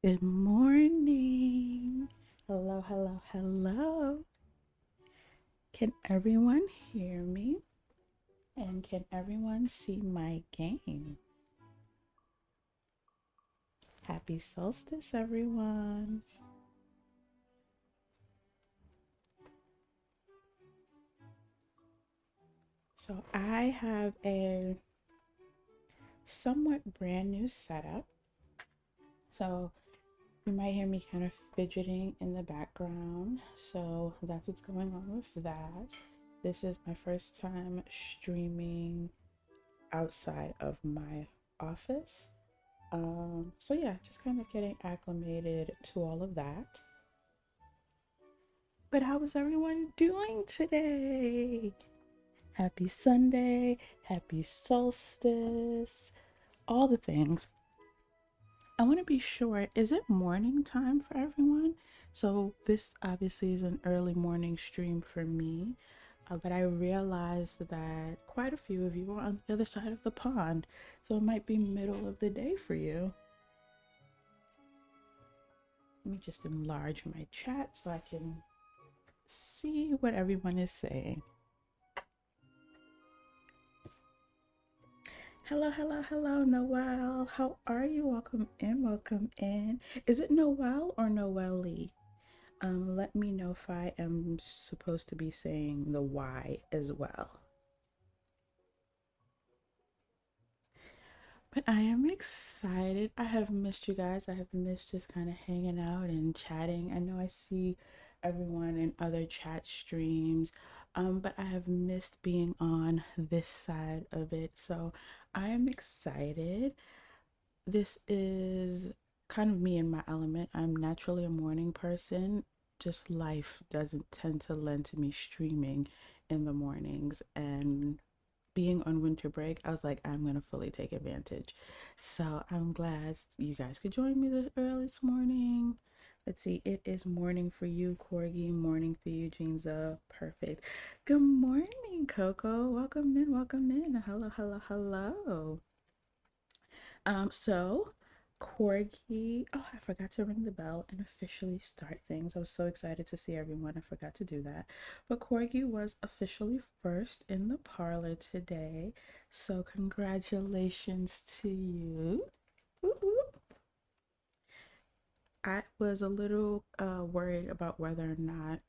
Good morning. Hello, hello, hello. Can everyone hear me? And can everyone see my game? Happy Solstice, everyone. So, I have a somewhat brand new setup. So, you might hear me kind of fidgeting in the background. So, that's what's going on with that. This is my first time streaming outside of my office. So yeah, just kind of getting acclimated to all of that. But how is everyone doing today? Happy Sunday, happy solstice, all the things. I want to be sure, is it morning time for everyone? So this obviously is an early morning stream for me, but I realized that quite a few of you are on the other side of the pond, so it might be middle of the day for you. Let me just enlarge my chat so I can see what everyone is saying. Hello, hello, hello, Noel. How are you? Welcome in, welcome in. Is it Noel or Noelle? Let me know if I am supposed to be saying the Y as well. But I am excited. I have missed you guys. I have missed just kind of hanging out and chatting. I know I see everyone in other chat streams, but I have missed being on this side of it. So I am excited. This is kind of me in my element. I'm naturally a morning person. Just life doesn't tend to lend to me streaming in the mornings. And being on winter break, I was like, I'm gonna fully take advantage. So I'm glad you guys could join me this early this morning. Let's see, it is morning for you, Corgi. Morning for you, Jeanza. Perfect. Good morning, Coco. Welcome in, welcome in. Hello, hello, hello. So Corgi, oh, I forgot to ring the bell and officially start things. I was so excited to see everyone. I forgot to do that. But Corgi was officially first in the parlor today. So congratulations to you. Whoop, whoop. I was a little worried about whether or not,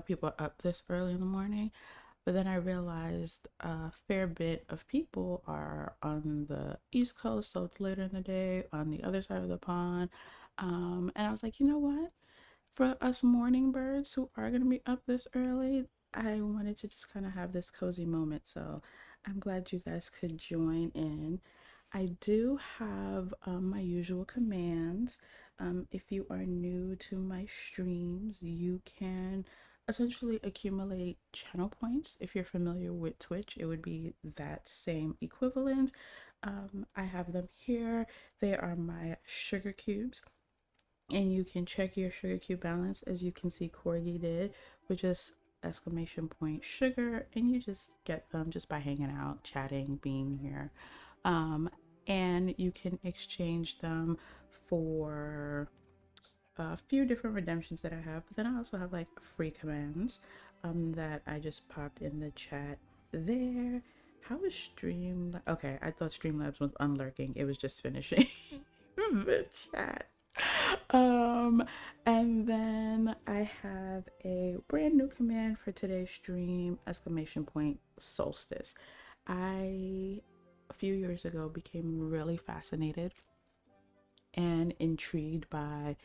people are up this early in the morning. But then I realized a fair bit of people are on the East Coast, so it's later in the day on the other side of the pond. And I was like, you know what? For us morning birds who are going to be up this early, I wanted to just kind of have this cozy moment. So I'm glad you guys could join in. I do have my usual commands. If you are new to my streams, you can essentially accumulate channel points. If you're familiar with Twitch, it would be that same equivalent. I have them here. They are my sugar cubes. And you can check your sugar cube balance, as you can see Corgi did, with just exclamation point sugar, and you just get them just by hanging out, chatting, being here. Um, and you can exchange them for a few different redemptions that I have. But then I also have like free commands that I just popped in the chat there. How is Stream? Okay, I thought Streamlabs was unlurking. It was just finishing the chat. Um, and then I have a brand new command for today's stream, exclamation point solstice. I, a few years ago, became really fascinated and intrigued by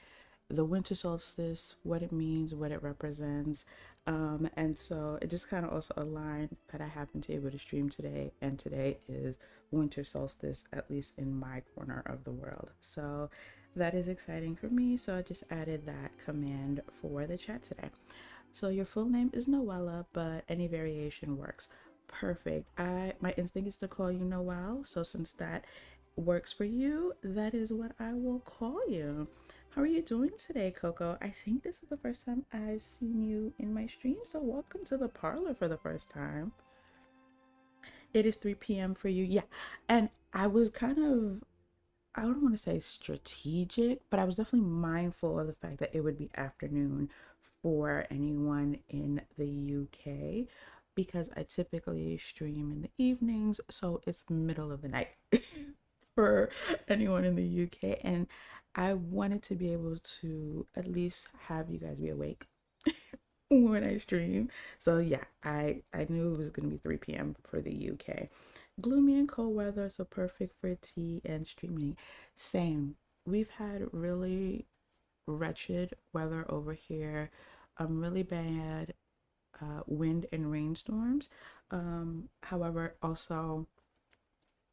the winter solstice, what it means, what it represents. And so it just kind of also aligned that I happen to be able to stream today, and today is winter solstice, at least in my corner of the world. So that is exciting for me. So I just added that command for the chat today. So your full name is Noella, but any variation works. Perfect. My instinct is to call you Noel. So since that works for you, that is what I will call you. How are you doing today, Coco? I think this is the first time I've seen you in my stream, so welcome to the parlor for the first time. It is 3 p.m. for you. Yeah. And I was kind of I don't want to say strategic, but I was definitely mindful of the fact that it would be afternoon for anyone in the UK because I typically stream in the evenings, so it's middle of the night for anyone in the UK. And I wanted to be able to at least have you guys be awake when I stream. So yeah, I knew it was going to be 3 p.m. for the UK. Gloomy and cold weather, so perfect for tea and streaming. Same. We've had really wretched weather over here. Really bad wind and rainstorms. However, also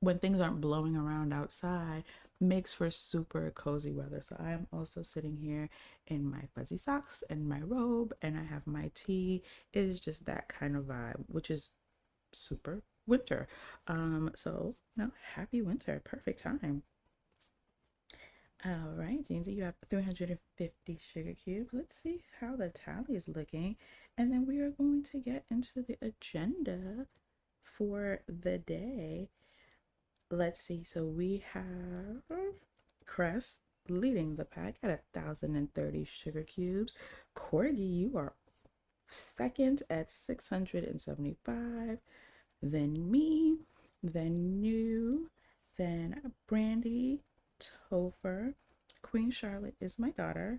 when things aren't blowing around outside, makes for super cozy weather. So I am also sitting here in my fuzzy socks and my robe, and I have my tea. It is just that kind of vibe, which is super winter. So happy winter, perfect time. All right, Jeansy, you have 350 sugar cubes. Let's see how the tally is looking, and then we are going to get into the agenda for the day. Let's see. So we have Crest leading the pack at 1,030 sugar cubes. Corgi, you are second at 675. Then me, then you, then Brandy, Topher, Queen Charlotte is my daughter,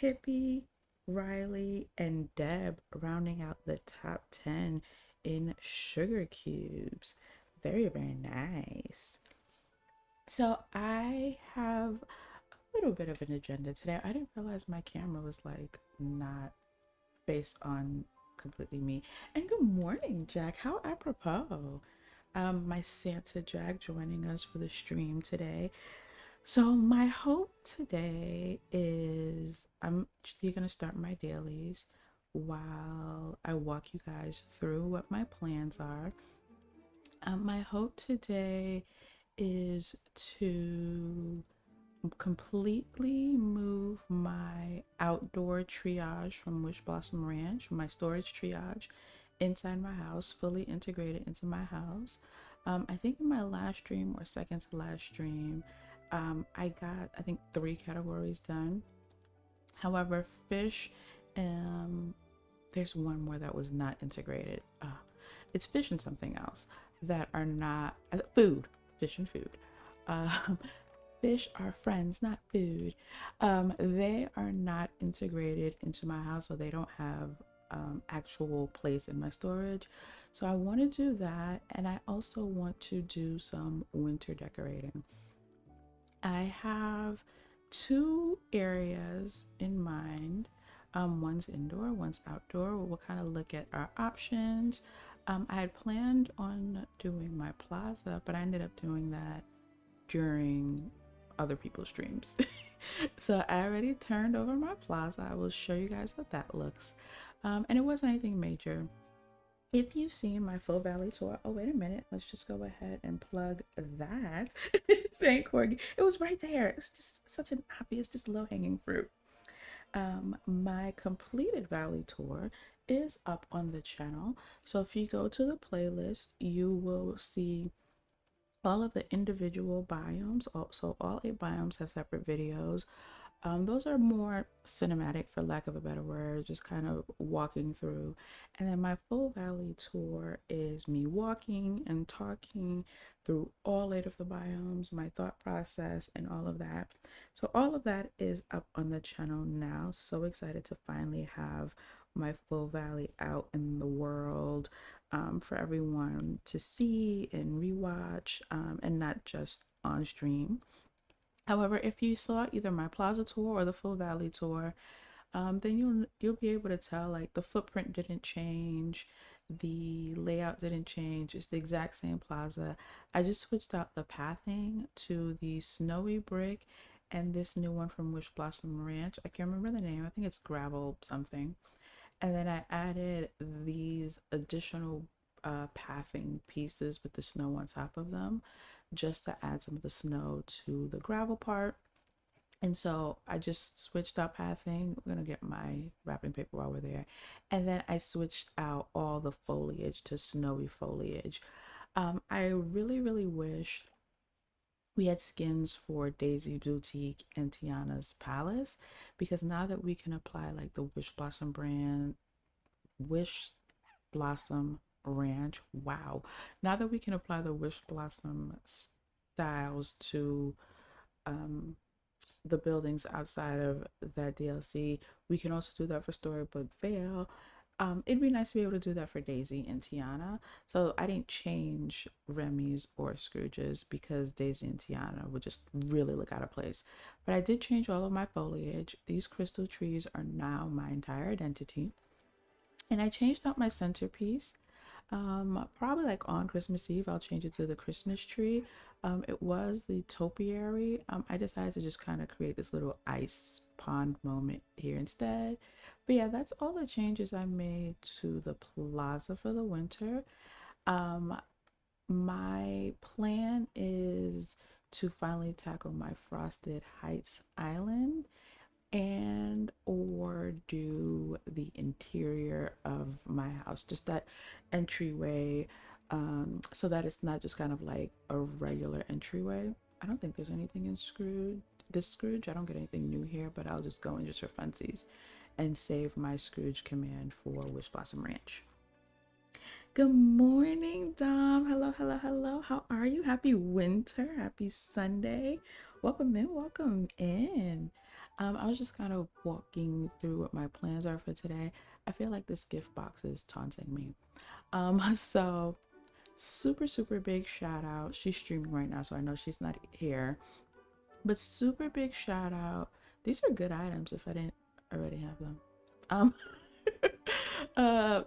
Hippie, Riley, and Deb rounding out the top 10 in sugar cubes. Very, very nice. So I have a little bit of an agenda today. I didn't realize my camera was like not based on completely me. And good morning, Jack. How apropos. My Santa Jack joining us for the stream today. So my hope today is I'm actually gonna start my dailies while I walk you guys through what my plans are. My hope today is to completely move my outdoor triage from Wish Blossom Ranch, my storage triage, inside my house, fully integrated into my house. I think in my last stream or second to last stream, I got, I think, 3 categories done. However, fish, um, there's one more that was not integrated. It's fish and something else that are not food, fish and food. Um, Fish are friends, not food. They are not integrated into my house, so they don't have actual place in my storage. So I want to do that, and I also want to do some winter decorating. I have two areas in mind. One's indoor, one's outdoor. We'll kind of look at our options. I had planned on doing my plaza, but I ended up doing that during other people's streams. So I already turned over my plaza. I will show you guys what that looks. And it wasn't anything major. If you've seen my full valley tour, oh wait a minute, let's just go ahead and plug that. St. Corgi, it was right there. It's just such an obvious, just low hanging fruit. My completed valley tour is up on the channel. So if you go to the playlist, you will see all of the individual biomes. Also, all 8 biomes have separate videos. Those are more cinematic, for lack of a better word, just kind of walking through. And then my full valley tour is me walking and talking through all 8 of the biomes, my thought process, and all of that. So all of that is up on the channel now. So excited to finally have my full valley out in the world, for everyone to see and rewatch, and not just on stream. However, if you saw either my plaza tour or the full valley tour, then you'll be able to tell like the footprint didn't change, the layout didn't change. It's the exact same plaza. I just switched out the pathing to the snowy brick and this new one from Wish Blossom Ranch. I can't remember the name. I think it's gravel something. And then I added these additional pathing pieces with the snow on top of them, just to add some of the snow to the gravel part. And so I just switched out pathing. I'm gonna get my wrapping paper while we're there. And then I switched out all the foliage to snowy foliage. I really, really wish We had skins for Daisy Boutique and Tiana's Palace, because now that we can apply like the Wish Blossom Ranch, wow. Now that we can apply the Wish Blossom styles to um, the buildings outside of that DLC, we can also do that for Storybook Vale. It'd be nice to be able to do that for Daisy and Tiana. So I didn't change Remy's or Scrooge's because Daisy and Tiana would just really look out of place. But I did change all of my foliage. These crystal trees are now my entire identity. And I changed out my centerpiece. Probably like on Christmas Eve, I'll change it to the Christmas tree. It was the topiary. I decided to just kind of create this little ice pond moment here instead. But yeah, that's all the changes I made to the plaza for the winter. Um, my plan is to finally tackle my Frosted Heights Island and or do the interior of my house, just that entryway, so that it's not just kind of like a regular entryway. I don't think there's anything in Scrooge. I don't get anything new here, but I'll just go in just for funsies and save my Scrooge command for Wish Blossom Ranch. Good morning, Dom. Hello, hello, hello. How are you? Happy winter. Happy Sunday. Welcome in, welcome in. I was just kind of walking through what my plans are for today. I feel like this gift box is taunting me. So super, super big shout out. She's streaming right now, so I know she's not here. But super big shout out. These are good items if I didn't already have them. Um,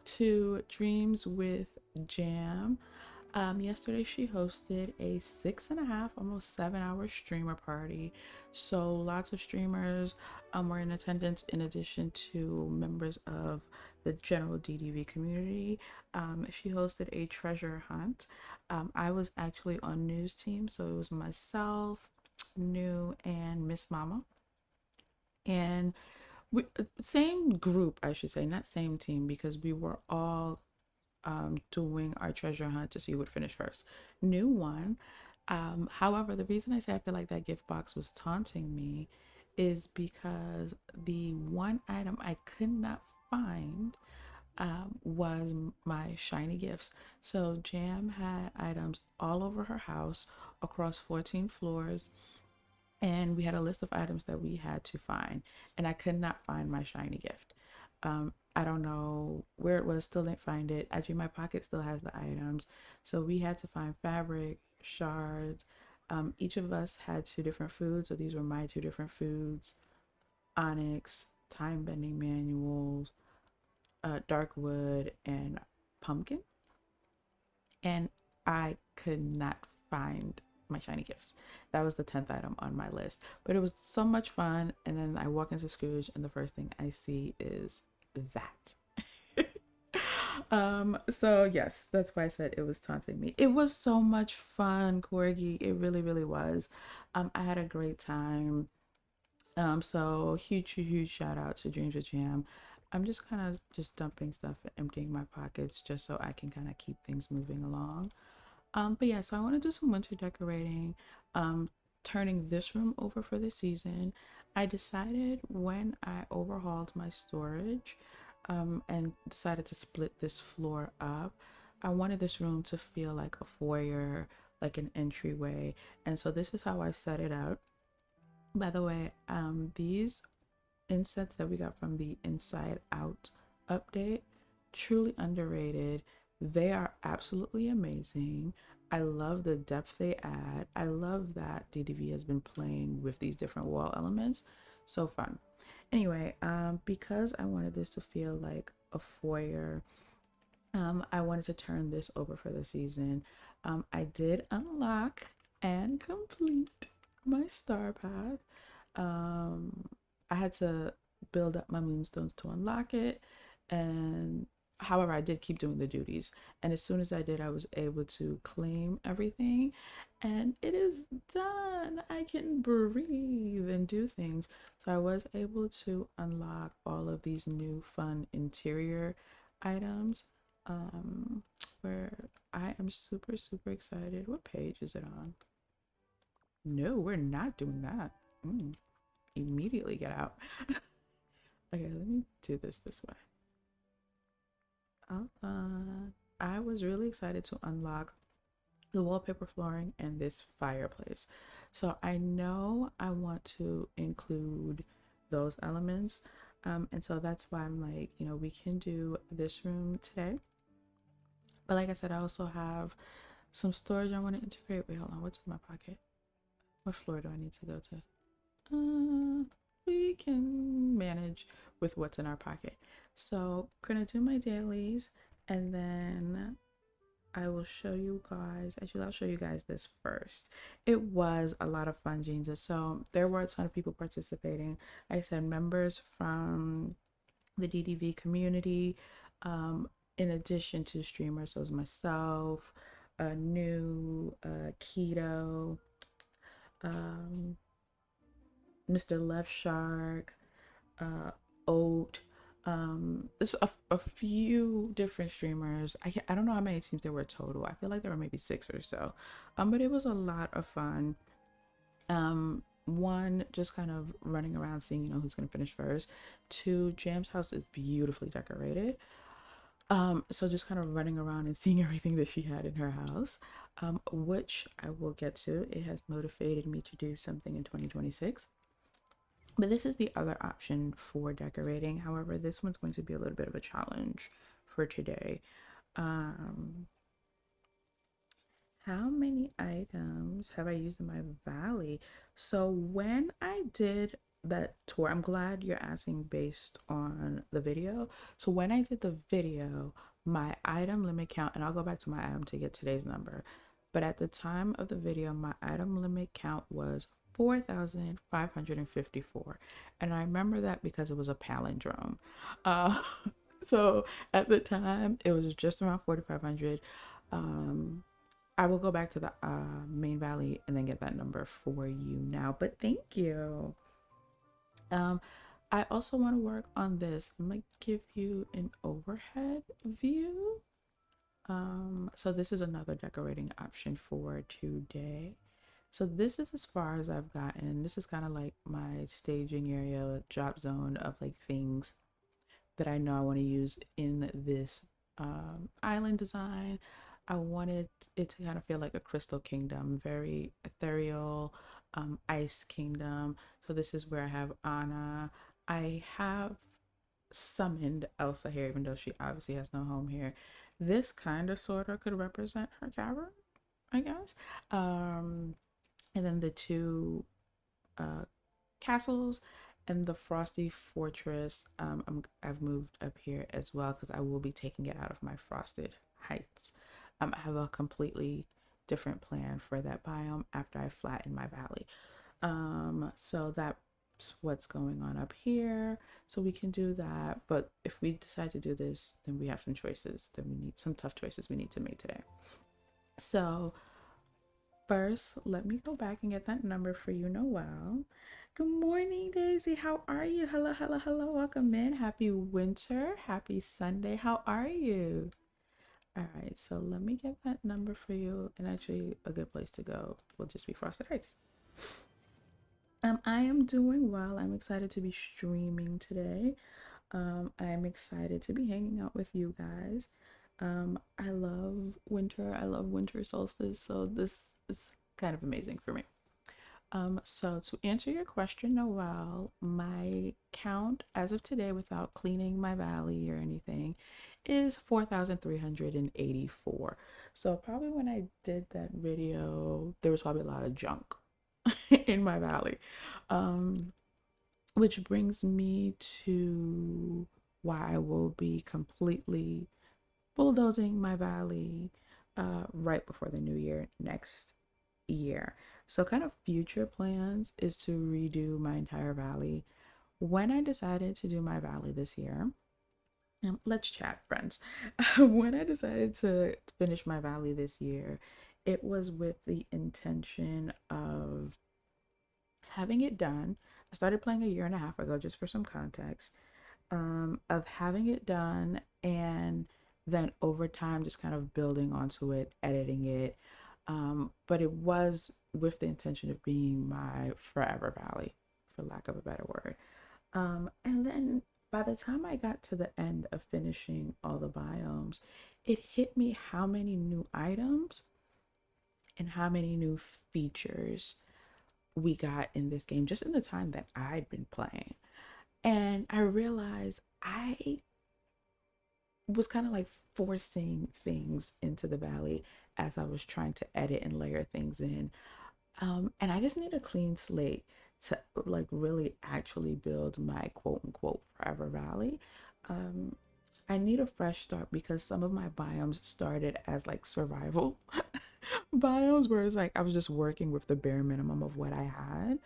to Dreams with Jam. Yesterday she hosted a 6.5, almost 7 hour streamer party. So lots of streamers were in attendance in addition to members of the general DDV community. She hosted a treasure hunt. I was actually on news team, so it was myself, New, and Miss Mama. And same group, I should say, not same team, because we were all doing our treasure hunt to see who would finish first. New one. However, the reason I say I feel like that gift box was taunting me is because the one item I could not find was my shiny gifts. So Jam had items all over her house across 14 floors, and we had a list of items that we had to find, and I could not find my shiny gift. I don't know where it was, still didn't find it. Actually, my pocket still has the items, so we had to find fabric, shards. Each of us had two different foods, so these were my two different foods: onyx, time bending manuals, dark wood, and pumpkin. And I could not find my shiny gifts. That was the 10th item on my list. But it was so much fun. And then I walk into Scrooge, and the first thing I see is that. So yes, that's why I said it was taunting me. It was so much fun, Corgi. It really, really was. I had a great time. So huge, huge shout out to Dreams with Jam. I'm just kind of just dumping stuff and emptying my pockets just so I can kind of keep things moving along. But yeah, so I want to do some winter decorating, um, turning this room over for the season. I decided when I overhauled my storage, and decided to split this floor up, I wanted this room to feel like a foyer, like an entryway. And so this is how I set it up. By the way, these insets that we got from the Inside Out update, truly underrated. They are absolutely amazing. I love the depth they add. I love that DDV has been playing with these different wall elements. So fun. Anyway, because I wanted this to feel like a foyer, I wanted to turn this over for the season. I did unlock and complete my star path. I had to build up my moonstones to unlock it, and however, I did keep doing the duties. And as soon as I did, I was able to claim everything, and it is done. I can breathe and do things. So I was able to unlock all of these new fun interior items, where I am super, super excited. What page is it on? No, we're not doing that. Mm, immediately get out. Okay, let me do this way. Hold on. I was really excited to unlock the wallpaper flooring and this fireplace. So I know I want to include those elements. And so that's why I'm like, we can do this room today. But like I said, I also have some storage I want to integrate. Wait, hold on. What's in my pocket? What floor do I need to go to? We can manage with what's in our pocket. So I'm gonna do my dailies, and then I will show you guys. Actually, I'll show you guys this first. It was a lot of fun, jeans. So there were a ton of people participating. Like I said, members from the DDV community, in addition to streamers. So it was myself, New, Keto, um, Mr. Left Shark, Oat. There's a few different streamers. I don't know how many teams there were total. I feel like there were maybe 6 or so. But it was a lot of fun. One, just kind of running around seeing, who's gonna finish first. Two, Jam's house is beautifully decorated. So just kind of running around and seeing everything that she had in her house, which I will get to. It has motivated me to do something in 2026. But this is the other option for decorating. However, this one's going to be a little bit of a challenge for today. Um, how many items have I used in my valley? So when I did that tour, I'm glad you're asking based on the video. So when I did the video, my item limit count, and I'll go back to my item to get today's number, but at the time of the video, my item limit count was 4,554. And I remember that because it was a palindrome. Uh, so at the time, it was just around 4,500. Um, I will go back to the main valley and then get that number for you now. But thank you. Um, I also want to work on this. I'm gonna give you an overhead view. So this is another decorating option for today. So this is as far as I've gotten. This is kind of like my staging area, drop zone of like things that I know I want to use in this island design. I wanted it to kind of feel like a crystal kingdom, very ethereal, ice kingdom. So this is where I have Anna. I have summoned Elsa here, even though she obviously has no home here. This kind of sort of could represent her cavern, I guess. And then the two castles and the frosty fortress. I've moved up here as well because I will be taking it out of my frosted heights. I have a completely different plan for that biome after I flatten my valley. So that's what's going on up here. So we can do that. But if we decide to do this, then we have some choices. Then we need some tough choices we need to make today. So first, let me go back and get that number for you, Noel. Good morning, Daisy. How are you? Hello, hello, hello. Welcome in. Happy winter. Happy Sunday. How are you? All right, so let me get that number for you. And actually, a good place to go will just be Frosted Heights. I am doing well. I'm excited to be streaming today. I am excited to be hanging out with you guys. I love winter. I love winter solstice. So this is kind of amazing for me. So to answer your question, Noel, my count as of today without cleaning my valley or anything is 4,384. So probably when I did that video, there was probably a lot of junk in my valley. Which brings me to why I will be completely bulldozing my valley right before the new year next year. So kind of future plans is to redo my entire valley. When I decided to do my valley this year, let's chat, friends. When I decided to finish my valley this year, it was with the intention of having it done. I started playing a year and a half ago, just for some context, of having it done and then over time just kind of building onto it, editing it. But it was with the intention of being my forever valley, for lack of a better word. And then by the time I got to the end of finishing all the biomes, it hit me how many new items and how many new features we got in this game just in the time that I'd been playing. And I realized I was kind of like forcing things into the valley as I was trying to edit and layer things in. And I just need a clean slate to like really actually build my quote unquote forever valley. Um, I need a fresh start because some of my biomes started as like survival biomes where it's like I was just working with the bare minimum of what I had.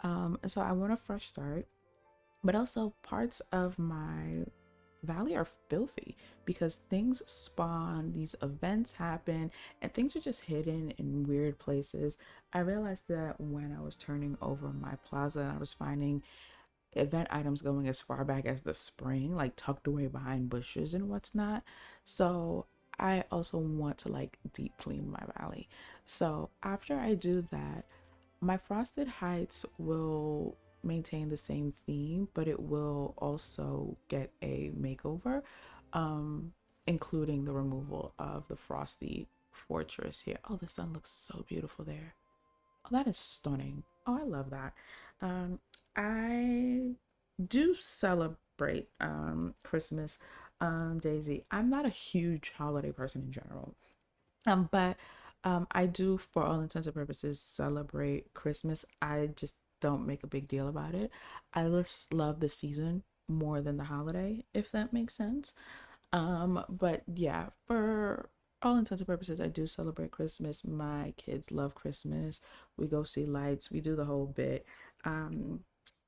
And so I want a fresh start, but also parts of my valley are filthy because things spawn, these events happen, and things are just hidden in weird places. I realized that when I was turning over my plaza and I was finding event items going as far back as the spring, like tucked away behind bushes and what's not. So I also want to like deep clean my valley. So after I do that, my Frosted Heights will maintain the same theme, but it will also get a makeover, um, including the removal of the Frosty Fortress here. Oh, the sun looks so beautiful there. Oh, that is stunning. Oh, I love that. Um, I do celebrate Christmas, Daisy. I'm not a huge holiday person in general. But I do, for all intents and purposes, celebrate Christmas. I just don't make a big deal about it. I just love the season more than the holiday, if that makes sense. But yeah, for all intents and purposes, I do celebrate Christmas. My kids love Christmas. We go see lights. We do the whole bit. Um,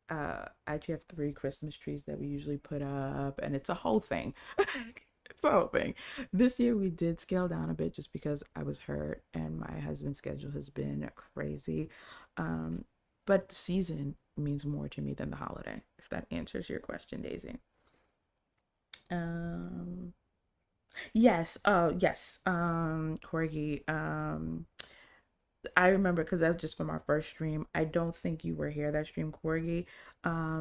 I actually have three Christmas trees that we usually put up, and it's a whole thing. It's a whole thing. This year we did scale down a bit just because I was hurt and my husband's schedule has been crazy. Um, but the season means more to me than the holiday, if that answers your question, Daisy. Um, yes, yes, Corgi. I remember because that was just from our first stream. I don't think you were here that stream, Corgi.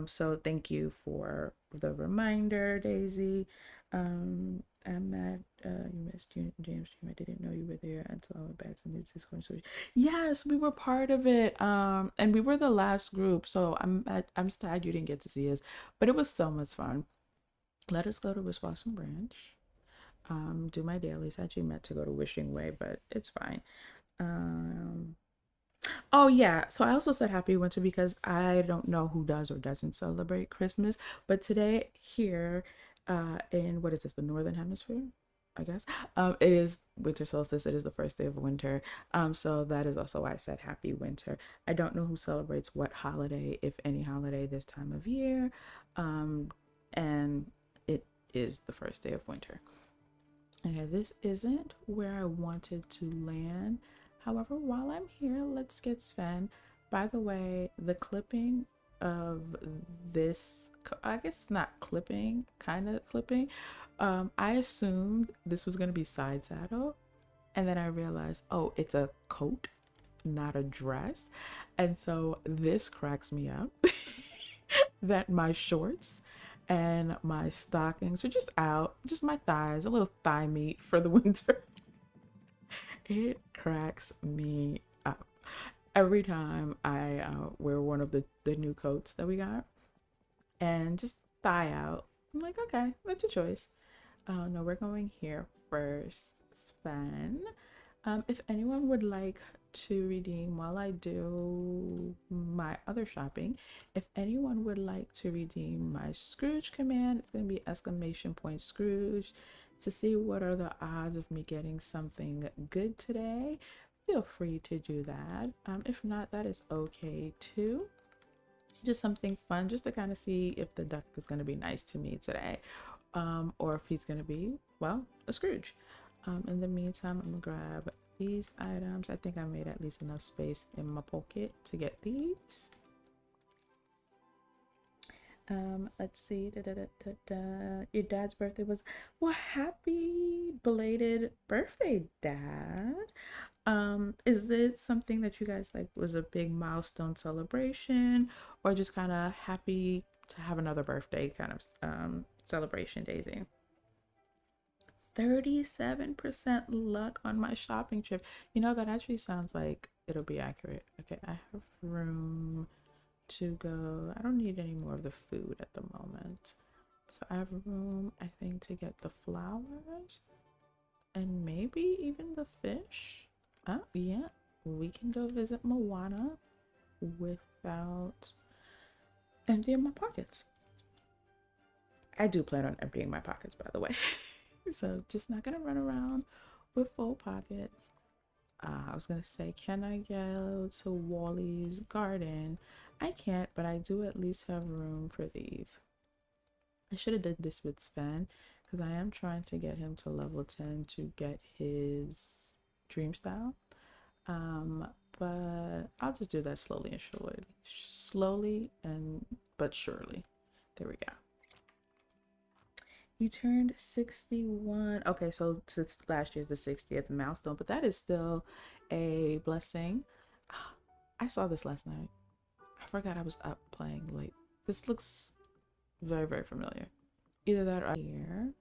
So thank you for the reminder, Daisy. I'm mad you missed your James stream. I didn't know you were there until I went back to the Discourse. Yes, we were part of it. And we were the last group, so I'm sad you didn't get to see us, but it was so much fun. Let us go to Wisconsin Branch. Do my dailies. I actually meant to go to Wishing Way, but it's fine. Um, Oh yeah, so I also said happy winter because I don't know who does or doesn't celebrate Christmas, but today here in what is this, the Northern Hemisphere? I guess. It is winter solstice. It is the first day of winter. So that is also why I said happy winter. I don't know who celebrates what holiday, if any holiday this time of year. And it is the first day of winter. Okay, this isn't where I wanted to land. However, while I'm here, let's get Sven. By the way, the clipping of this, I guess it's not clipping, kind of clipping. I assumed this was going to be side saddle, and then I realized, oh, it's a coat, not a dress. And so this cracks me up that my shorts and my stockings are just out, just my thighs, a little thigh meat for the winter. It cracks me up every time I wear one of the new coats that we got and just thigh out. I'm like, okay, that's a choice. No, we're going here first. Sven. If anyone would like to redeem while I do my other shopping, if anyone would like to redeem my Scrooge command, it's going to be exclamation point Scrooge to see what are the odds of me getting something good today. Feel free to do that. If not, that is okay too. Just something fun, just to kind of see if the duck is going to be nice to me today, or if he's going to be, well, a Scrooge. In the meantime, I'm gonna grab these items. I think I made at least enough space in my pocket to get these. Let's see. Your dad's birthday was, well, happy belated birthday, Dad. Is this something that you guys like was a big milestone celebration or just kind of happy to have another birthday kind of celebration, Daisy? 37% luck on my shopping trip. You know, that actually sounds like it'll be accurate. Okay, I have room to go. I don't need any more of the food at the moment. So I have room, I think, to get the flowers and maybe even the fish. Oh, yeah. We can go visit Moana without emptying my pockets. I do plan on emptying my pockets, by the way. So just not gonna run around with full pockets. I was gonna say, can I go to Wally's garden? I can't, but I do at least have room for these. I should have did this with Sven because I am trying to get him to level 10 to get his dream style. Um, but I'll just do that slowly and surely. Slowly and but surely. There we go. He turned 61. Okay, so since last year's the 60th milestone, but that is still a blessing. I saw this last night. I forgot I was up playing late. This looks very, very familiar. Either that or here.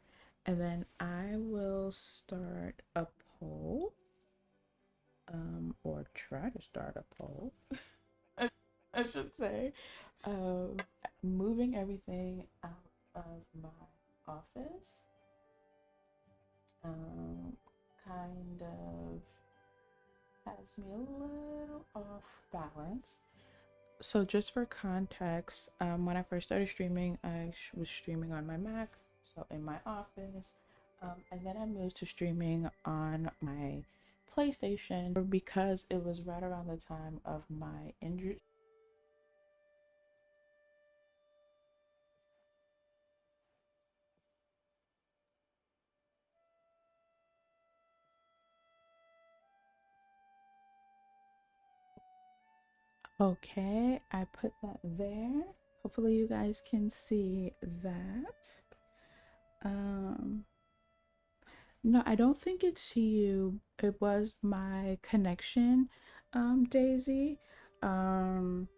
And then I will start a poll. Or try to start a poll. I should say. Um, moving everything out of my office. Um, kind of has me a little off balance. So just for context, when I first started streaming, I was streaming on my Mac, so in my office, and then I moved to streaming on my PlayStation because it was right around the time of my injury. Okay, I put that there. Hopefully you guys can see that. Um, no, I don't think it's you. It was my connection, Daisy. Um,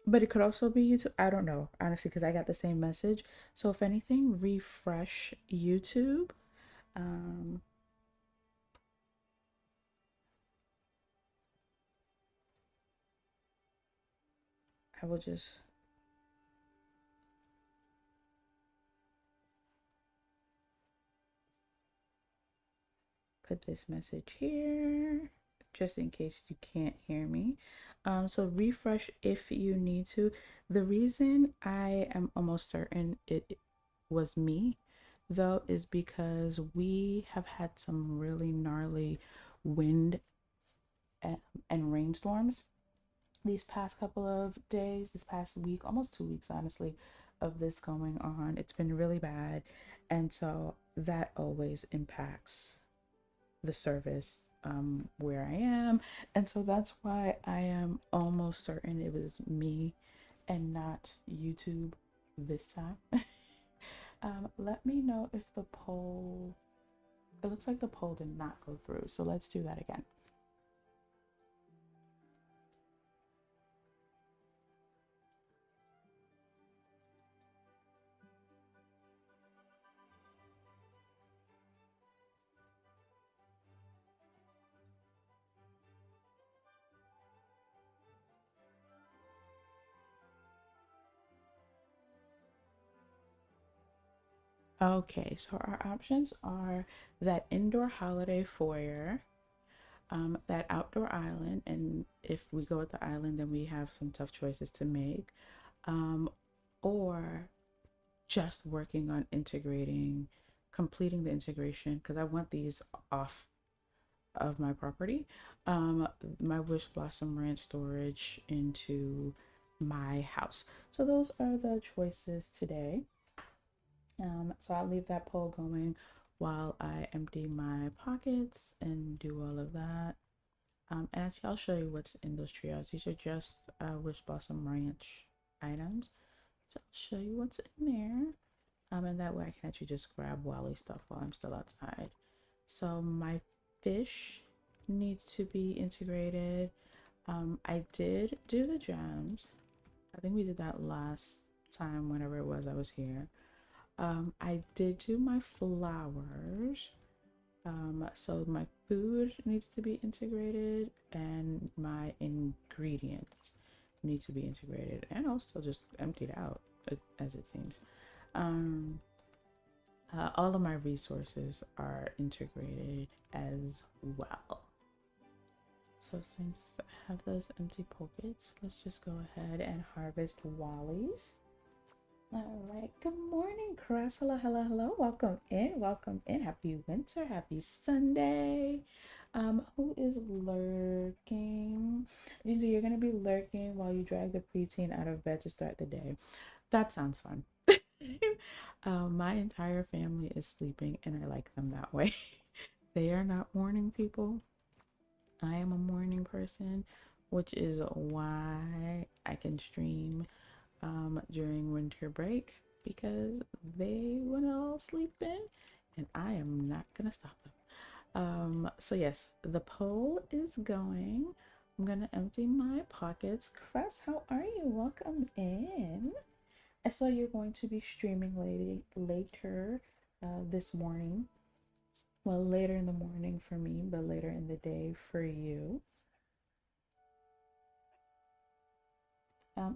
but it could also be YouTube. I don't know, honestly, because I got the same message. So if anything, refresh YouTube. Um, I will just put this message here just in case you can't hear me. So refresh if you need to. The reason I am almost certain it was me though is because we have had some really gnarly wind and rainstorms these past couple of days, this past week, almost 2 weeks, honestly, of this going on. It's been really bad. And so that always impacts the service where I am. And so that's why I am almost certain it was me and not YouTube this time. Let me know if the poll, it looks like the poll did not go through. So let's do that again. Okay, so our options are that indoor holiday foyer, that outdoor island, and if we go with the island, then we have some tough choices to make, um, or just working on integrating, completing the integration, because I want these off of my property, um, my Wish Blossom Ranch storage into my house. So those are the choices today. So I'll leave that poll going while I empty my pockets and do all of that. And actually, I'll show you what's in those trios. These are just Wish Blossom Ranch items. So I'll show you what's in there. And that way I can actually just grab Wally stuff while I'm still outside. So my fish needs to be integrated. I did do the gems. I think we did that last time, whenever it was I was here. I did do my flowers. So my food needs to be integrated and my ingredients need to be integrated and also just emptied out, as it seems. Um, all of my resources are integrated as well. So since I have those empty pockets, let's just go ahead and harvest Wallies. All right. Good morning, Chris. Hello, hello, hello. Welcome in. Welcome in. Happy winter. Happy Sunday. Who is lurking? Ginger, you're gonna be lurking while you drag the preteen out of bed to start the day. That sounds fun. My entire family is sleeping, and I like them that way. They are not morning people. I am a morning person, which is why I can stream during winter break, because they want to all sleep in and I am not gonna stop them. So yes, the poll is going. I'm gonna empty my pockets. Cress, how are you? Welcome in. I saw you're going to be streaming later this morning. Well, later in the morning for me, but later in the day for you.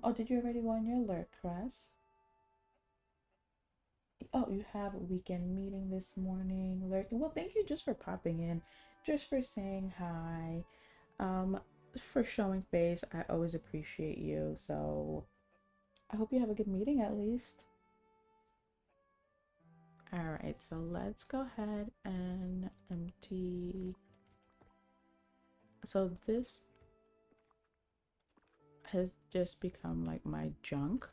Oh, did you already go on your alert, Cress? Oh, you have a weekend meeting this morning, lurking. Well, thank you just for popping in, just for saying hi, um, for showing face. I always appreciate you. So I hope you have a good meeting at least. All right, so let's go ahead and empty. So this has just become like my junk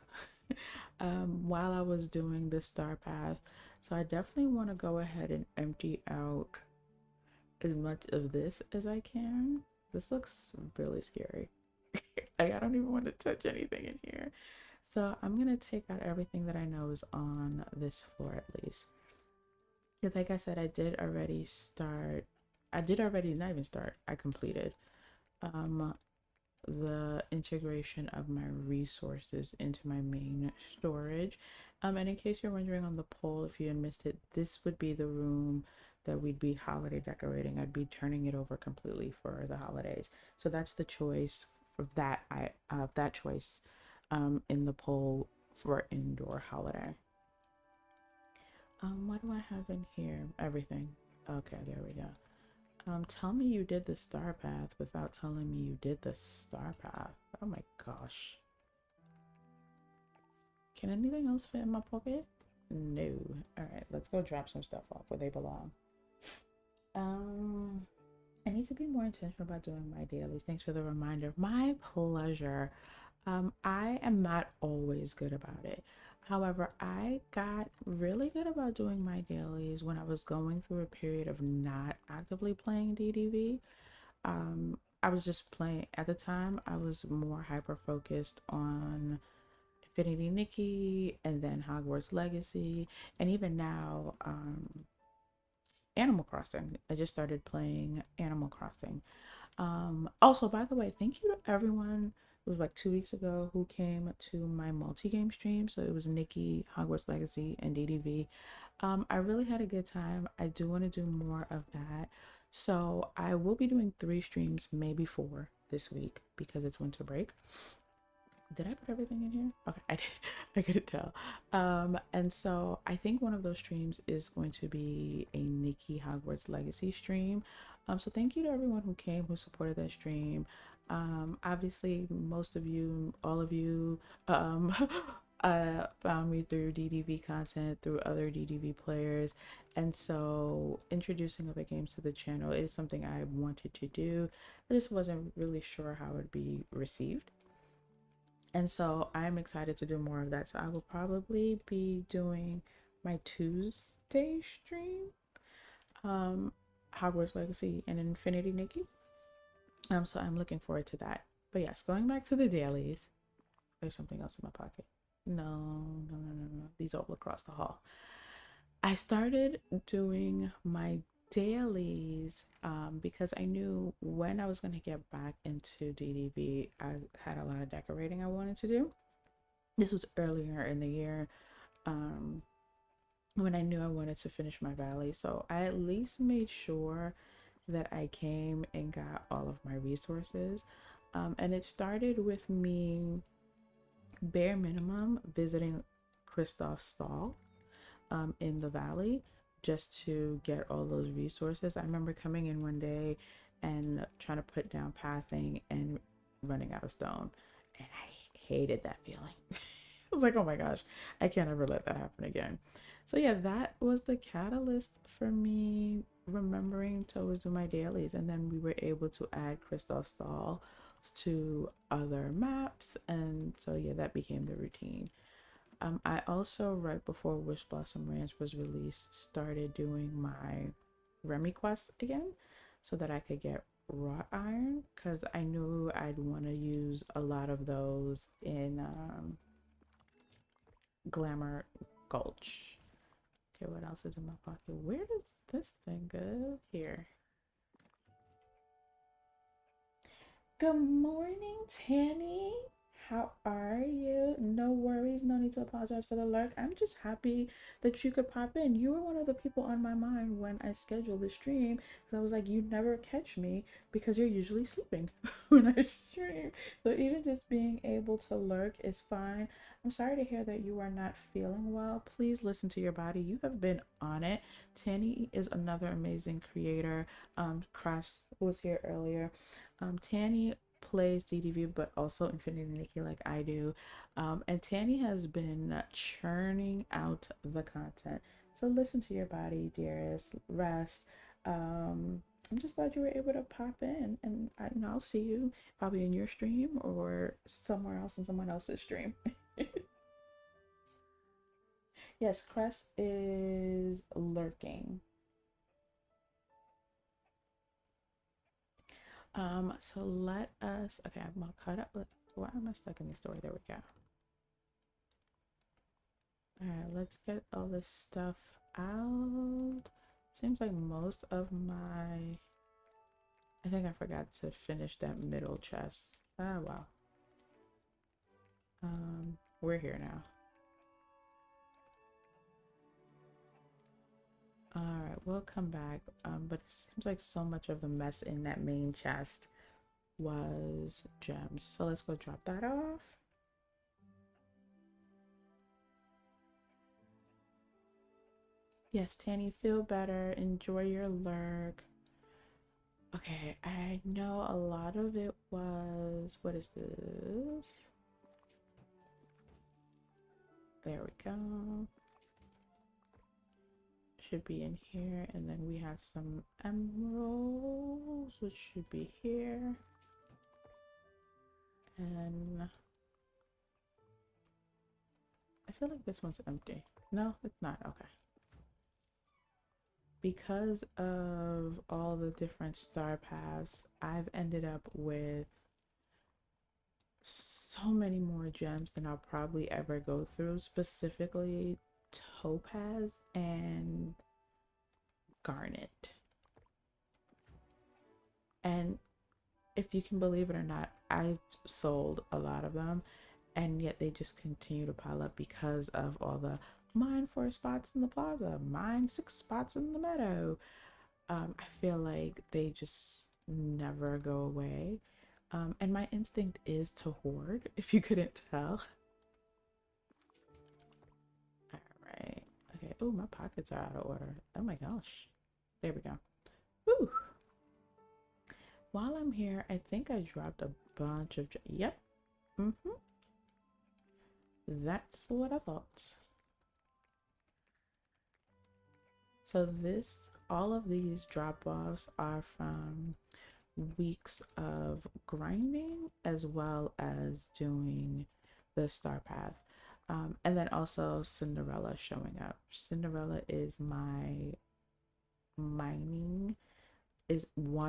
while I was doing the star path. So I definitely want to go ahead and empty out as much of this as I can. This looks really scary. Like, I don't even want to touch anything in here. So I'm gonna take out everything that I know is on this floor at least. Because like I said, I did already not even start, I completed um the integration of my resources into my main storage. And in case you're wondering on the poll, if you had missed it, this would be the room that we'd be holiday decorating. I'd be turning it over completely for the holidays. So that's the choice of that choice in the poll for indoor holiday. What do I have in here? Everything. Okay, there we go. Tell me you did the star path without telling me you did the star path. Oh my gosh. Can anything else fit in my pocket? No. Alright, let's go drop some stuff off where they belong. I need to be more intentional about doing my dailies. Thanks for the reminder. My pleasure. I am not always good about it. However, I got really good about doing my dailies when I was going through a period of not actively playing DDV. I was just playing at the time. I was more hyper focused on Infinity Nikki and then Hogwarts Legacy, and even now, Animal Crossing. I just started playing Animal Crossing. Also, by the way, thank you to everyone. It was like 2 weeks ago who came to my multi-game stream. So it was Nikki, Hogwarts Legacy, and DDV. I really had a good time. I do want to do more of that. So I will be doing 3 streams, maybe 4 this week because it's winter break. Did I put everything in here? Okay, I did. I couldn't tell. And so I think one of those streams is going to be a Nikki Hogwarts Legacy stream. So thank you to everyone who came, who supported that stream. Obviously, most of you, all of you, found me through DDV content, through other DDV players. And so introducing other games to the channel is something I wanted to do. I just wasn't really sure how it would be received. And so I'm excited to do more of that. So I will probably be doing my Tuesday stream, Hogwarts Legacy and Infinity Nikki. So I'm looking forward to that. But yes, going back to the dailies. There's something else in my pocket. No, no, no, no, no. These all across the hall. I started doing my dailies, because I knew when I was going to get back into DDB, I had a lot of decorating I wanted to do. This was earlier in the year, um, when I knew I wanted to finish my valley. So I at least made sure that I came and got all of my resources. And it started with me, bare minimum, visiting Christoph's stall in the valley just to get all those resources. I remember coming in one day and trying to put down pathing and running out of stone. And I hated that feeling. I was like, oh my gosh, I can't ever let that happen again. So yeah, that was the catalyst for me remembering to always do my dailies. And then we were able to add Christoph's stall to other maps. And so yeah, that became the routine. I also, right before Wish Blossom Ranch was released, started doing my Remy quests again so that I could get wrought iron, because I knew I'd want to use a lot of those in Glamour Gulch. Okay, what else is in my pocket? Where does this thing go? Here. Good morning, Tanny. How are you? No worries, no need to apologize for the lurk. I'm just happy that you could pop in. You were one of the people on my mind when I scheduled the stream, because I was like, you never catch me because you're usually sleeping when I stream. So even just being able to lurk is fine. I'm sorry to hear that you are not feeling well. Please listen to your body. You have been on it. Tanny is another amazing creator. Cross was here earlier. Tanny plays DDV but also Infinity Nikki like I do. And Tanny has been churning out the content. So listen to your body, dearest. Rest. I'm just glad you were able to pop in, and I'll see you probably in your stream or somewhere else in someone else's stream. Yes, Crest is lurking. So let us, okay, I'm all caught up with, why am I stuck in the story? There we go. All right, let's get all this stuff out. Seems like most of my, I think I forgot to finish that middle chest. Oh, wow. We're here now. All right, we'll come back. But it seems like so much of the mess in that main chest was gems. So let's go drop that off. Yes, Tanny, feel better. Enjoy your lurk. Okay, I know a lot of it was, what is this? There we go. Should be in here. And then we have some emeralds, which should be here. And I feel like this one's empty. No, it's not. Okay. Because of all the different star paths, I've ended up with so many more gems than I'll probably ever go through, specifically topaz and garnet. And if you can believe it or not, I've sold a lot of them, and yet they just continue to pile up because of all the mine 4 spots in the plaza, mine 6 spots in the meadow. I feel like they just never go away. And my instinct is to hoard, if you couldn't tell. All right. Okay. Oh, my pockets are out of order. Oh my gosh. There we go. Woo. While I'm here, I think I dropped a bunch of... Yep. That's what I thought. So all of these drop-offs are from weeks of grinding as well as doing the star path. And then also Cinderella showing up. Cinderella is one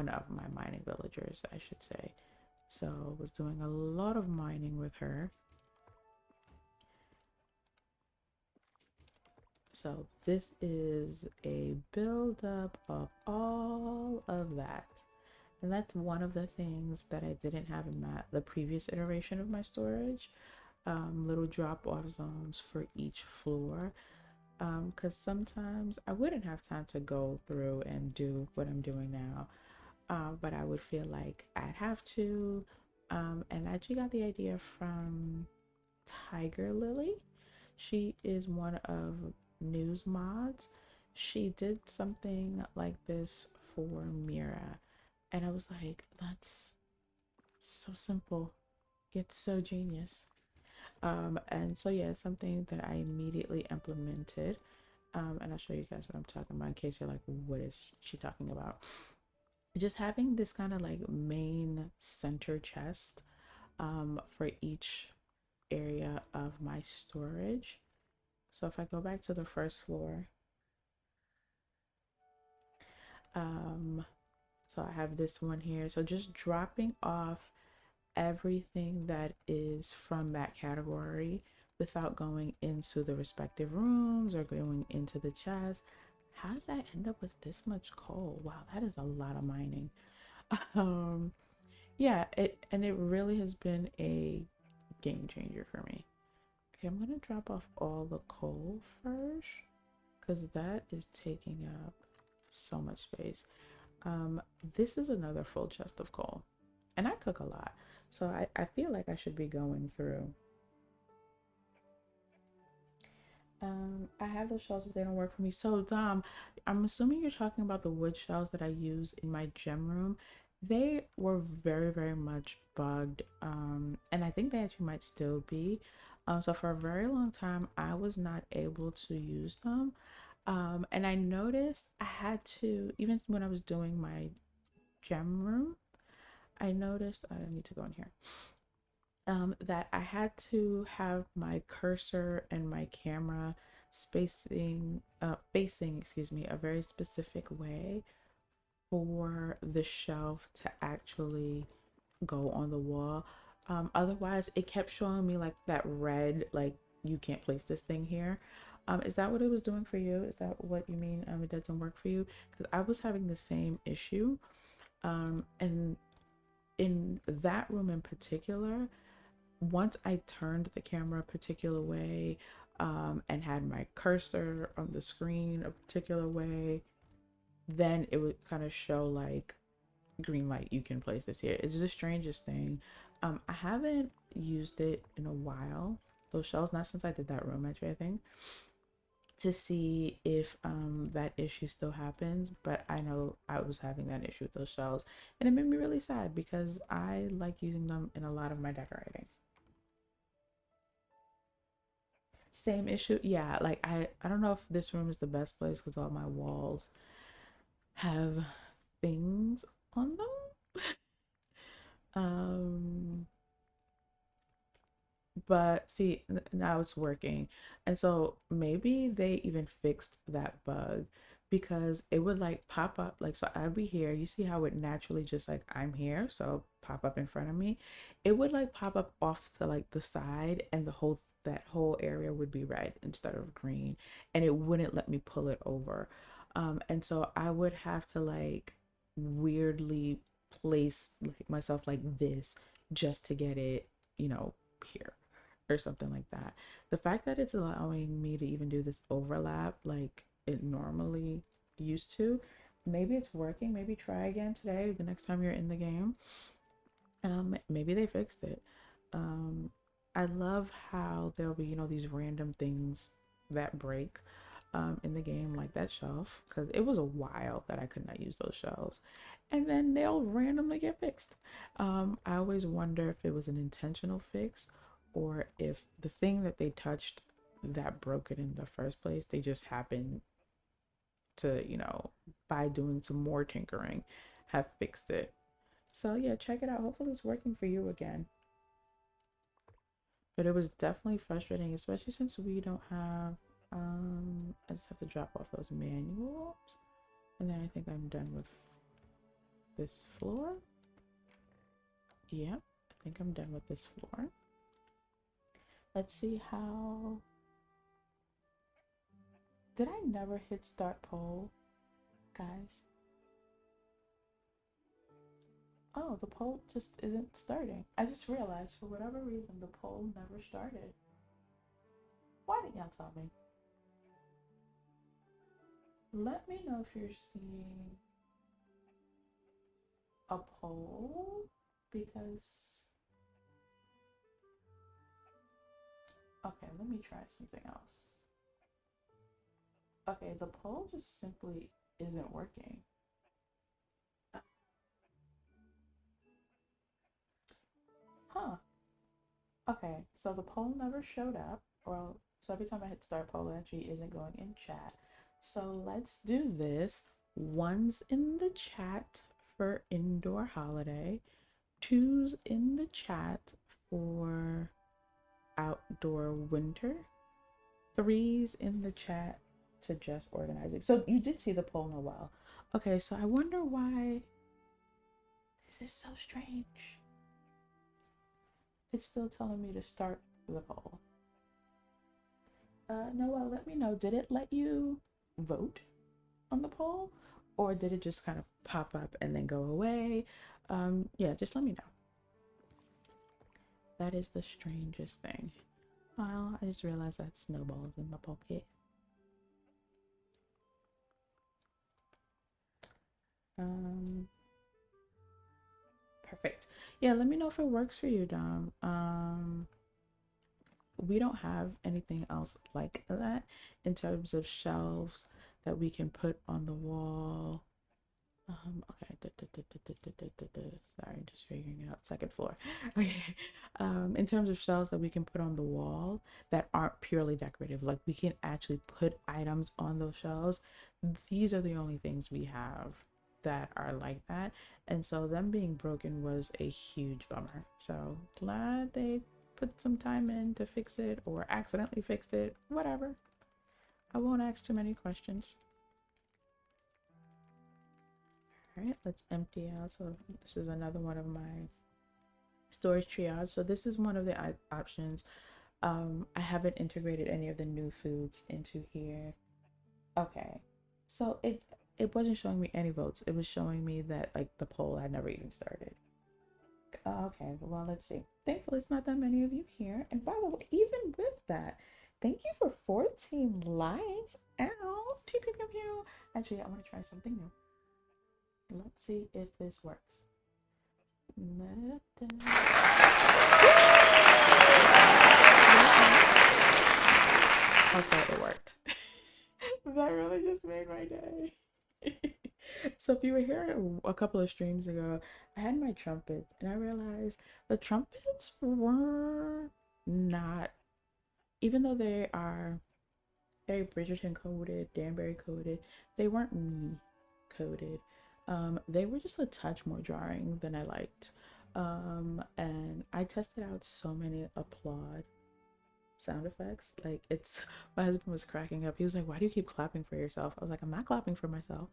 of my mining villagers, I should say. So was doing a lot of mining with her. So this is a buildup of all of that. And that's one of the things that I didn't have in the previous iteration of my storage. Little drop off zones for each floor. Because sometimes I wouldn't have time to go through and do what I'm doing now. But I would feel like I'd have to. And I actually got the idea from Tiger Lily. She is one of News Mods. She did something like this for Mira. And I was like, that's so simple. It's so genius. And so yeah, it's something that I immediately implemented. And I'll show you guys what I'm talking about in case you're like, what is she talking about? Just having this kind of like main center chest for each area of my storage. So if I go back to the first floor, so I have this one here. So just dropping off everything that is from that category without going into the respective rooms or going into the chest. How did I end up with this much coal? Wow, that is a lot of mining. um yeah, it really has been a game changer for me. Okay, I'm gonna drop off all the coal first because that is taking up so much space. This is another full chest of coal, and I cook a lot, so I feel like I should be going through. I have those shelves, but they don't work for me. So, Dom, I'm assuming you're talking about the wood shelves that I use in my gem room. They were very, very much bugged, and I think they actually might still be. So for a very long time, I was not able to use them. And I noticed I had to, even when I was doing my gem room, I noticed I need to go in here. That I had to have my cursor and my camera facing, excuse me, a very specific way for the shelf to actually go on the wall. Otherwise, it kept showing me like that red, like you can't place this thing here. Is that what it was doing for you? Is that what you mean? It doesn't work for you? Because I was having the same issue. And in that room in particular, once I turned the camera a particular way, and had my cursor on the screen a particular way, then it would kind of show like green light, you can place this here. It's the strangest thing. I haven't used it in a while. Those shells, not since I did that room actually, I think, to see if that issue still happens. But I know I was having that issue with those shells, and it made me really sad because I like using them in a lot of my decorating. Same issue. Yeah, like I don't know if this room is the best place because all my walls have things on them. Um but see, now it's working. And so maybe they even fixed that bug because it would like pop up like, so I'd be here, you see how it naturally just like I'm here, so pop up in front of me. It would like pop up off to like the side, and the whole that whole area would be red instead of green, and it wouldn't let me pull it over. And so I would have to like weirdly place like myself like this just to get it, you know, here or something like that. The fact that it's allowing me to even do this overlap like it normally used to, maybe it's working. Maybe try again today, the next time you're in the game. Maybe they fixed it. um I love how there'll be, you know, these random things that break in the game, like that shelf, because it was a while that I could not use those shelves, and then they'll randomly get fixed. I always wonder if it was an intentional fix or if the thing that they touched that broke it in the first place, they just happened to, you know, by doing some more tinkering, have fixed it. So yeah, check it out. Hopefully it's working for you again. But it was definitely frustrating, especially since we don't have, I just have to drop off those manuals. And then I think I'm done with this floor. Yep, I think I'm done with this floor. Let's see how, Did I never hit start poll, guys? Oh, the poll just isn't starting. I just realized for whatever reason the poll never started. Why didn't y'all tell me? Let me know if you're seeing a poll because okay, let me try something else. Okay, the poll just simply isn't working. Huh. Okay, so the poll never showed up. Well, so every time I hit start poll, it actually isn't going in chat. So let's do this. One's in the chat for indoor holiday, two's in the chat for outdoor winter, three's in the chat to just organizing. So you did see the poll, Noel. Okay, so I wonder why this is so strange. It's still telling me to start the poll. Noel, let me know. Did it let you vote on the poll? Or did it just kind of pop up and then go away? Yeah, just let me know. That is the strangest thing. Well, I just realized that snowball's in my pocket. Perfect. Yeah, let me know if it works for you, Dom. We don't have anything else like that in terms of shelves that we can put on the wall. Okay. Sorry, just figuring out second floor. Okay. In terms of shelves that we can put on the wall that aren't purely decorative, like we can actually put items on those shelves. These are the only things we have that are like that. And so them being broken was a huge bummer. So glad they put some time in to fix it or accidentally fixed it, whatever. I won't ask too many questions. All right, let's empty out. So this is another one of my storage triage. So this is one of the options. I haven't integrated any of the new foods into here. Okay, so it wasn't showing me any votes. It was showing me that like the poll had never even started. Okay, well, let's see. Thankfully, it's not that many of you here. And by the way, even with that, thank you for 14 likes. Ow. Pew, pew, pew, pew. Actually, I want to try something new. Let's see if this works. Also, it worked. That really just made my day. So if you were here a couple of streams ago, I had my trumpets and I realized the trumpets were not, even though they are very Bridgerton coded, Danbury coded, they weren't me coded. They were just a touch more jarring than I liked. And I tested out so many applaud sound effects. Like it's my husband was cracking up. He was like, "Why do you keep clapping for yourself?" I was like, "I'm not clapping for myself.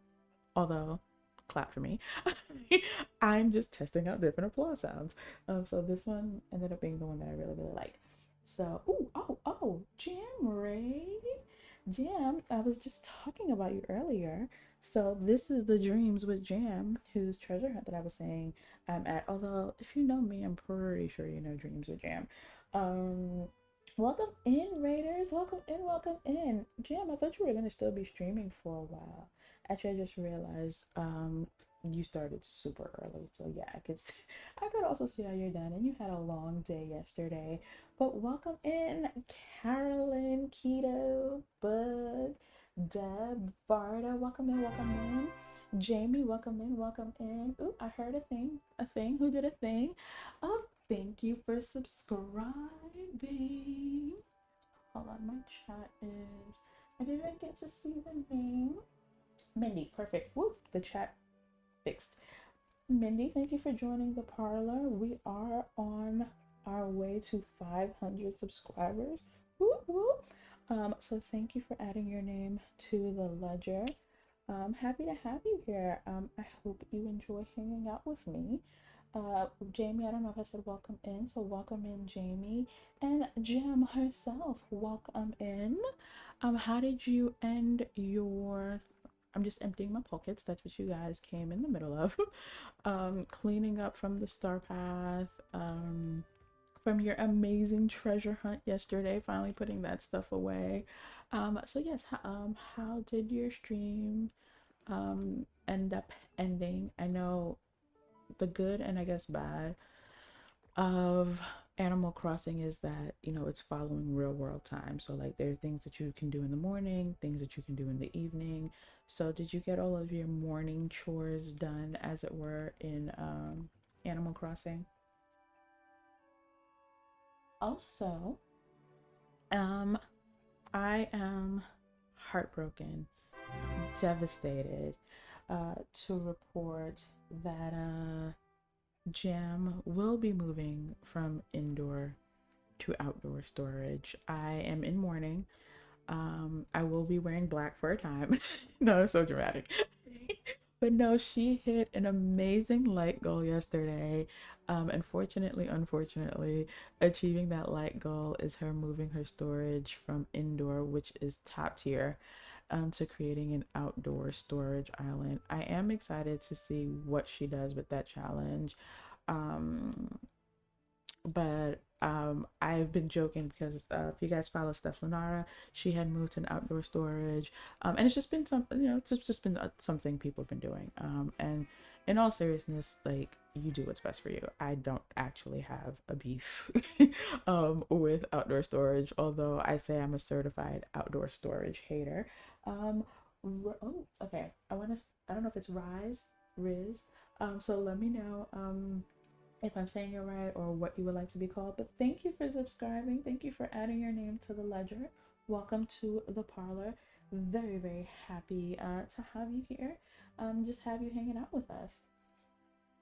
Although clap for me." I'm just testing out different applause sounds. So this one ended up being the one that I really, really like. So, Jam Ray. Jam, I was just talking about you earlier. So this is the Dreams with Jam, whose treasure hunt that I was saying I'm at. Although, if you know me, I'm pretty sure you know Dreams with Jam. Um, Welcome in, Raiders. Welcome in, welcome in. Jam, I thought you were gonna still be streaming for a while. Actually, I just realized you started super early, so yeah, I could also see how you're done, and you had a long day yesterday. But welcome in, Carolyn, Keto, Bud, Deb, Varda. Welcome in, welcome in. Jamie, welcome in, welcome in. Ooh, I heard a thing. A thing. Who did a thing? Oh, thank you for subscribing. Hold on, my chat is. I didn't get to see the name. Mindy, perfect. Whoop, the chat fixed. Mindy, thank you for joining the parlor. We are on our way to 500 subscribers. Whoop, whoop. So thank you for adding your name to the ledger. Happy to have you here. I hope you enjoy hanging out with me. Jamie, I don't know if I said welcome in, so welcome in, Jamie, and Jam herself, welcome in. How did you end your? I'm just emptying my pockets. That's what you guys came in the middle of. Cleaning up from the Star Path. From your amazing treasure hunt yesterday, finally putting that stuff away. So yes, how did your stream end up ending? I know the good and I guess bad of Animal Crossing is that, you know, it's following real world time. So like there are things that you can do in the morning, things that you can do in the evening. So did you get all of your morning chores done, as it were, in Animal Crossing? Also, um I am heartbroken, devastated to report that Jam will be moving from indoor to outdoor storage. I am in mourning. I will be wearing black for a time. No, so dramatic. But no, she hit an amazing light goal yesterday. Unfortunately, achieving that light goal is her moving her storage from indoor, which is top tier, to creating an outdoor storage island. I am excited to see what she does with that challenge. Um, but I've been joking because if you guys follow Steph Lunara, she had moved to an outdoor storage, and it's just been something, you know, it's just been something people have been doing. And in all seriousness, like, you do what's best for you. I don't actually have a beef with outdoor storage, although I say I'm a certified outdoor storage hater. Um, oh, okay. I don't know if it's Riz. So let me know. If I'm saying it right or what you would like to be called. But thank you for subscribing. Thank you for adding your name to the ledger. Welcome to the parlor. Very, very happy to have you here. Just have you hanging out with us.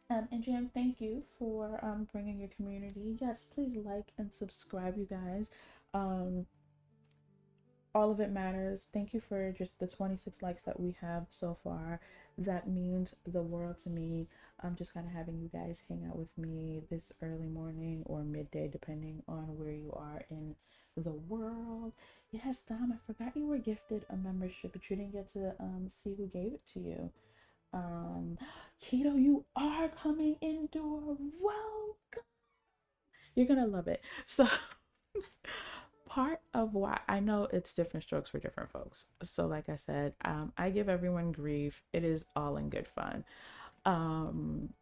And Jam, thank you for bringing your community. Yes, please like and subscribe, you guys. Um, all of it matters. Thank you for just the 26 likes that we have so far. That means the world to me. I'm just kind of having you guys hang out with me this early morning or midday, depending on where you are in the world. Yes, Dom, I forgot you were gifted a membership, but you didn't get to see who gave it to you. Um, Keto, you are coming indoor. Welcome. You're gonna love it. So part of why I know it's different strokes for different folks. So, like I said, I give everyone grief. It is all in good fun. Um,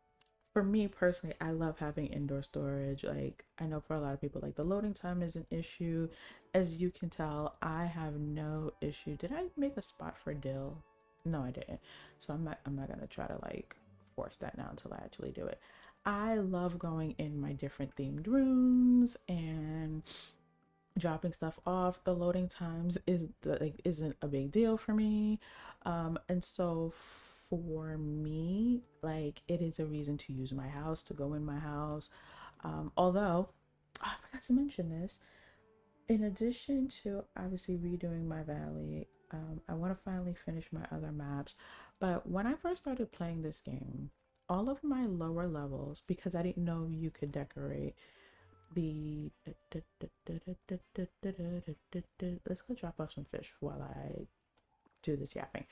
for me personally, I love having indoor storage. Like, I know for a lot of people, like the loading time is an issue. As you can tell, I have no issue. Did I make a spot for dill? No, I didn't. So I'm not gonna try to like force that now until I actually do it. I love going in my different themed rooms and dropping stuff off. The loading times isn't a big deal for me, and so for me, like, it is a reason to use my house, to go in my house. Although, oh, I forgot to mention this, in addition to obviously redoing my valley, I want to finally finish my other maps. But when I first started playing this game, all of my lower levels, because I didn't know you could decorate the let's go drop off some fish while I do this yapping.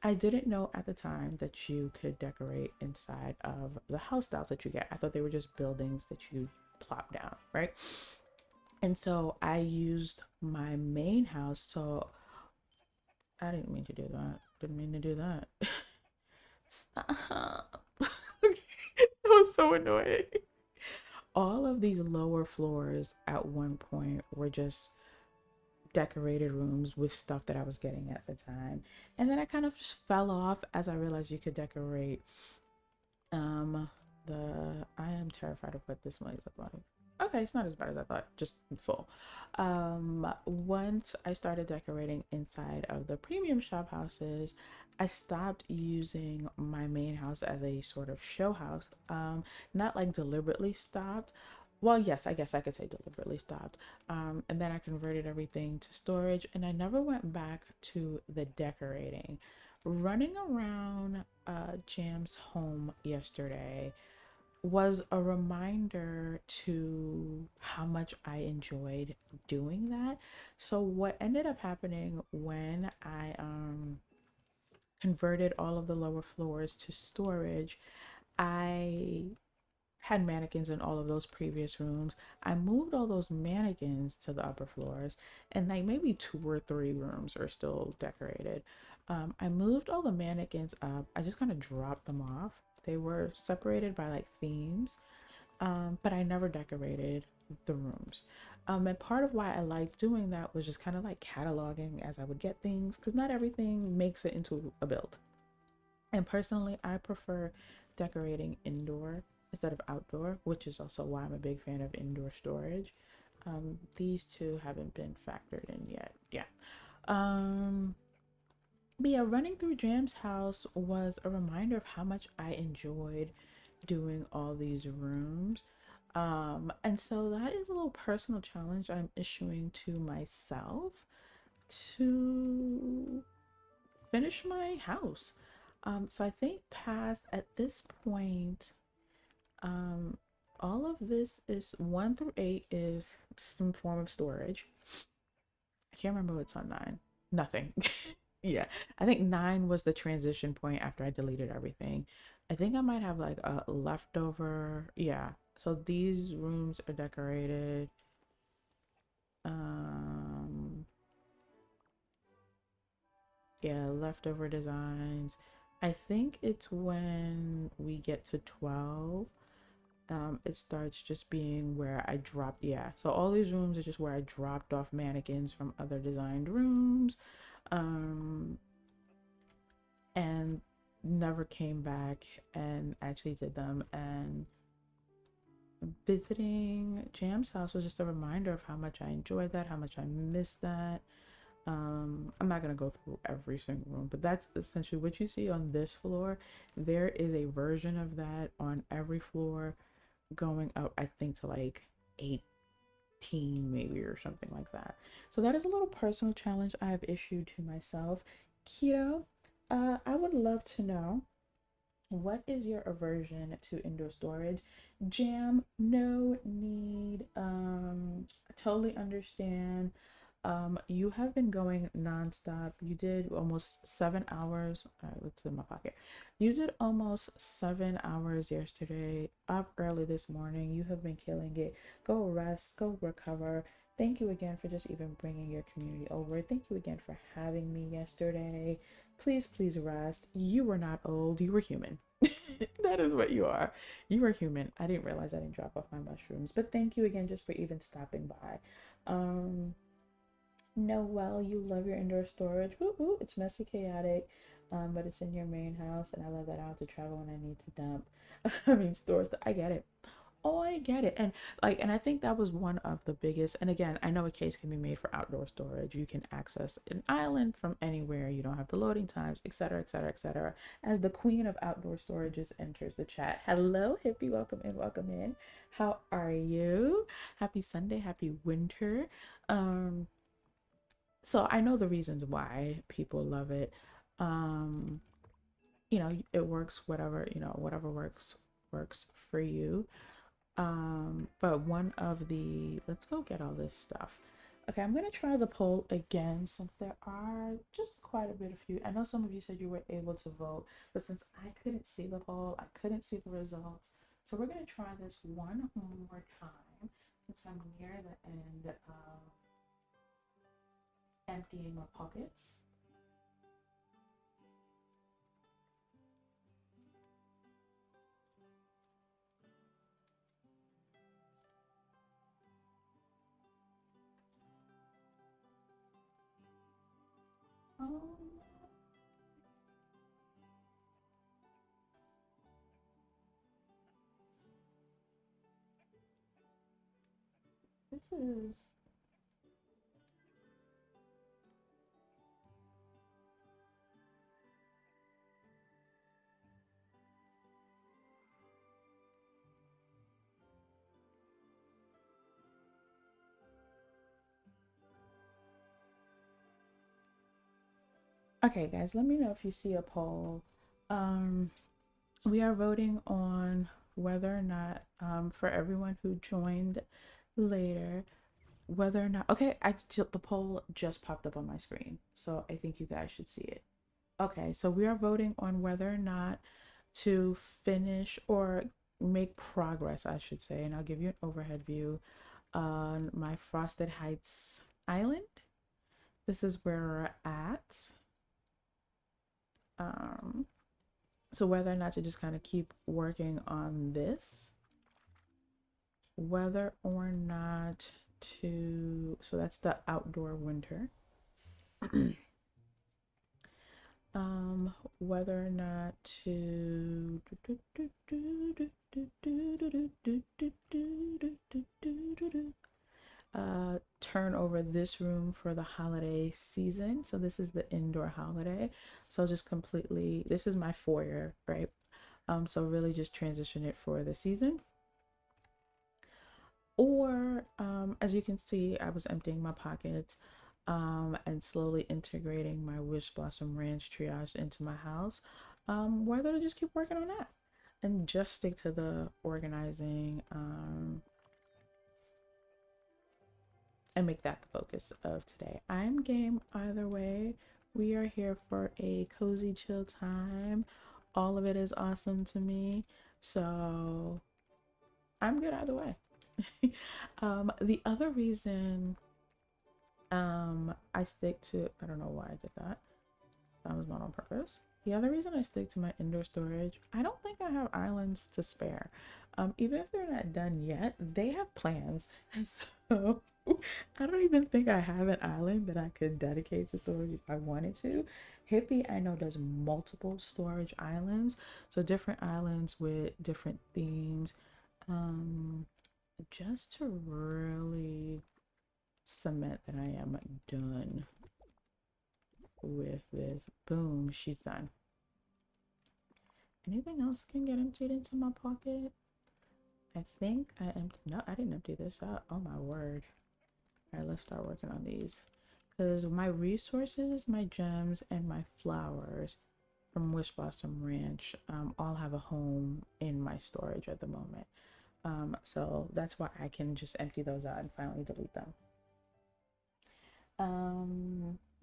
I didn't know at the time that you could decorate inside of the house styles that you get. I thought they were just buildings that you plop down, right? And so I used my main house. So I didn't mean to do that. Didn't mean to do that. Stop. That was so annoying. All of these lower floors at one point were just decorated rooms with stuff that I was getting at the time. And then I kind of just fell off as I realized you could decorate the I am terrified of what this might look like. Okay, it's not as bad as I thought, just full. Once I started decorating inside of the premium shop houses, I stopped using my main house as a sort of show house. Not like deliberately stopped. Well, yes, I guess I could say deliberately stopped. And then I converted everything to storage, and I never went back to the decorating. Running around Jam's home yesterday, was a reminder to how much I enjoyed doing that. So what ended up happening when I converted all of the lower floors to storage, I had mannequins in all of those previous rooms. I moved all those mannequins to the upper floors, and like maybe two or three rooms are still decorated. I moved all the mannequins up. I just kind of dropped them off. They were separated by like themes, but I never decorated the rooms. And part of why I liked doing that was just kind of like cataloging as I would get things, because not everything makes it into a build. And personally, I prefer decorating indoor instead of outdoor, which is also why I'm a big fan of indoor storage. These two haven't been factored in yet. Yeah. Um, but yeah, running through Jam's house was a reminder of how much I enjoyed doing all these rooms. And so that is a little personal challenge I'm issuing to myself to finish my house. So I think past at this point, um, all of this is 1 through 8 is some form of storage. I can't remember what's on 9. Nothing. Yeah, I think 9 was the transition point after I deleted everything. I think I might have like a leftover. Yeah. So these rooms are decorated. Um, yeah, leftover designs. I think it's when we get to 12, it starts just being where I dropped, yeah. So all these rooms are just where I dropped off mannequins from other designed rooms, um, and never came back and actually did them. And visiting Jam's house was just a reminder of how much I enjoyed that, how much I missed that. I'm not gonna go through every single room, but that's essentially what you see on this floor. There is a version of that on every floor going up, I think, to like 18 maybe or something like that. So that is a little personal challenge I have issued to myself. Keto, I would love to know, what is your aversion to indoor storage? Jam, no need. I totally understand. You have been going nonstop. You did almost 7 hours. All right, what's in my pocket? You did almost 7 hours yesterday, up early this morning. You have been killing it. Go rest, go recover. Thank you again for just even bringing your community over. Thank you again for having me yesterday. Please, please rest. You were not old, you were human. That is what you are. You are human. I didn't realize I didn't drop off my mushrooms, but thank you again just for even stopping by. Um, Noel, you love your indoor storage. Woo woo, it's messy, chaotic, but it's in your main house, and I love that I don't have to travel when I need to dump. I mean, stores. I get it. Oh, I get it. And like, and I think that was one of the biggest. And again, I know a case can be made for outdoor storage. You can access an island from anywhere. You don't have the loading times, etc., etc., etc. As the queen of outdoor storages enters the chat. Hello, hippie. Welcome in. Welcome in. How are you? Happy Sunday. Happy winter. Um, so I know the reasons why people love it. Um, it works, whatever, whatever works for you. But one of the, let's go get all this stuff. Okay, I'm gonna try the poll again since there are just quite a bit of you. I know some of you said you were able to vote, but since I couldn't see the poll, I couldn't see the results. So we're gonna try this one more time since I'm near the end of emptying my pockets. Um, this is okay, guys. Let me know if you see a poll. Um, we are voting on whether or not, for everyone who joined later, whether or not, okay, the poll just popped up on my screen, so I think you guys should see it. Okay, so we are voting on whether or not to finish or make progress, I should say, and I'll give you an overhead view on my Frosted Heights island. This is where we're at. Um, so whether or not to just kind of keep working on this, whether or not to, so that's the outdoor winter. Whether or not to turn over this room for the holiday season. So this is the indoor holiday. So just completely, this is my foyer, right? So really just transition it for the season. Or as you can see, I was emptying my pockets and slowly integrating my Wish Blossom Ranch triage into my house. Whether to just keep working on that and just stick to the organizing and make that the focus of today. I'm game either way. We are here for a cozy, chill time. All of it is awesome to me. So I'm good either way. The other reason I stick to, I don't know why I did that. That was not on purpose. The other reason I stick to my indoor storage, I don't think I have islands to spare. Even if they're not done yet, they have plans. And so I don't even think I have an island that I could dedicate to storage if I wanted to. Hippie, I know, does multiple storage islands. So different islands with different themes. Just to really cement that I am done with this. Boom, she's done. Anything else can get emptied into my pocket? I think I emptied. No, I didn't empty this out. Oh my word. All right, let's start working on these. Because my resources, my gems, and my flowers from Wish Blossom Ranch all have a home in my storage at the moment. So that's why I can just empty those out and finally delete them.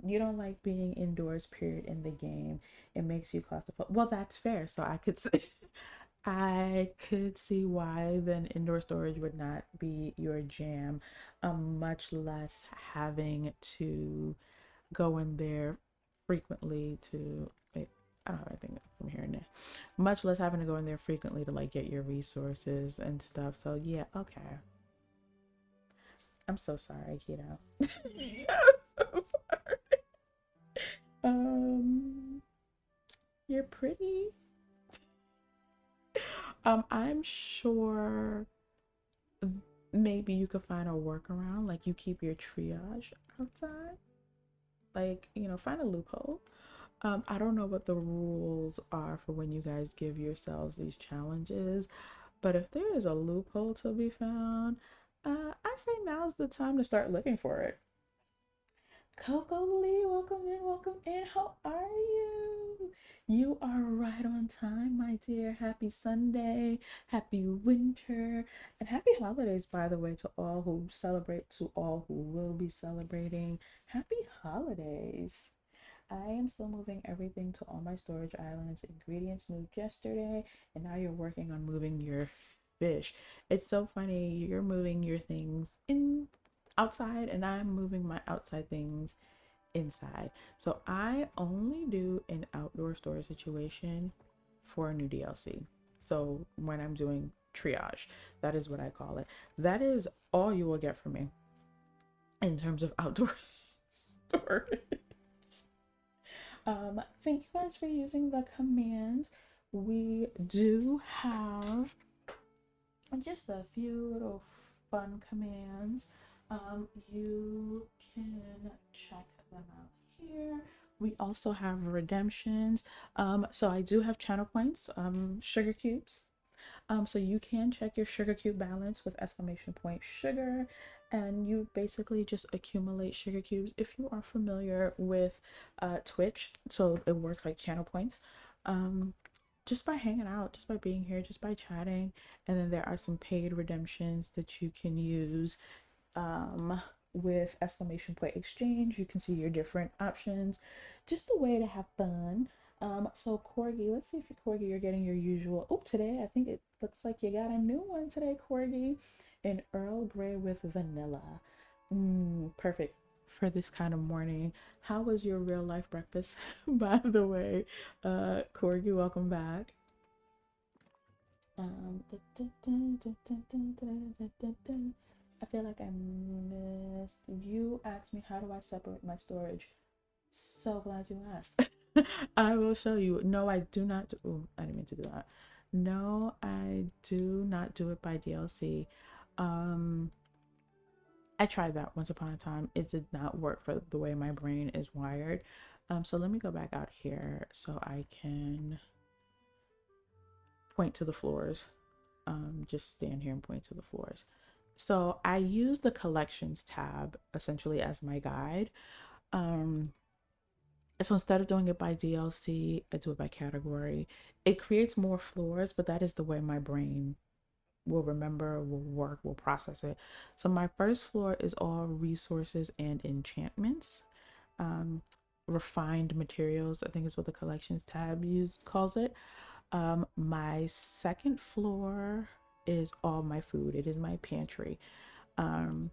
You don't like being indoors, period, in the game. It makes you claustrophobic. Well, that's fair. So I could say I could see why then indoor storage would not be your jam, much less having to go in there frequently to wait, I don't have anything from here and there. Much less having to go in there frequently to like get your resources and stuff. So yeah, okay. I'm so sorry, Keto. I'm so sorry. Um, you're pretty. I'm sure maybe you could find a workaround, like you keep your triage outside. Like, find a loophole. I don't know what the rules are for when you guys give yourselves these challenges, but if there is a loophole to be found, I say now's the time to start looking for it. Coco Lee, welcome in, welcome in. How are you? You are right on time, my dear. Happy Sunday, happy winter, and happy holidays, by the way, to all who celebrate, to all who will be celebrating. Happy holidays. I am still moving everything to all my storage islands. Ingredients moved yesterday, and now you're working on moving your fish. It's so funny. You're moving your things in outside, and I'm moving my outside things inside. So I only do an outdoor storage situation for a new DLC. So when I'm doing triage, that is what I call it. That is all you will get from me in terms of outdoor storage. Thank you guys for using the commands. We do have just a few little fun commands. You can check them out here. We also have redemptions. So I do have channel points, sugar cubes. So you can check your sugar cube balance with exclamation point sugar, and you basically just accumulate sugar cubes. If you are familiar with Twitch, so it works like channel points. just by hanging out, just by being here, just by chatting. And then there are some paid redemptions that you can use um, with exclamation point exchange. You can see your different options. Just a way to have fun. So Corgi, let's see if you Corgi, you're getting your usual. Oh, today I think it looks like you got a new one today, Corgi, an Earl Grey with vanilla. Perfect for this kind of morning. How was your real life breakfast, by the way? Corgi, welcome back. I feel like I missed. You asked me how do I separate my storage. So glad you asked. I will show you. No, I do not. Oh, I didn't mean to do that. No, I do not do it by DLC. Um, I tried that once upon a time. It did not work for the way my brain is wired. So let me go back out here so I can point to the floors. Just stand here and point to the floors. So I use the collections tab essentially as my guide. Um, so instead of doing it by DLC, I do it by category. It creates more floors, but that is the way my brain will remember, will work, will process it. So my first floor is all resources and enchantments. Um, Refined materials, I think is what the collections tab calls it. My second floor is all my food. It is my pantry. Um,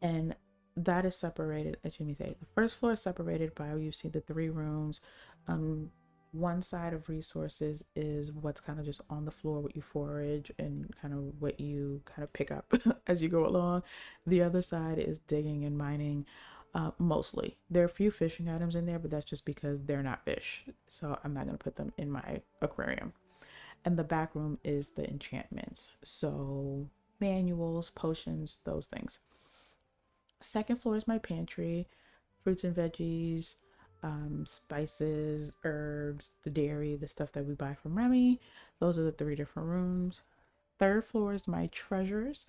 and that is separated, as you may say, the first floor is separated by, you see the three rooms. Um, One side of resources is what's kind of just on the floor, what you forage and kind of what you kind of pick up as you go along. The other side is digging and mining. Mostly there are a few fishing items in there, but that's just because they're not fish, so I'm not going to put them in my aquarium. And the back room is the enchantments, so manuals, potions, those things. Second floor is my pantry, fruits and veggies, spices, herbs, the dairy, the stuff that we buy from Remy. Those are the three different rooms. Third floor is my treasures.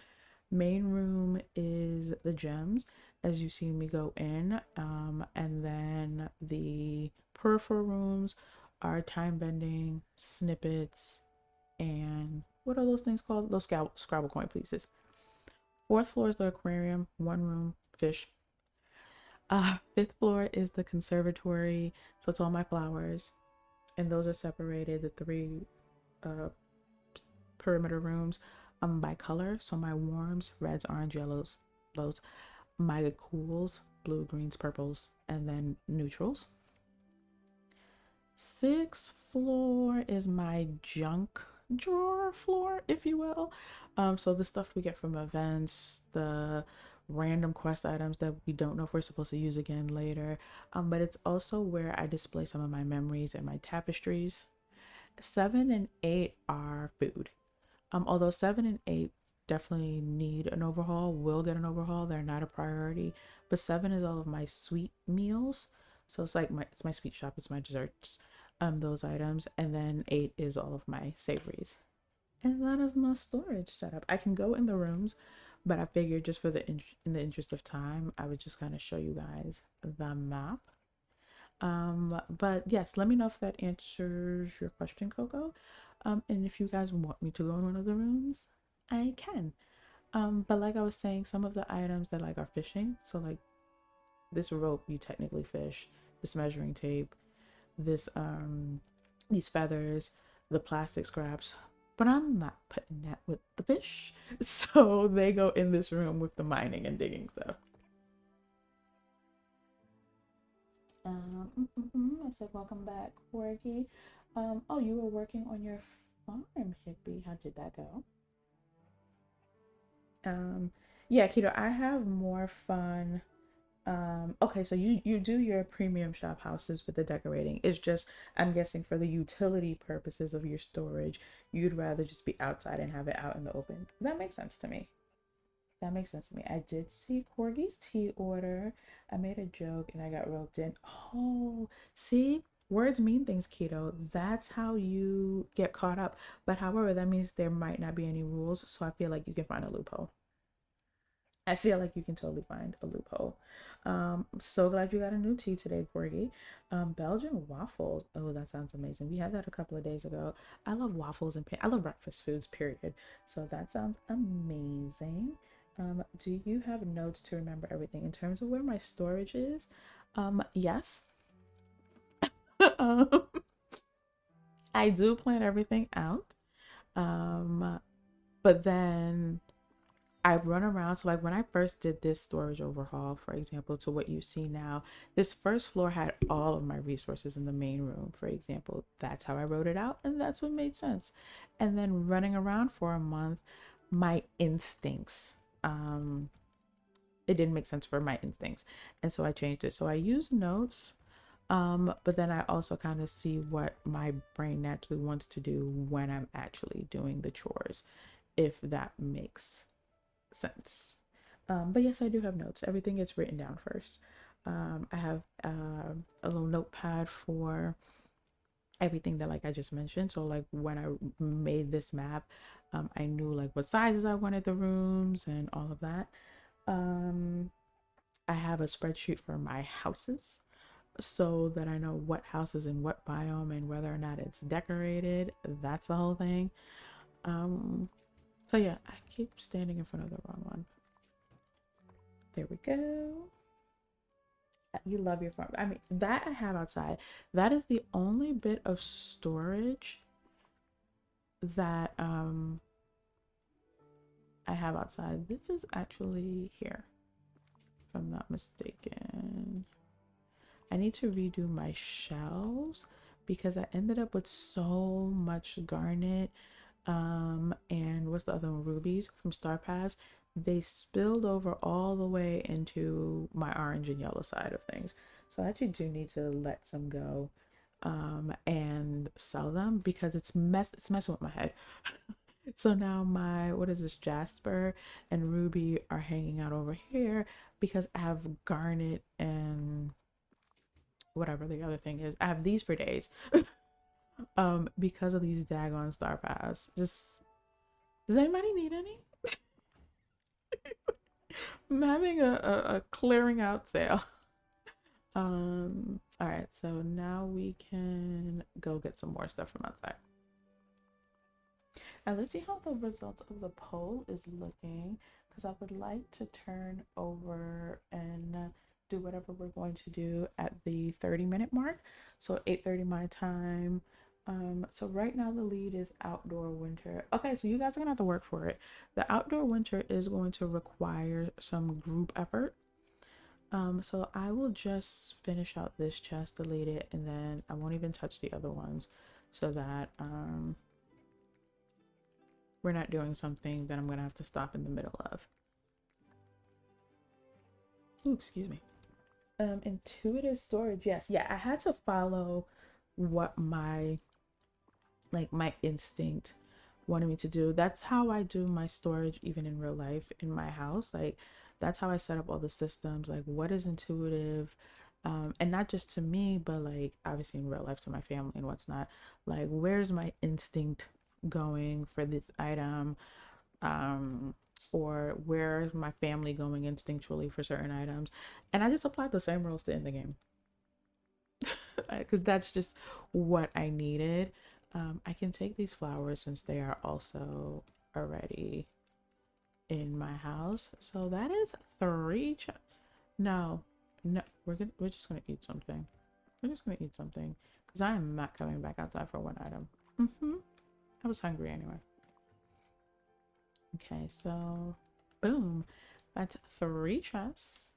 Main room is the gems, as you see me go in. And then the peripheral rooms are time bending, snippets, and what are those things called? Those Scrabble coin pieces. Fourth floor is the aquarium, one room, fish. Fifth floor is the conservatory, so it's all my flowers, and those are separated. The three uh, perimeter rooms by color. So my warms, reds, orange, yellows, those. My cools, blue, greens, purples, and then neutrals. Sixth floor is my junk drawer floor, if you will. So the stuff we get from events, the random quest items that we don't know if we're supposed to use again later. But it's also where I display some of my memories and my tapestries. Seven and eight are food. Although seven and eight definitely need an overhaul, will get an overhaul. They're not a priority. But seven is all of my sweet meals. So it's like my sweet shop, it's my desserts, those items. And then eight is all of my savories. And that is my storage setup. I can go in the rooms, but I figured just for in the interest of time, I would just kind of show you guys the map. But yes, let me know if that answers your question, Coco. And if you guys want me to go in one of the rooms, I can. But like I was saying, some of the items that like are fishing, so like this rope you technically fish, this measuring tape, this these feathers, the plastic scraps, but I'm not putting that with the fish. So they go in this room with the mining and digging stuff. I said, welcome back, Corgi. Oh, you were working on your farm, hippie. How did that go? Um, yeah, Keto, I have more fun. Okay, so you do your premium shop houses with the decorating. It's just, I'm guessing for the utility purposes of your storage, you'd rather just be outside and have it out in the open. That makes sense to me. That makes sense to me. I did see Corgi's tea order. I made a joke and I got roped in. Oh, see, words mean things, Keto. That's how you get caught up. But however, that means there might not be any rules. So I feel like you can find a loophole. I feel like you can totally find a loophole. I'm so glad you got a new tea today, Corgi. Belgian waffles. Oh, that sounds amazing. We had that a couple of days ago. I love waffles and I love breakfast foods, period. So that sounds amazing. Do you have notes to remember everything in terms of where my storage is? Yes. um, I do plan everything out. Um, but then I run around. So, like when I first did this storage overhaul, for example, to what you see now, this first floor had all of my resources in the main room, for example. That's how I wrote it out, and that's what made sense. And then running around for a month, my instincts, it didn't make sense for my instincts. And so I changed it. So I use notes, but then I also kind of see what my brain naturally wants to do when I'm actually doing the chores, if that makes sense. But yes, I do have notes. Everything gets written down first. I have a little notepad for everything that like I just mentioned. So like when I made this map, I knew like what sizes I wanted the rooms and all of that. Um, I have a spreadsheet for my houses so that I know what house is in what biome and whether or not it's decorated. That's the whole thing. So yeah, I keep standing in front of the wrong one. There we go. You love your farm. I mean, that I have outside. That is the only bit of storage that I have outside. This is actually here, if I'm not mistaken. I need to redo my shelves because I ended up with so much garnet and what's the other one, rubies from Star Pass. They spilled over all the way into my orange and yellow side of things. So I actually do need to let some go and sell them because it's messing with my head. So now my, what is this, jasper and ruby are hanging out over here because I have garnet and whatever the other thing is. I have these for days because of these daggone star paths. Just, does anybody need any? I'm having a clearing out sale. All right, so now we can go get some more stuff from outside. Now let's see how the results of the poll is looking, because I would like to turn over and do whatever we're going to do at the 30-minute mark. So 8:30 my time. So right now the lead is outdoor winter. Okay, so you guys are gonna have to work for it. The outdoor winter is going to require some group effort. So I will just finish out this chest, delete it, and then I won't even touch the other ones so that we're not doing something that I'm gonna have to stop in the middle of. Ooh, excuse me. Intuitive storage. Yes, yeah, I had to follow what my instinct wanted me to do. That's how I do my storage even in real life in my house. Like that's how I set up all the systems. Like what is intuitive, and not just to me, but like obviously in real life to my family and what's not. Like where's my instinct going for this item, um, or where's my family going instinctually for certain items, and I just applied the same rules to end the game because that's just what I needed. I can take these flowers since they are also already in my house. So that is three. No, no, we're just gonna eat something. We're just gonna eat something because I am not coming back outside for one item. I was hungry anyway. Okay, so boom, that's three chests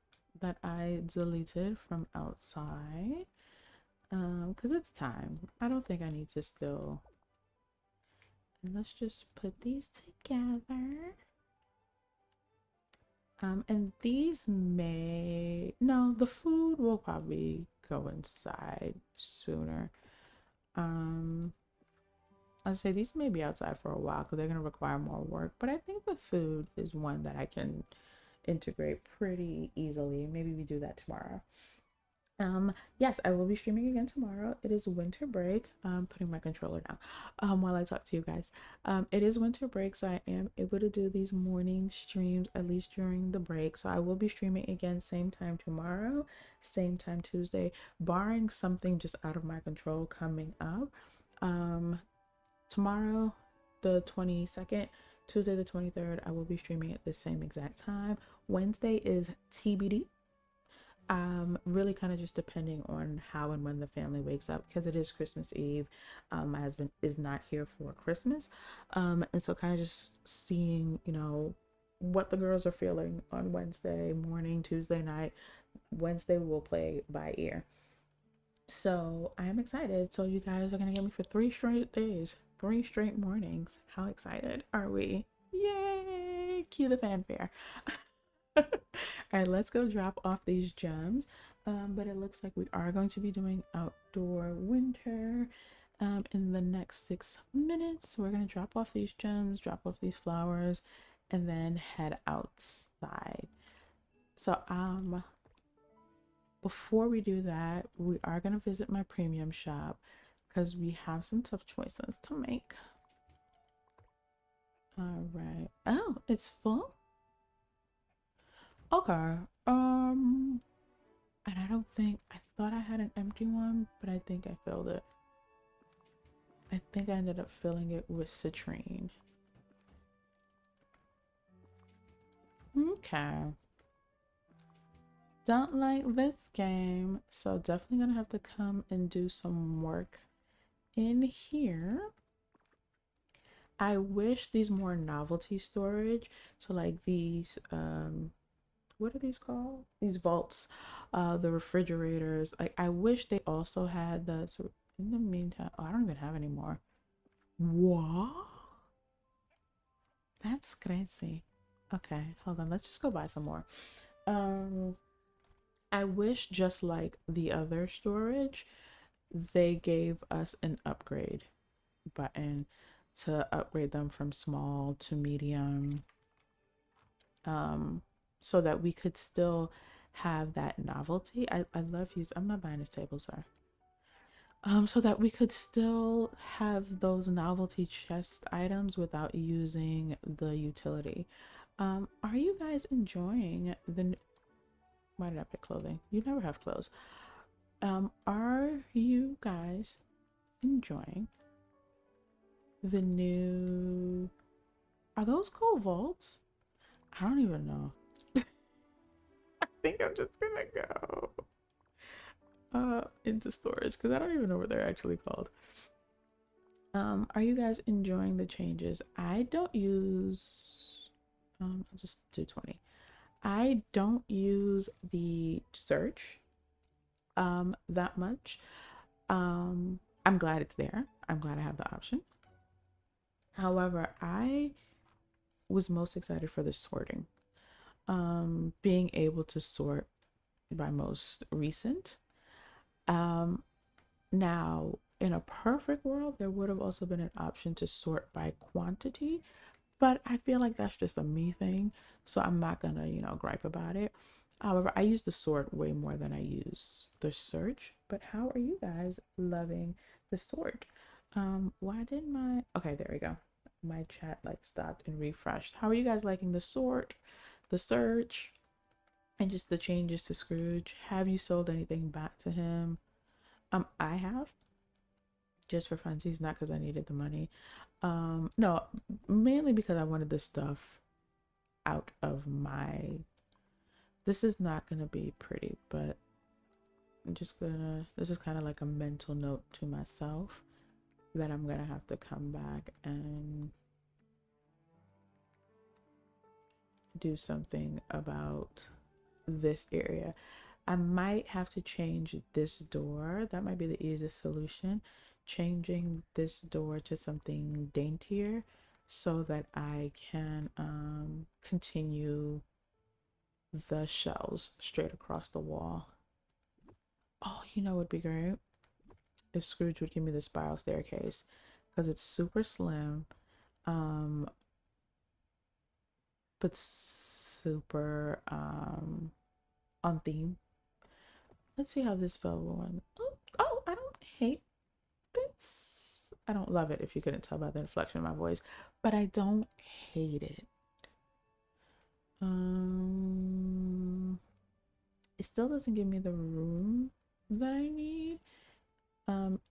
that I deleted from outside. Because it's time. I don't think I need to still. And let's just put these together. And these may, no, the food will probably go inside sooner. I'd say these may be outside for a while because they're going to require more work, but I think the food is one that I can integrate pretty easily. Maybe we do that tomorrow. Yes, I will be streaming again tomorrow. It is winter break. I'm putting my controller down while I talk to you guys. It is winter break, so I am able to do these morning streams at least during the break. So I will be streaming again same time tomorrow, same time Tuesday, barring something just out of my control coming up. Um, Tomorrow, the 22nd, Tuesday the 23rd, I will be streaming at the same exact time. Wednesday is TBD. Really kind of just depending on how and when the family wakes up because it is Christmas Eve. My husband is not here for Christmas. And so kind of just seeing, what the girls are feeling on Wednesday morning, Tuesday night. Wednesday we'll play by ear. So I am excited. So you guys are gonna get me for 3 straight days, 3 straight mornings. How excited are we? Yay! Cue the fanfare. All right, let's go drop off these gems. But it looks like we are going to be doing outdoor winter in the next 6 minutes. We're going to drop off these gems, drop off these flowers, and then head outside. So, before we do that, we are going to visit my premium shop because we have some tough choices to make. All right. Oh, it's full? Okay. And I thought I had an empty one, but I think I filled it. I think I ended up filling it with citrine. Okay. Don't like this game. So definitely gonna have to come and do some work in here. I wish these more novelty storage. So like these, what are these called? These vaults, the refrigerators. Like I wish they also had the, so in the meantime, oh, I don't even have any more. What? That's crazy. Okay, hold on. Let's just go buy some more. Um, I wish just like the other storage, they gave us an upgrade button to upgrade them from small to medium. So that we could still have that novelty. I love use. I'm not buying this table, sir. So that we could still have those novelty chest items without using the utility. Are you guys enjoying the? Why did I pick clothing? You never have clothes. Are you guys enjoying the new? Are those called vaults? I don't even know. I think I'm just gonna go into storage because I don't even know what they're actually called. Are you guys enjoying the changes? I don't use I'll just do 20. I don't use the search that much. I'm glad it's there. I'm glad I have the option. However, I was most excited for the sorting. Being able to sort by most recent. Um, Now, in a perfect world, there would have also been an option to sort by quantity, but I feel like that's just a me thing, so I'm not gonna, gripe about it. However, I use the sort way more than I use the search. But how are you guys loving the sort? Why did my okay, there we go. My chat like stopped and refreshed. How are you guys liking the sort, the search, and just the changes to Scrooge? Have you sold anything back to him? I have, just for funsies, not because I needed the money. No, mainly because I wanted this stuff out of my. This is not gonna be pretty, but I'm just gonna. This is kind of like a mental note to myself that I'm gonna have to come back and do something about this area. I might have to change this door. That might be the easiest solution. Changing this door to something daintier so that I can continue the shelves straight across the wall. Oh, would be great if Scrooge would give me the spiral staircase because it's super slim, um, but super on theme. Let's see how this velvet one. Oh, I don't hate this. I don't love it, if you couldn't tell by the inflection of my voice, but I don't hate it. It still doesn't give me the room that I need.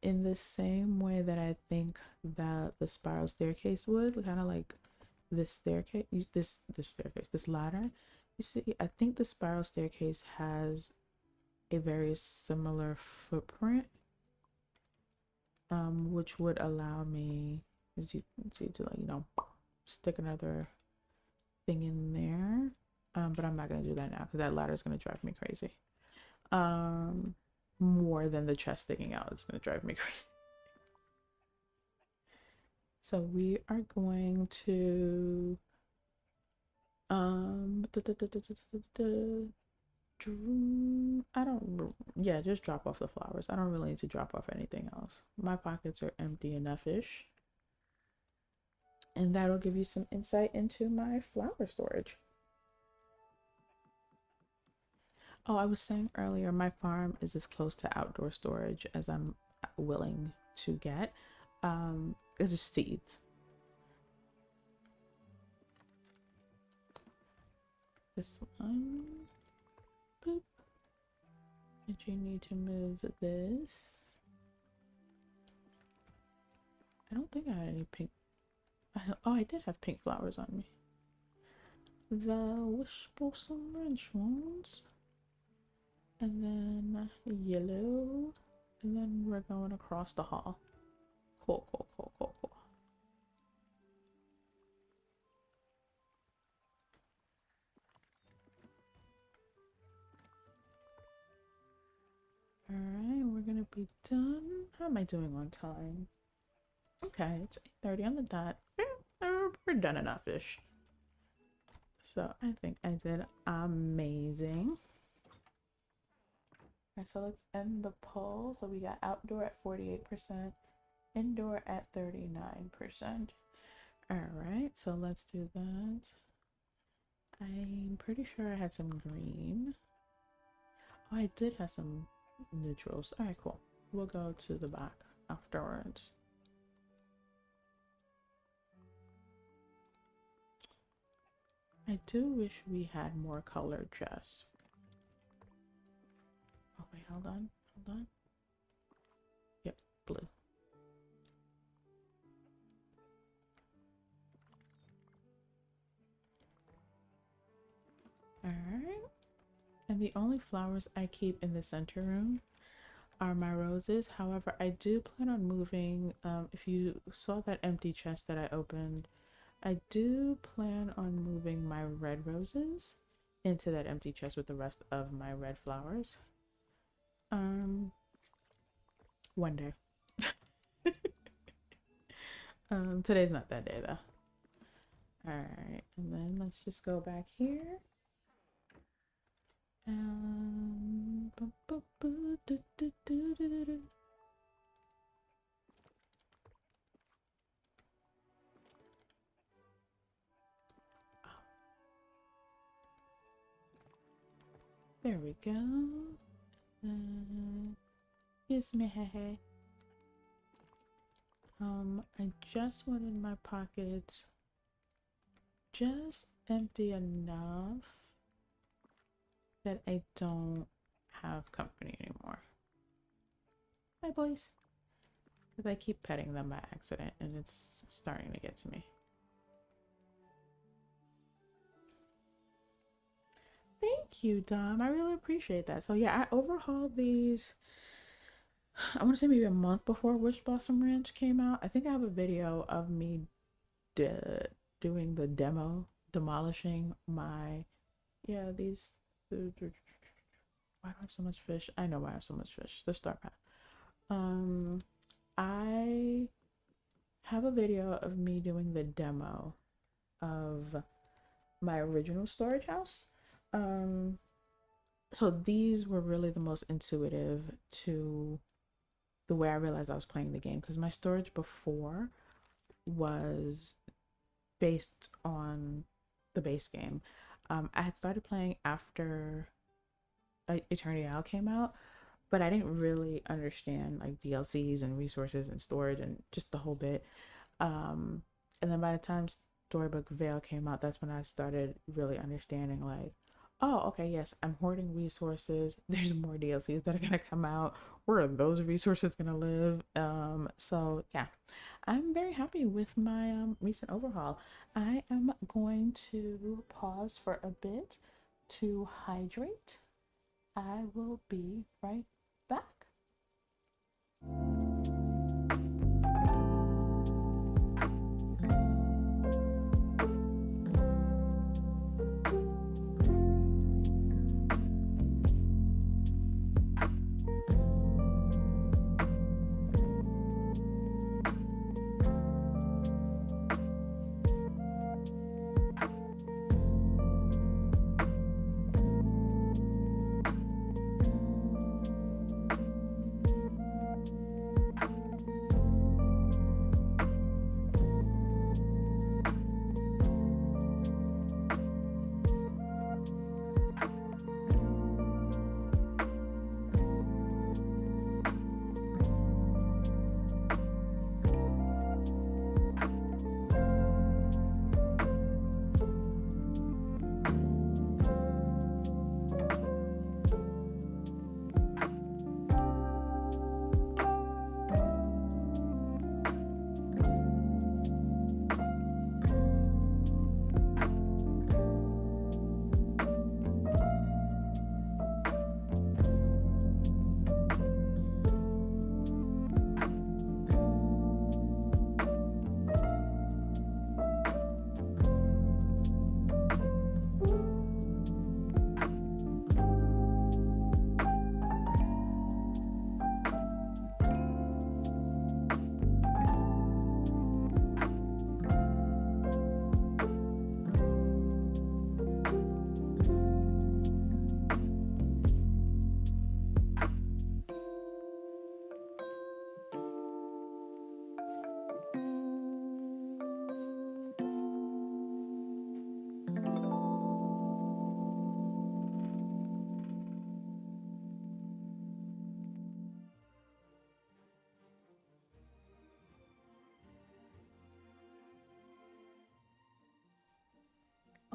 In the same way that I think that the spiral staircase would, kind of like this staircase, this staircase, this ladder. You see, I think the spiral staircase has a very similar footprint, which would allow me, as you can see, to, like, stick another thing in there. But I'm not gonna do that now because that ladder is gonna drive me crazy. More than the chest sticking out, it's gonna drive me crazy. So we are going to just drop off the flowers. I don't really need to drop off anything else. My pockets are empty enough-ish. And that'll give you some insight into my flower storage. Oh, I was saying earlier, my farm is as close to outdoor storage as I'm willing to get. It's just seeds. This one. Boop. And you need to move this. I don't think I had any pink. I did have pink flowers on me. The wish blossom wrench ones. And then yellow. And then we're going across the hall. Cool. Alright, we're gonna be done. How am I doing on time? Okay, it's 8:30 on the dot. We're done enough-ish. So I think I did amazing. Alright, so let's end the poll. So we got outdoor at 48%, indoor at 39%. Alright, so let's do that. I'm pretty sure I had some green. Oh, I did have some neutrals. Alright, cool. We'll go to the back afterwards. I do wish we had more colored chests. Oh wait, hold on. Yep, blue. Alright. And the only flowers I keep in the center room are my roses. However, I do plan on moving, if you saw that empty chest that I opened, I do plan on moving my red roses into that empty chest with the rest of my red flowers. One day. Today's not that day though. Alright, and then let's just go back here. There we go. Yes, me. I just wanted my pockets just empty enough that I don't have company anymore. Hi, boys. Because I keep petting them by accident and it's starting to get to me. Thank you, Dom. I really appreciate that. So yeah, I overhauled these, I want to say maybe a month before Wish Blossom Ranch came out. I think I have a video of me doing the demo, demolishing my, yeah, these, why do I have so much fish? I know why I have so much fish. The star path. I have a video of me doing the demo of my original storage house. So these were really the most intuitive to the way I realized I was playing the game, because my storage before was based on the base game. I had started playing after Eternity Isle came out, but I didn't really understand like DLCs and resources and storage and just the whole bit. Um, and then by the time Storybook Veil came out, that's when I started really understanding like, oh, okay, yes, I'm hoarding resources. There's more DLCs that are gonna come out. Where are those resources gonna live? So yeah, I'm very happy with my recent overhaul. I am going to pause for a bit to hydrate. I will be right back.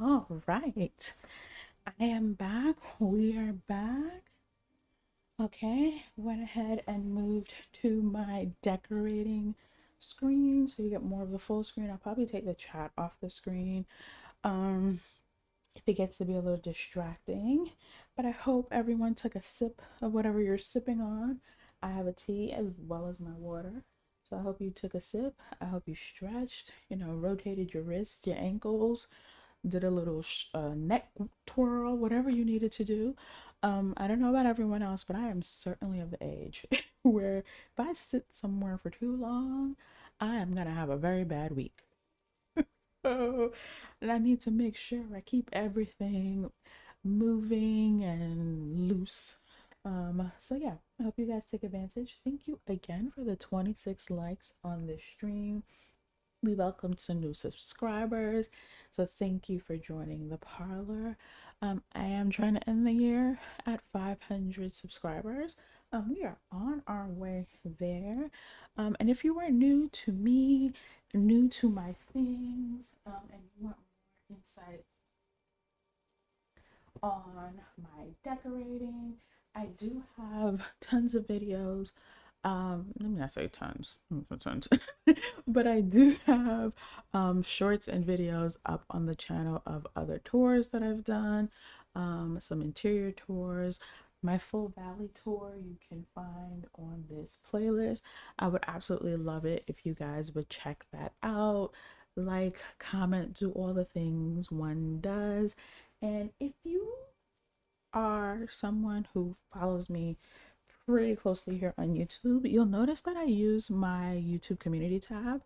All right. I am back. We are back. Okay, went ahead and moved to my decorating screen so you get more of the full screen. I'll probably take the chat off the screen um if it gets to be a little distracting. But I hope everyone took a sip of whatever you're sipping on. I have a tea as well as my water. So I hope you took a sip. I hope you stretched, rotated your wrists, your ankles, did a little neck twirl, whatever you needed to do. I don't know about everyone else, but I am certainly of the age where if I sit somewhere for too long, I am gonna have a very bad week. Oh, and I need to make sure I keep everything moving and loose. So yeah, I hope you guys take advantage. Thank you again for the 26 likes on this stream. We welcome some new subscribers. So thank you for joining the parlor. I am trying to end the year at 500 subscribers. We are on our way there. And if you are new to me, new to my things, and you want more insight on my decorating, I do have tons of videos. Let me not say tons, tons, but I do have shorts and videos up on the channel of other tours that I've done, some interior tours. My full valley tour you can find on this playlist. I would absolutely love it if you guys would check that out. Like, comment, do all the things one does. And if you are someone who follows me pretty closely here on YouTube, you'll notice that I use my YouTube community tab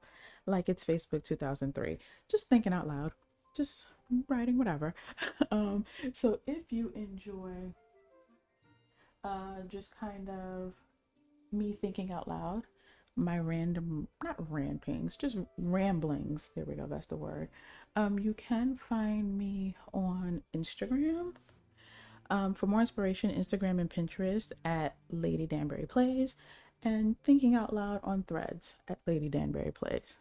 like it's Facebook 2003. Just thinking out loud, just writing whatever. So if you enjoy just kind of me thinking out loud, my random, not rantings, just ramblings, there we go, that's the word. You can find me on Instagram. For more inspiration, Instagram and Pinterest at Lady Danbury Plays, and thinking out loud on Threads at Lady Danbury Plays.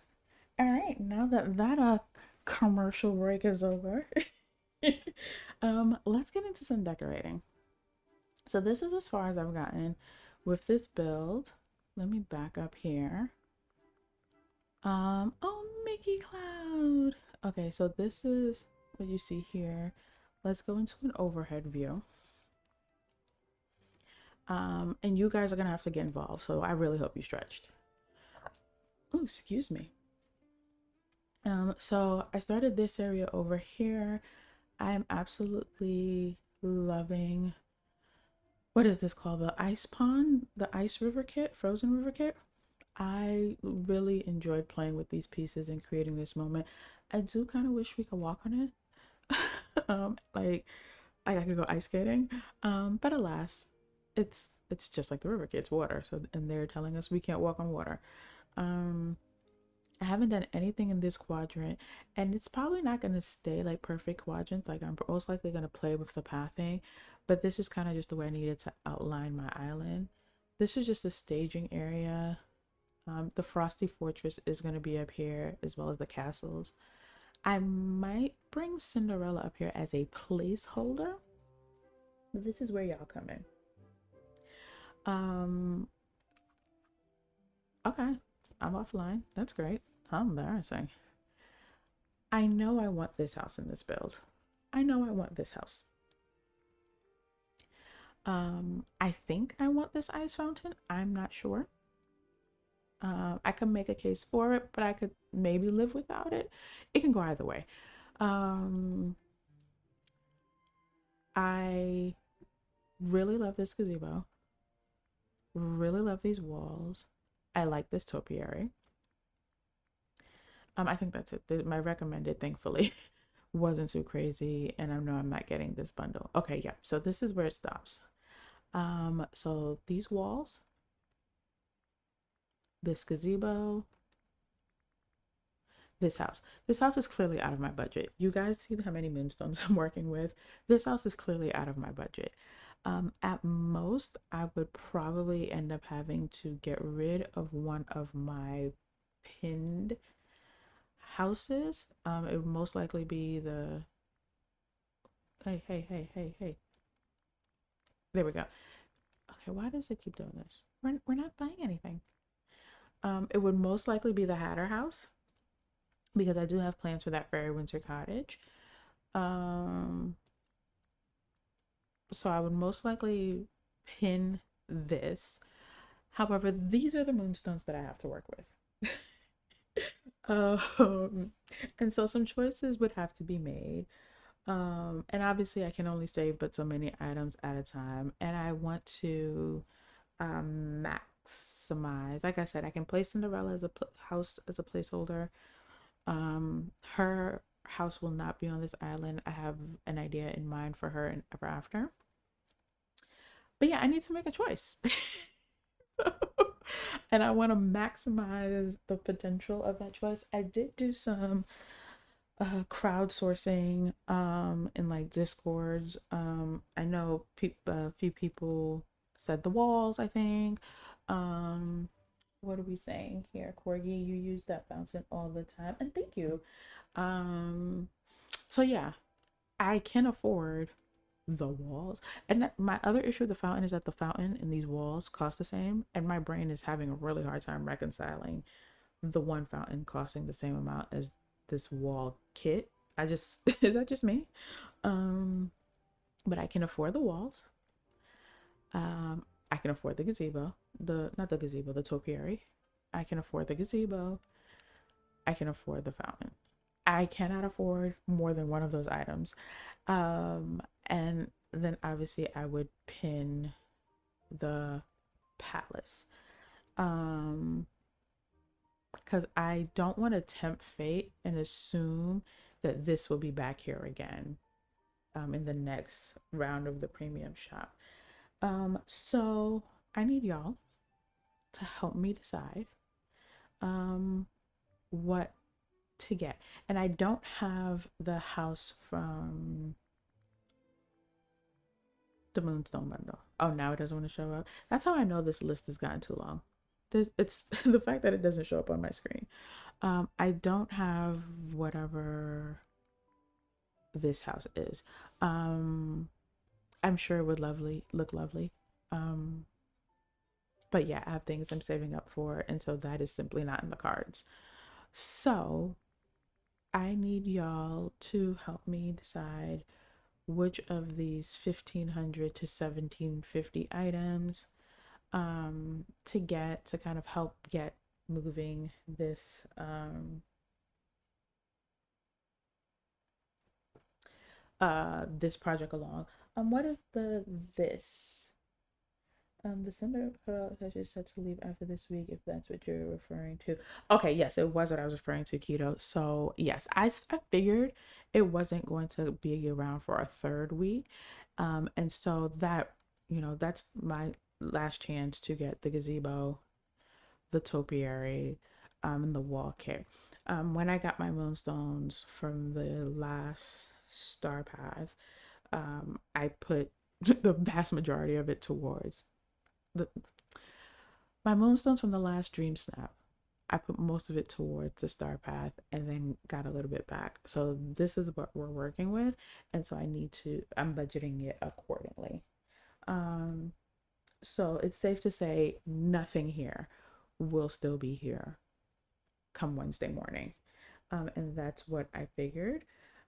All right, now that commercial break is over, let's get into some decorating. So this is as far as I've gotten with this build. Let me back up here. Oh, Mickey Cloud. Okay, so this is what you see here. Let's go into an overhead view. And you guys are gonna have to get involved, so I really hope you stretched. Oh, excuse me. So I started this area over here. I am absolutely loving, what is this called? The ice pond, the ice river kit, frozen river kit. I really enjoyed playing with these pieces and creating this moment. I do kind of wish we could walk on it. Like I could go ice skating. But alas, it's just like the river kit, it's water. So and they're telling us we can't walk on water. Um I haven't done anything in this quadrant, and it's probably not going to stay like perfect quadrants. Like I'm most likely going to play with the pathing, but this is kind of just the way I needed to outline my island. This is just a staging area. The Frosty Fortress is going to be up here, as well as the castles. I might bring Cinderella up here as a placeholder. This is where y'all come in. Okay, I'm offline. That's great. How embarrassing. I know I want this house in this build. I know I want this house. I think I want this ice fountain. I'm not sure. I could make a case for it, but I could maybe live without it. It can go either way. I really love this gazebo. Really love these walls. I like this topiary. I think that's it. My recommended, thankfully, wasn't too crazy, and I know I'm not getting this bundle. Okay, yeah. So this is where it stops. So these walls, this gazebo, this house. This house is clearly out of my budget. You guys see how many moonstones I'm working with. This house is clearly out of my budget. At most, I would probably end up having to get rid of one of my pinned houses. It would most likely be the, hey. There we go. Okay, why does it keep doing this? We're not buying anything. It would most likely be the Hatter house, because I do have plans for that Fairy Winter Cottage. So I would most likely pin this. However, these are the moonstones that I have to work with. um, and so some choices would have to be made. And obviously I can only save but so many items at a time. And I want to maximize. Like I said, I can place Cinderella as a house as a placeholder. Her house will not be on this island. I have an idea in mind for her in Ever After. But yeah, I need to make a choice. And I want to maximize the potential of that choice. I did do some crowdsourcing in like discords. I know a few people said the walls, I think. What are we saying here? Corgi, you use that fountain all the time, and thank you. So yeah, I can afford the walls. And my other issue with the fountain is that the fountain and these walls cost the same, and my brain is having a really hard time reconciling the one fountain costing the same amount as this wall kit. I just is that just me? But I can afford the walls. I can afford the gazebo, the not the gazebo, the topiary. I can afford the gazebo. I can afford the fountain. I cannot afford more than one of those items. And then obviously I would pin the palace. Because I don't want to tempt fate and assume that this will be back here again in the next round of the premium shop. So I need y'all to help me decide what to get. And I don't have the house from The Moonstone bundle. Oh, now it doesn't want to show up. That's how I know this list has gotten too long. It's the fact that it doesn't show up on my screen. I don't have whatever this house is. Um, I'm sure it would look lovely. Um, but yeah, I have things I'm saving up for, and so that is simply not in the cards. So I need y'all to help me decide which of these 1500 to 1750 items to get to kind of help get moving this project along. What is the this? The sender has just said to leave after this week if that's what you're referring to. Okay, yes, it was what I was referring to, Keto. So yes, I figured it wasn't going to be around for a third week. And so that, that's my last chance to get the gazebo, the topiary, and the wall kit. When I got my moonstones from the last star path, I put the vast majority of it towards the my moonstones from the last dream snap. I put most of it towards the star path and then got a little bit back. So this is what we're working with, and so I'm budgeting it accordingly. Um, so it's safe to say nothing here will still be here come Wednesday morning. And that's what I figured.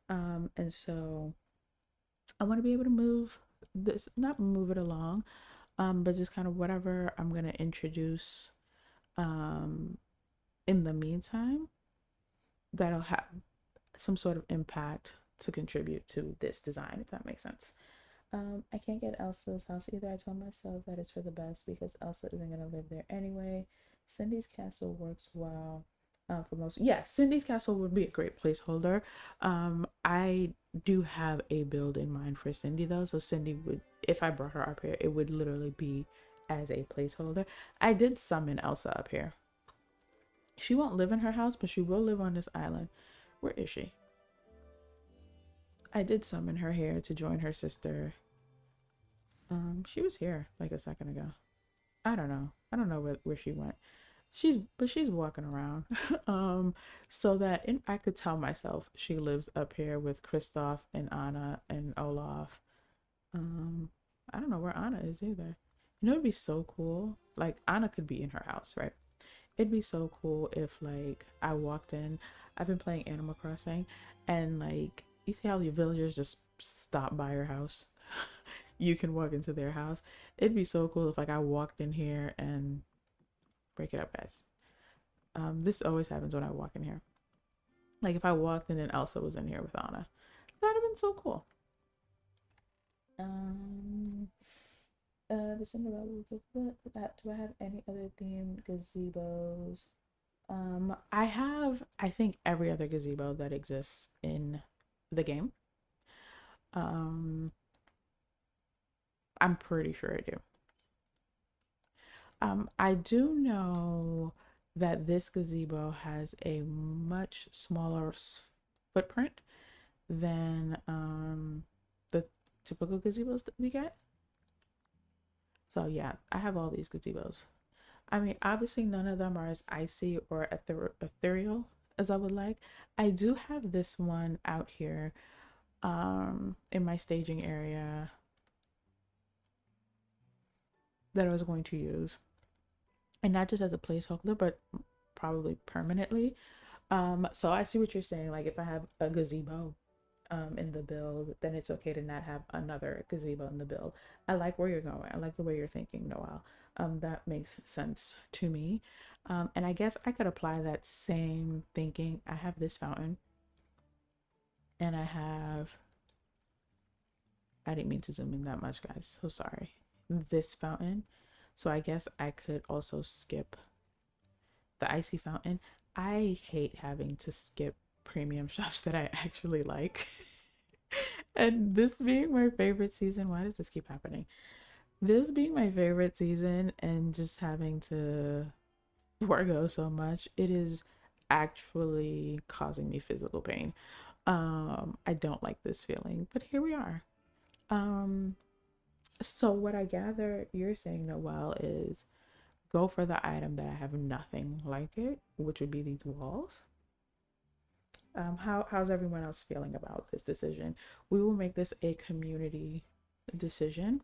And so I want to be able to move this, not move it along, but just kind of whatever I'm going to introduce um, in the meantime that'll have some sort of impact to contribute to this design, if that makes sense. I can't get Elsa's house either. I told myself that it's for the best because Elsa isn't going to live there anyway. Cindy's castle works well for most. Yeah, Cindy's castle would be a great placeholder. I do have a build in mind for Cindy though. So Cindy would, if I brought her up here, it would literally be as a placeholder. I did summon Elsa up here. She won't live in her house, but she will live on this island. Where is she? I did summon her here to join her sister. She was here like a second ago. I don't know. I don't know where she went. She's walking around. So that I could tell myself she lives up here with Kristoff and Anna and Olaf. Um, I don't know where Anna is either. It'd be so cool. Like Anna could be in her house, right? It'd be so cool if like I walked in. I've been playing Animal Crossing, and like you see how your villagers just stop by your house. You can walk into their house. It'd be so cool if like I walked in here and break it up, guys. This always happens when I walk in here. Like if I walked in and Elsa was in here with Anna, that'd have been so cool. Um, the Cinderella. Do I have any other themed gazebos? I have, I think, every other gazebo that exists in the game. Um, I'm pretty sure I do. I do know that this gazebo has a much smaller footprint than the typical gazebos that we get. So yeah, I have all these gazebos. I mean, obviously none of them are as icy or ethereal as I would like. I do have this one out here in my staging area that I was going to use. And not just as a placeholder, but probably permanently. So I see what you're saying. Like if I have a gazebo in the build, then it's okay to not have another gazebo in the build. I like where you're going. I like the way you're thinking, Noel. That makes sense to me. And I guess I could apply that same thinking. I have this fountain, and I didn't mean to zoom in that much, guys. So sorry. This fountain. So I guess I could also skip the icy fountain. I hate having to skip premium shops that I actually like. And this being my favorite season, why does this keep happening? This being my favorite season and just having to forego so much, it is actually causing me physical pain. I don't like this feeling, but here we are. Um, So what I gather you're saying, Noel, is go for the item that I have nothing like it, which would be these walls. How's everyone else feeling about this decision? We will make this a community decision.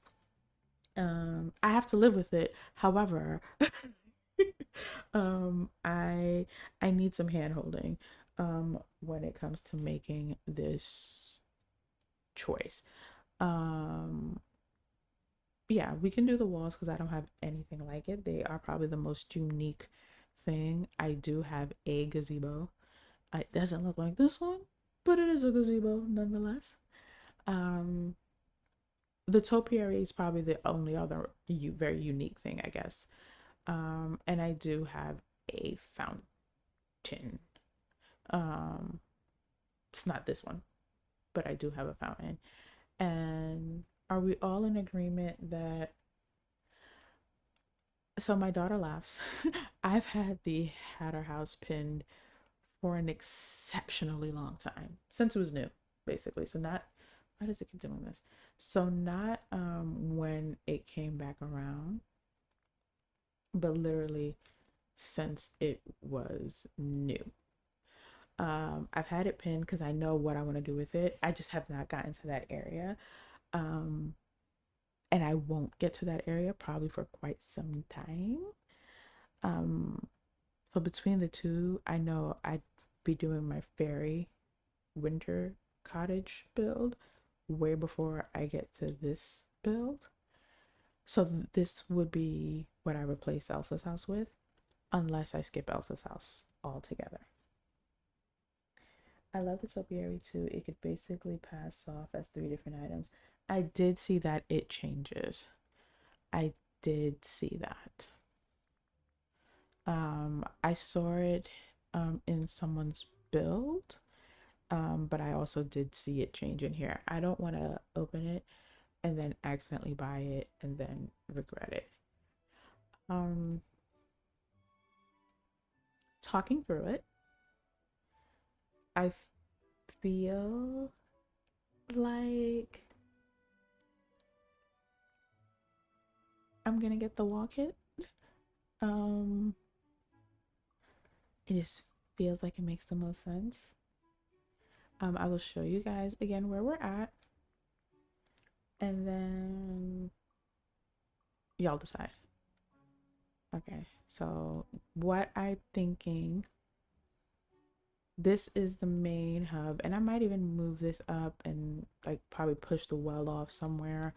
I have to live with it. However, I need some hand holding when it comes to making this choice. Um, yeah, we can do the walls because I don't have anything like it. They are probably the most unique thing. I do have a gazebo. It doesn't look like this one, but it is a gazebo nonetheless. Um, the topiary is probably the only other very unique thing, I guess. And I do have a fountain. Um, it's not this one, but I do have a fountain. And are we all in agreement that? So my daughter laughs. I've had the Hatter House pinned for an exceptionally long time since it was new, basically. So not why does it keep doing this? So not when it came back around, but literally since it was new. I've had it pinned because I know what I want to do with it. I just have not gotten to that area. Um, and I won't get to that area probably for quite some time. Um, so between the two, I know I'd be doing my fairy winter cottage build way before I get to this build. So this would be what I replace Elsa's house with, unless I skip Elsa's house altogether. I love the topiary too. It could basically pass off as three different items. I did see that it changes. I did see that. I saw it in someone's build, but I also did see it change in here. I don't want to open it and then accidentally buy it and then regret it. Um, Talking through it, I feel like I'm gonna get the wall kit. Um, it just feels like it makes the most sense. I will show you guys again where we're at, and then y'all decide. Okay, so what I'm thinking, this is the main hub, and I might even move this up and like probably push the well off somewhere,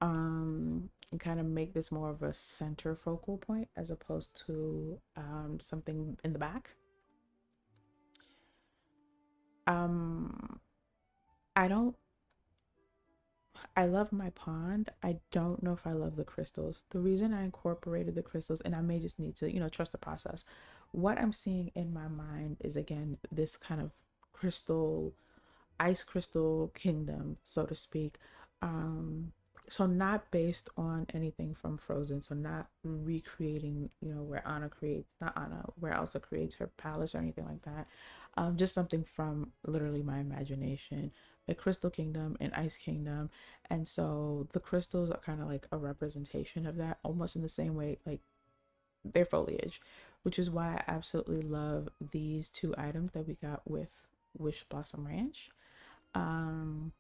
and kind of make this more of a center focal point as opposed to something in the back. Um, I don't I love my pond. I don't know if I love the crystals. The reason I incorporated the crystals, and I may just need to, trust the process. What I'm seeing in my mind is again this kind of crystal, ice crystal kingdom, so to speak. Um, so not based on anything from Frozen. So not recreating, where Anna creates, not Anna, where Elsa creates her palace or anything like that. Just something from literally my imagination. A Crystal Kingdom and Ice Kingdom, and so the crystals are kind of like a representation of that, almost in the same way, like their foliage, which is why I absolutely love these two items that we got with Wish Blossom Ranch. Um,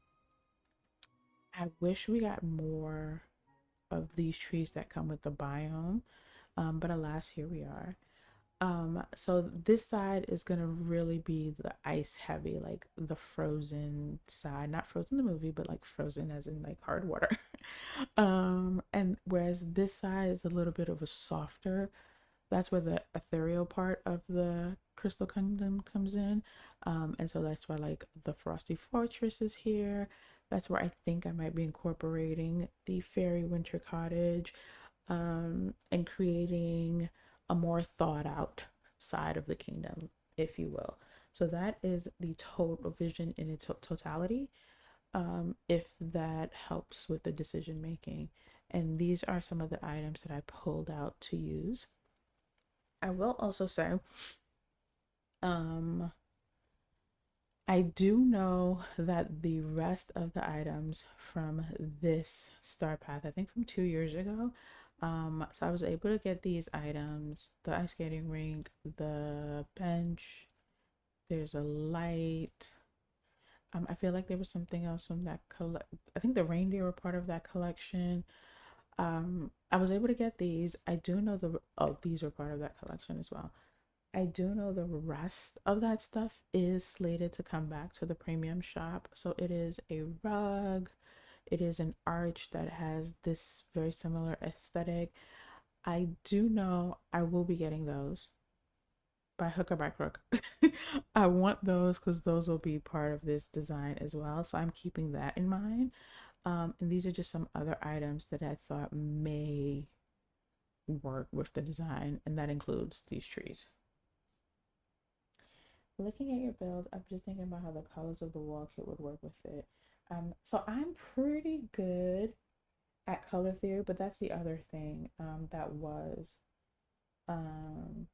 I wish we got more of these trees that come with the biome, but alas, here we are. So this side is gonna really be the ice heavy, like the frozen side, not frozen the movie, but like frozen as in like hard water. And whereas this side is a little bit of a softer, that's where the ethereal part of the Crystal Kingdom comes in. And so that's why like the Frosty Fortress is here. That's where I think I might be incorporating the Fairy Winter Cottage, and creating a more thought out side of the kingdom, if you will. So that is the total vision in its totality. If that helps with the decision making. And these are some of the items that I pulled out to use. I will also say, um, I do know that the rest of the items from this star path, I think from 2 years ago, so I was able to get these items, the ice skating rink, the bench, there's a light. I feel like there was something else from that I think the reindeer were part of that collection. I was able to get these. I do know these were part of that collection as well. I do know the rest of that stuff is slated to come back to the premium shop. So it is a rug, it is an arch that has this very similar aesthetic. I do know I will be getting those by hook or by crook. I want those because those will be part of this design as well. So I'm keeping that in mind. And these are just some other items that I thought may work with the design, and that includes these trees. Looking at your build, I'm just thinking about how the colors of the wall kit would work with it. So I'm pretty good at color theory, but that's the other thing that was um,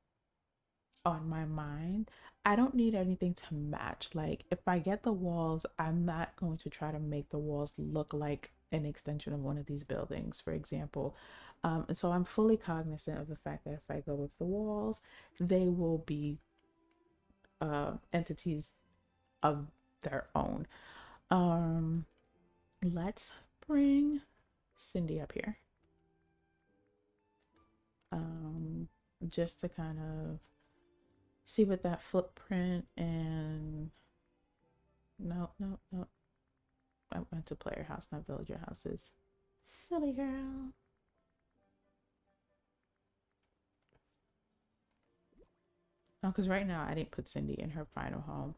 on my mind. I don't need anything to match. Like if I get the walls, I'm not going to try to make the walls look like an extension of one of these buildings, for example. And so I'm fully cognizant of the fact that if I go with the walls, they will be entities of their own. Um, let's bring Cindy up here. Um, just to kind of see what that footprint and no, no, no. I went to player house, not villager houses. Silly girl. Oh, because right now I didn't put Cindy in her final home.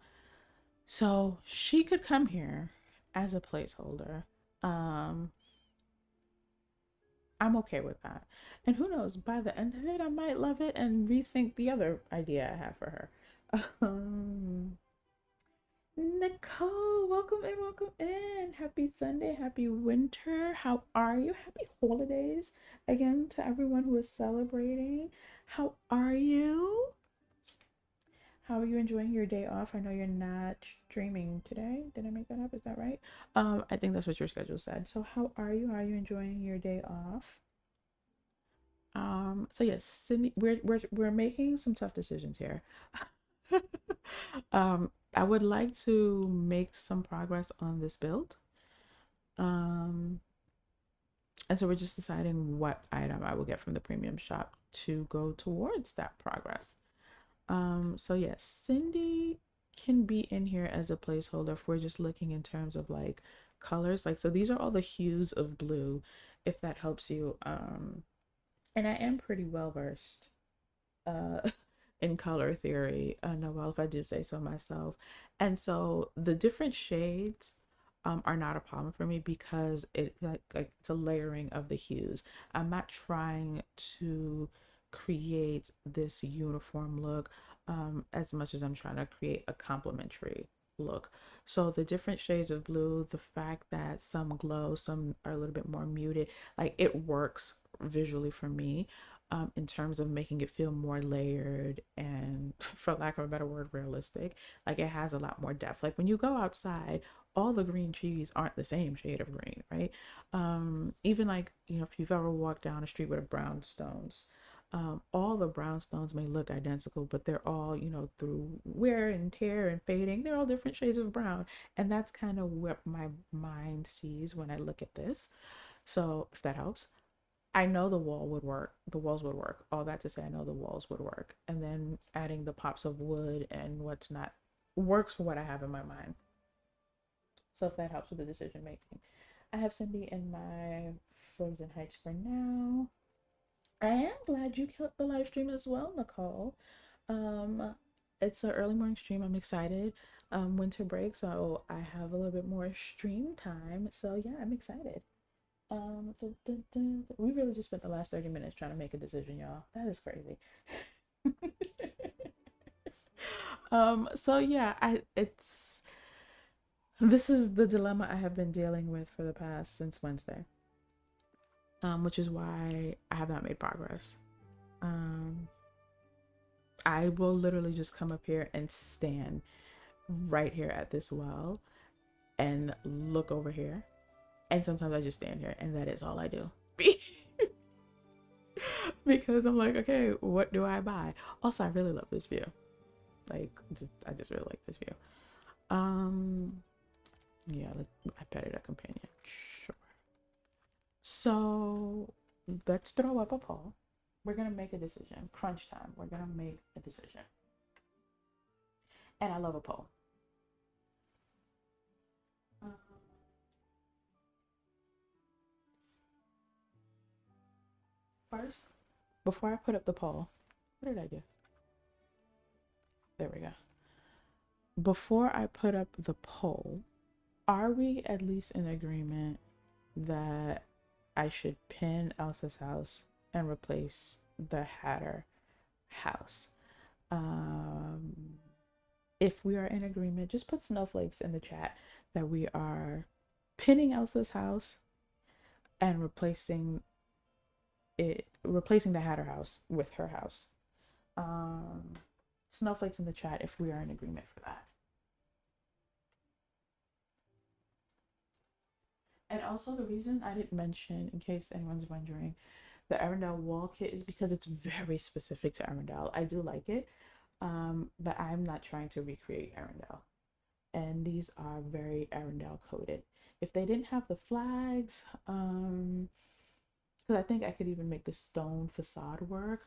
So she could come here as a placeholder. Um, I'm okay with that. And who knows, by the end of it, I might love it and rethink the other idea I have for her. Um, Nicole, welcome in, welcome in. Happy Sunday, happy winter. How are you? Happy holidays again to everyone who is celebrating. How are you? How are you enjoying your day off? I know you're not streaming today. Did I make that up? Is that right? I think that's what your schedule said. So how are you? How are you enjoying your day off? So yes, Sydney, we're making some tough decisions here. I would like to make some progress on this build. Um, and so we're just deciding what item I will get from the premium shop to go towards that progress. So yes, Cindy can be in here as a placeholder if we're just looking in terms of like colors. Like, so these are all the hues of blue, if that helps you. And I am pretty well versed uh in color theory, Noel, if I do say so myself. And so the different shades are not a problem for me because like it's a layering of the hues. I'm not trying to create this uniform look as much as I'm trying to create a complementary look. So the different shades of blue, the fact that some glow, some are a little bit more muted, like it works visually for me in terms of making it feel more layered and, for lack of a better word, realistic. Like it has a lot more depth. Like when you go outside, all the green trees aren't the same shade of green, right? Even like, you know, if you've ever walked down a street with brownstones, all the brownstones may look identical, but they're all, you know, through wear and tear and fading, they're all different shades of brown. And that's kind of what my mind sees when I look at this. So if that helps. I know the wall would work. The walls would work. All that to say, I know the walls would work. And then adding the pops of wood and what's not works for what I have in my mind. So if that helps with the decision making, I have Cindy in my Frozen Heights for now. I am glad you kept the live stream as well, Nicole. Um, it's an early morning stream. I'm excited. Winter break, so I have a little bit more stream time. So yeah, I'm excited. We really just spent the last 30 minutes trying to make a decision, y'all. That is crazy. So yeah, I it's this is the dilemma I have been dealing with for the past since Wednesday. Which is why I have not made progress. Um, I will literally just come up here and stand right here at this well and look over here. And sometimes I just stand here and that is all I do. Because I'm like, okay, what do I buy? Also, I really love this view. Like, I just really like this view. Um, yeah, I petted a companion. Sure. So let's throw up a poll. We're gonna make a decision. Crunch time. We're gonna make a decision. And I love a poll. Um, First, before I put up the poll, what did I do? There we go. Before I put up the poll, are we at least in agreement that I should pin Elsa's house and replace the Hatter house? If we are in agreement, just put snowflakes in the chat that we are pinning Elsa's house and replacing the Hatter house with her house. Snowflakes in the chat if we are in agreement for that. And also, the reason I didn't mention, in case anyone's wondering, the Arendelle wall kit is because it's very specific to Arendelle. I do like it, but I'm not trying to recreate Arendelle. And these are very Arendelle coded. If they didn't have the flags, because I think I could even make the stone facade work,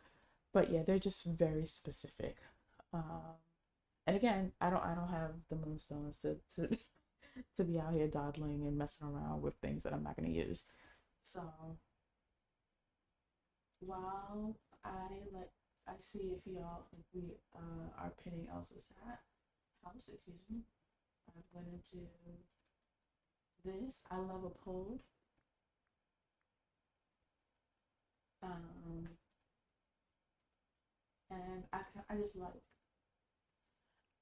but yeah, they're just very specific. And again, I don't have the moonstones to to be out here dawdling and messing around with things that I'm not going to use. So while I see if we are pinning Elsa's house, excuse me, I'm going to do this. I love a poll. Um, and I just like.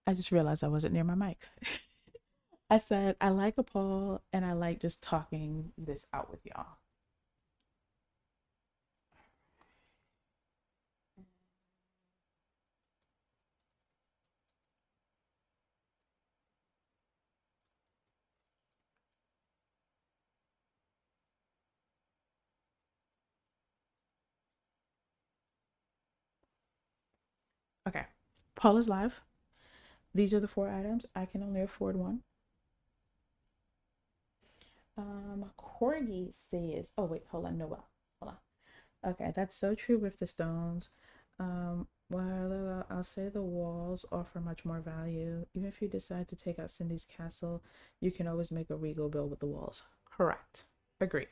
I just realized I wasn't near my mic. I said I like a poll and I like just talking this out with y'all. Okay, poll is live. These are the 4 items. I can only afford one. Corgi says, oh wait, hold on, Noel. Hold on. Okay, that's so true with the stones. Well, I'll say the walls offer much more value. Even if you decide to take out Cindy's castle, you can always make a regal build with the walls. Correct. Agreed.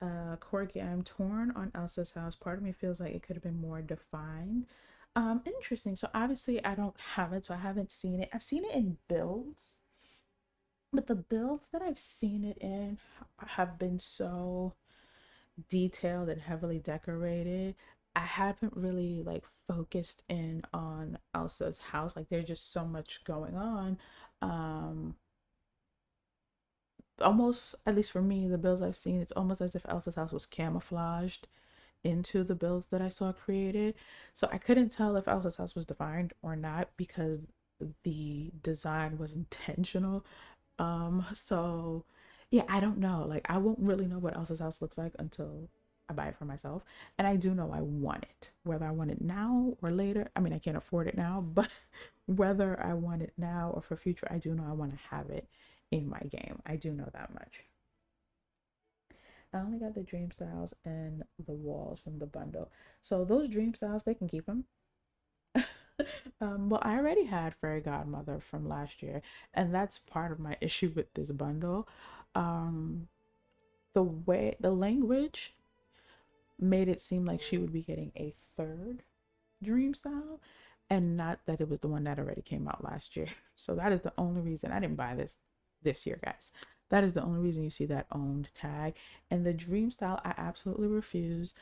Corgi, I'm torn on Elsa's house. Part of me feels like it could have been more defined. Interesting. So obviously I don't have it, so I haven't seen it. I've seen it in builds, but the builds that I've seen it in have been so detailed and heavily decorated. I haven't really like focused in on Elsa's house. Like there's just so much going on. Almost, at least for me, the builds I've seen, it's almost as if Elsa's house was camouflaged into the builds that I saw created. So I couldn't tell if Elsa's house was defined or not because the design was intentional. So yeah, I don't know. Like I won't really know what Elsa's house looks like until I buy it for myself. And I do know I want it. Whether I want it now or later. I mean, I can't afford it now, but whether I want it now or for future, I do know I want to have it in my game. I do know that much. I only got the dream styles and the walls from the bundle. So those dream styles, they can keep them. Well, I already had Fairy Godmother from last year, and that's part of my issue with this bundle. Um, the language made it seem like she would be getting a third dream style, and not that it was the one that already came out last year. So that is the only reason I didn't buy this year, guys. That is the only reason you see that owned tag. And the dream style, I absolutely refuse.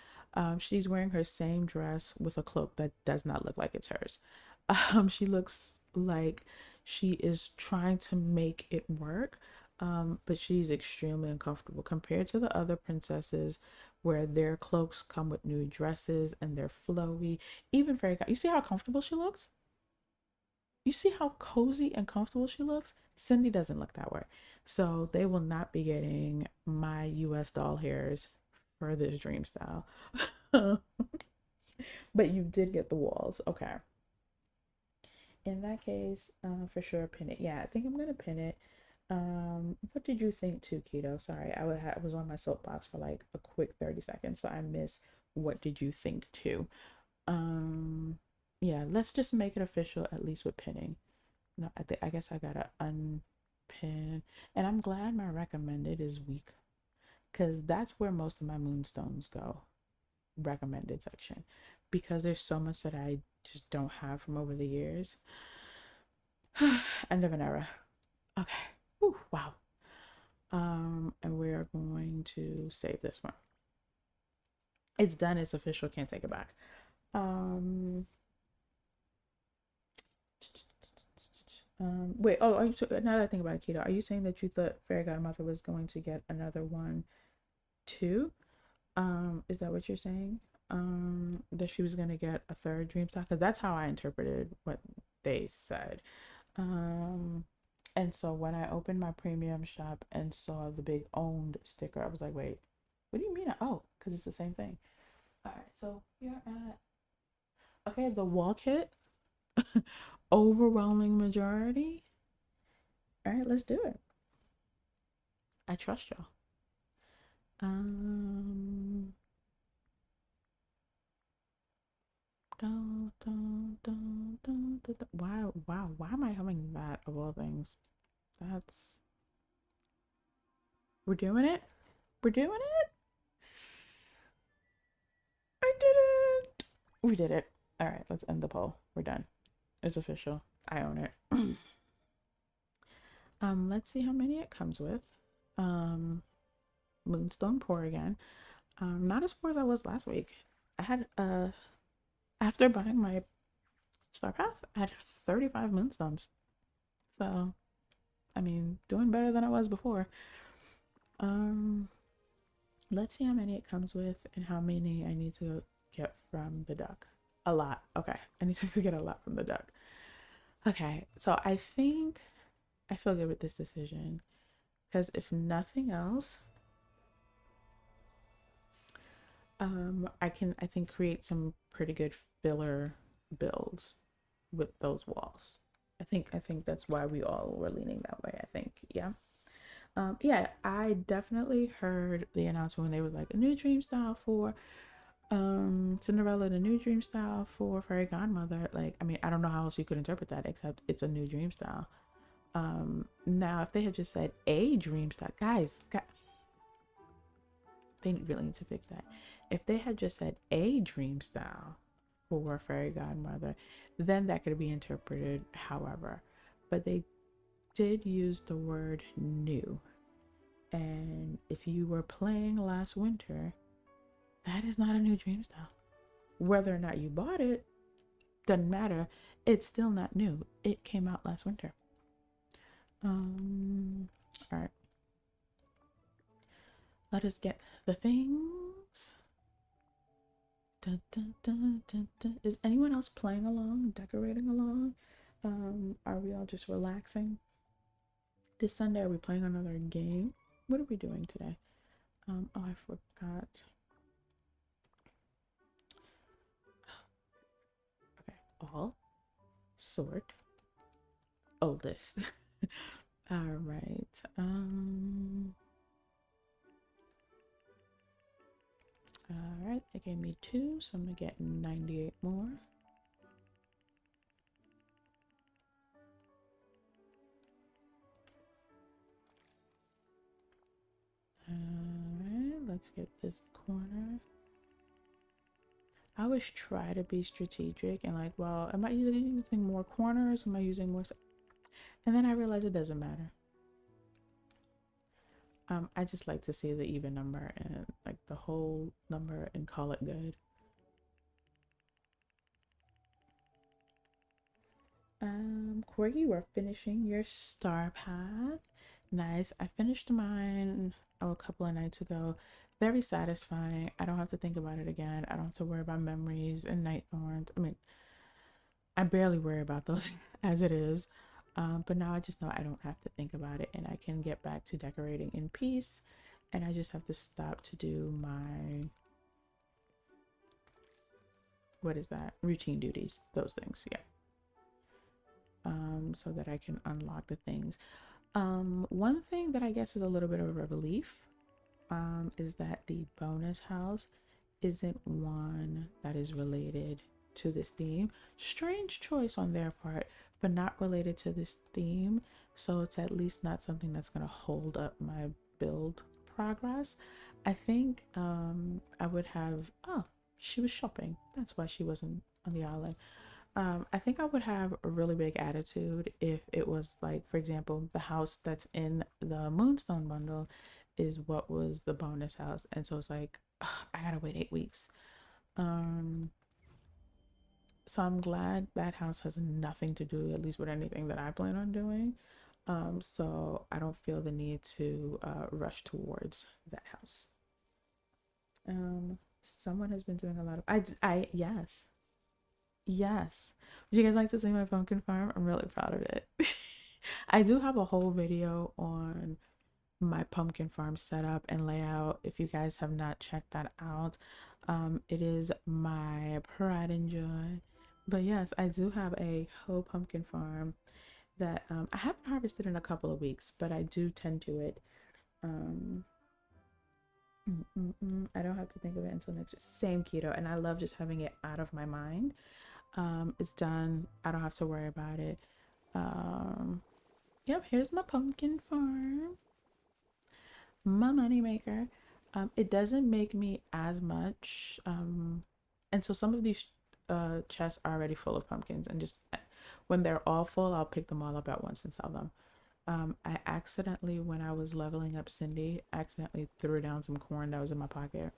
She's wearing her same dress with a cloak that does not look like it's hers. She looks like she is trying to make it work, but she's extremely uncomfortable compared to the other princesses where their cloaks come with new dresses and they're flowy. Even very, you see how comfortable she looks? You see how cozy and comfortable she looks? Cindy doesn't look that way. So they will not be getting my US doll hairs for this dream style. But you did get the walls. Okay. In that case, for sure, pin it. Yeah, I think I'm gonna pin it. What did you think too, Keto? Sorry, I was on my soapbox for like a quick 30 seconds, so I missed what did you think too. Um, yeah, let's just make it official at least with pinning. No, I guess I gotta unpin, and I'm glad my recommended is weak, because that's where most of my moonstones go, recommended section, because there's so much that I just don't have from over the years. End of an era. Okay. Whew, wow. And we are going to save this one. It's done. It's official. Can't take it back. Um. Wait. Oh, are you? Now that I think about it, Keto, are you saying that you thought Fairy Godmother was going to get another one too? Is that what you're saying? That she was gonna get a third dream style? Because that's how I interpreted what they said. Um, and so when I opened my premium shop and saw the big owned sticker, I was like, wait, what do you mean? Oh, because it's the same thing. All right, so you're at, okay, the wall kit, overwhelming majority. All right, let's do it. I trust y'all. Um, why am I humming that of all things? That's, we're doing it. We're doing it. I did it. We did it. All right, let's end the poll. We're done. It's official. I own it. Let's see how many it comes with. Moonstone pour again. Not as poor as I was last week. I had after buying my Star Path, I had 35 moonstones. So, I mean, doing better than I was before. Um, let's see how many it comes with and how many I need to get from the duck. A lot. Okay, I need to get a lot from the duck. Okay, so I think I feel good with this decision because if nothing else, I think create some pretty good filler builds with those walls. I think that's why we all were leaning that way. I think, yeah. Yeah, I definitely heard the announcement when they were like a new dream style for Cinderella, the new dream style for Fairy Godmother. Like, I mean, I don't know how else you could interpret that except it's a new dream style. Now if they had just said a dream style, guys, they really need to fix that. If they had just said a dream style for Fairy Godmother, then that could be interpreted however. But they did use the word new. And if you were playing last winter, that is not a new dream style. Whether or not you bought it, doesn't matter. It's still not new. It came out last winter. All right. Let us get the things. Dun, dun, dun, dun, dun. Is anyone else playing along, decorating along? Are we all just relaxing? This Sunday, are we playing another game? What are we doing today? Oh, I forgot. Okay, all, sort, oldest. All right. All right, it gave me 2, so I'm gonna get 98 more. Alright, let's get this corner. I always try to be strategic and like, well, am I using more corners? Am I using more? And then I realize it doesn't matter. I just like to see the even number and like the whole number and call it good. Corgi, we're finishing your star path. Nice. I finished mine a couple of nights ago. Very satisfying. I don't have to think about it again. I don't have to worry about memories and night thorns. I mean, I barely worry about those as it is. But now I just know I don't have to think about it and I can get back to decorating in peace. And I just have to stop to do my, what is that? Routine duties, those things. Yeah. So that I can unlock the things. One thing that I guess is a little bit of a relief is that the bonus house isn't one that is related to this theme. Strange choice on their part, but not related to this theme. So it's at least not something that's going to hold up my build progress. I think I would have, oh, she was shopping. That's why she wasn't on the island. I think I would have a really big attitude if it was like, for example, the house that's in the Moonstone bundle is what was the bonus house. And so it's like, ugh, I gotta wait 8 weeks. Um, so I'm glad that house has nothing to do, at least with anything that I plan on doing. So I don't feel the need to rush towards that house. Someone has been doing a lot of, yes. Yes. Would you guys like to see my pumpkin farm? I'm really proud of it. I do have a whole video on my pumpkin farm setup and layout. If you guys have not checked that out, it is my pride and joy. But yes, I do have a whole pumpkin farm that I haven't harvested in a couple of weeks, but I do tend to it. Um, I don't have to think of it until next week. Same keto, and I love just having it out of my mind. It's done. I don't have to worry about it. Um, yep, here's my pumpkin farm, my money maker. It doesn't make me as much. And so some of these chests are already full of pumpkins, and just when they're all full, I'll pick them all up at once and sell them. I accidentally, when I was leveling up Cindy, accidentally threw down some corn that was in my pocket.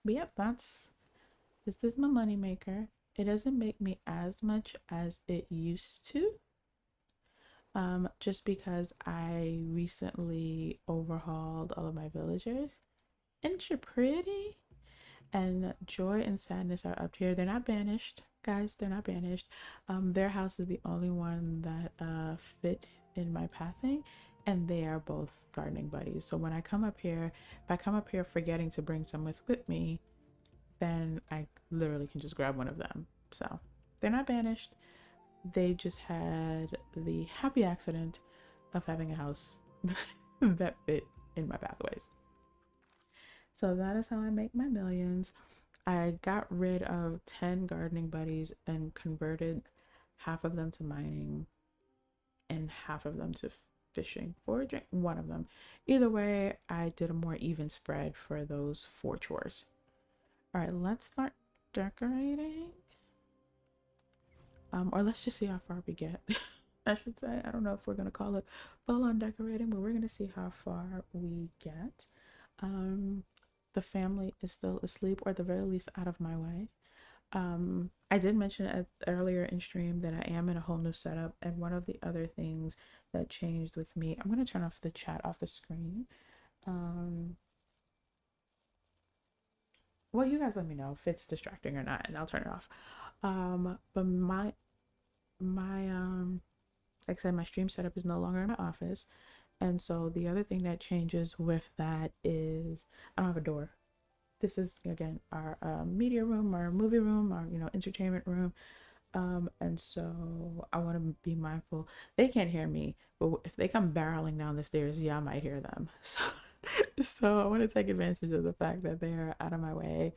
But yep, this is my money maker. It doesn't make me as much as it used to. Just because I recently overhauled all of my villagers. Ain't you pretty? And joy and sadness are up here. They're not banished, guys. They're not banished. Their house is the only one that fit in my pathing, and they are both gardening buddies. So when I come up here, if I come up here forgetting to bring some with me, then I literally can just grab one of them. So they're not banished. They just had the happy accident of having a house that fit in my pathways. So that is how I make my millions. I got rid of 10 gardening buddies and converted half of them to mining and half of them to fishing, foraging, one of them. Either way, I did a more even spread for those 4 chores. All right, let's start decorating. Or let's just see how far we get. I should say. I don't know if we're gonna call it full on decorating, but we're gonna see how far we get. The family is still asleep, or at the very least out of my way. I did mention earlier in stream that I am in a whole new setup, and one of the other things that changed with me, I'm gonna turn off the chat off the screen. Well, you guys let me know if it's distracting or not, and I'll turn it off. But my like I said, my stream setup is no longer in my office. And so the other thing that changes with that is I don't have a door. This is again our media room, our movie room, our entertainment room. And so I want to be mindful. They can't hear me, but if they come barreling down the stairs, yeah, I might hear them. So I want to take advantage of the fact that they're out of my way,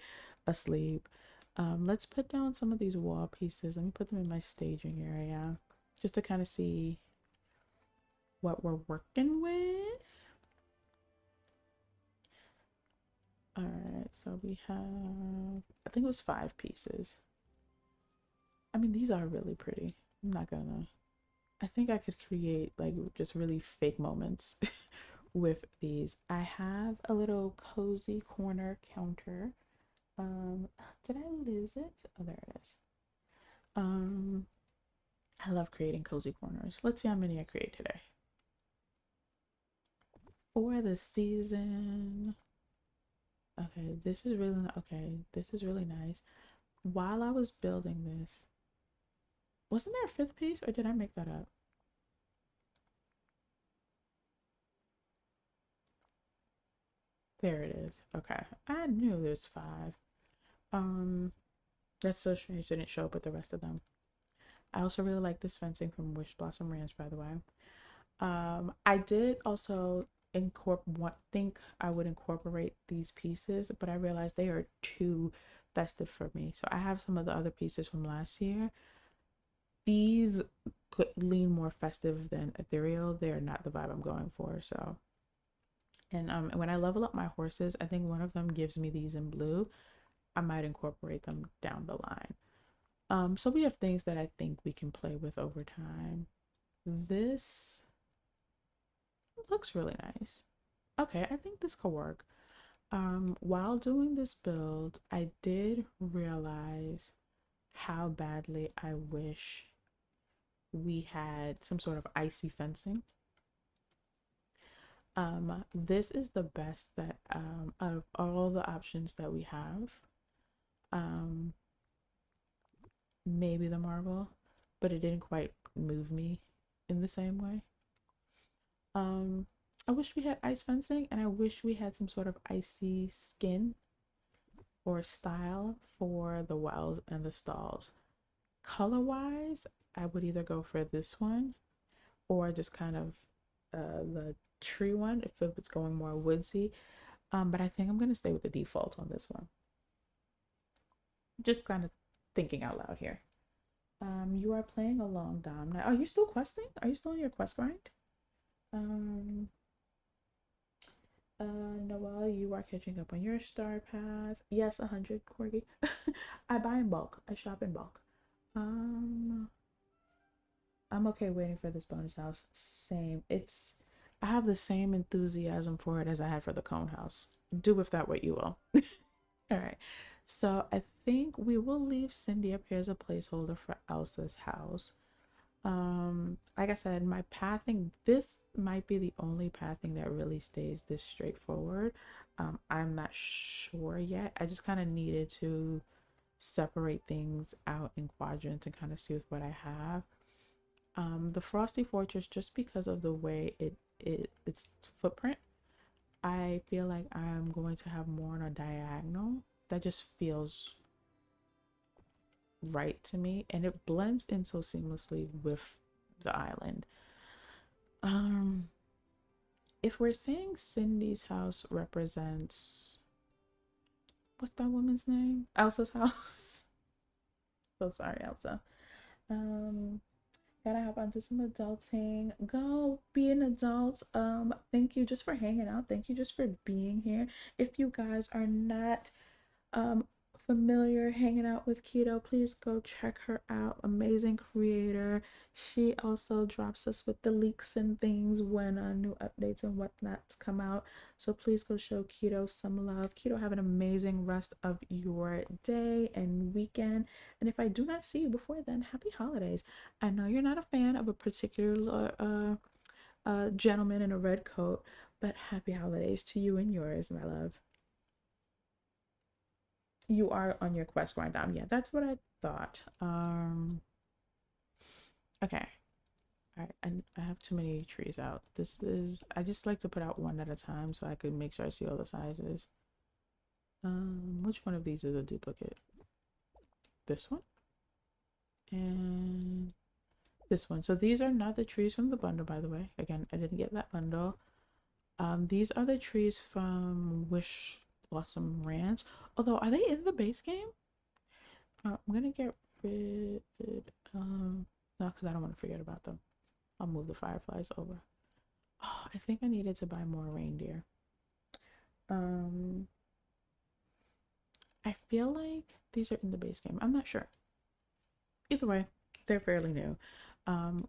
asleep. Let's put down some of these wall pieces. Let me put them in my staging area just to kind of see what we're working with. All right, so we have, I think it was 5 pieces. I mean, these are really pretty. I'm not gonna, I think I could create like just really fake moments with these. I have a little cozy corner counter. Did I lose it? Oh, there it is. I love creating cozy corners. Let's see how many I create today. For the season. Okay, this is really nice. While I was building this, Wasn't there a fifth piece, or did I make that up? There it is. Okay. I knew there's five. Um, that's so strange they didn't show up with the rest of them. I also really like this fencing from Wish Blossom Ranch, by the way. I did also think I would incorporate these pieces, but I realized they are too festive for me. So I have some of the other pieces from last year. These could lean more festive than ethereal. They're not the vibe I'm going for. So, and when I level up my horses, I think one of them gives me these in blue. I might incorporate them down the line. So we have things that I think we can play with over time. This looks really nice. Okay, I think this could work. While doing this build, I did realize how badly I wish we had some sort of icy fencing. This is the best that out of all the options that we have. Um, Maybe the marble, but it didn't quite move me in the same way. Um, I wish we had ice fencing, and I wish we had some sort of icy skin or style for the wells and the stalls. Color wise, I would either go for this one or just kind of the tree one if it's going more woodsy. But I think I'm gonna stay with the default on this one. Just kind of thinking out loud here. You are playing along, Dom. Now, are you still questing? Are you still in your quest grind? Um, Noel, you are catching up on your star path. Yes, 100, Corgi. I buy in bulk. I shop in bulk. Um, I'm okay waiting for this bonus house. Same. I have the same enthusiasm for it as I had for the cone house. Do with that what you will. All right. So I think we will leave Cindy up here as a placeholder for Elsa's house. Like I said, my pathing, this might be the only pathing that really stays this straightforward. I'm not sure yet. I just kind of needed to separate things out in quadrants and kind of see with what I have. The Frosty Fortress, just because of the way its footprint, I feel like I'm going to have more on a diagonal. That just feels right to me, and it blends in so seamlessly with the island. Um, if we're saying Cindy's house represents, what's that woman's name? Elsa's house. So sorry, Elsa. Um, Gotta hop onto some adulting. Go be an adult. Thank you just for hanging out. Thank you just for being here. If you guys are not um familiar hanging out with Keto, please go check her out. Amazing creator. She also drops us with the leaks and things when new updates and whatnots come out, so please go show Keto some love. Keto, have an amazing rest of your day and weekend, and if I do not see you before then, happy holidays. I know you're not a fan of a particular gentleman in a red coat, but happy holidays to you and yours, my love. You are on your quest grind down. Yeah, that's what I thought. Okay. All right, I have too many trees out. I just like to put out one at a time so I could make sure I see all the sizes. Which one of these is a duplicate? This one? And this one. So these are not the trees from the bundle, by the way. Again, I didn't get that bundle. These are the trees from Wish Blossom Ranch. Although, are they in the base game? I'm gonna get rid. No, because I don't want to forget about them. I'll move the fireflies over. Oh, I think I needed to buy more reindeer. Um, I feel like these are in the base game. I'm not sure. Either way, they're fairly new.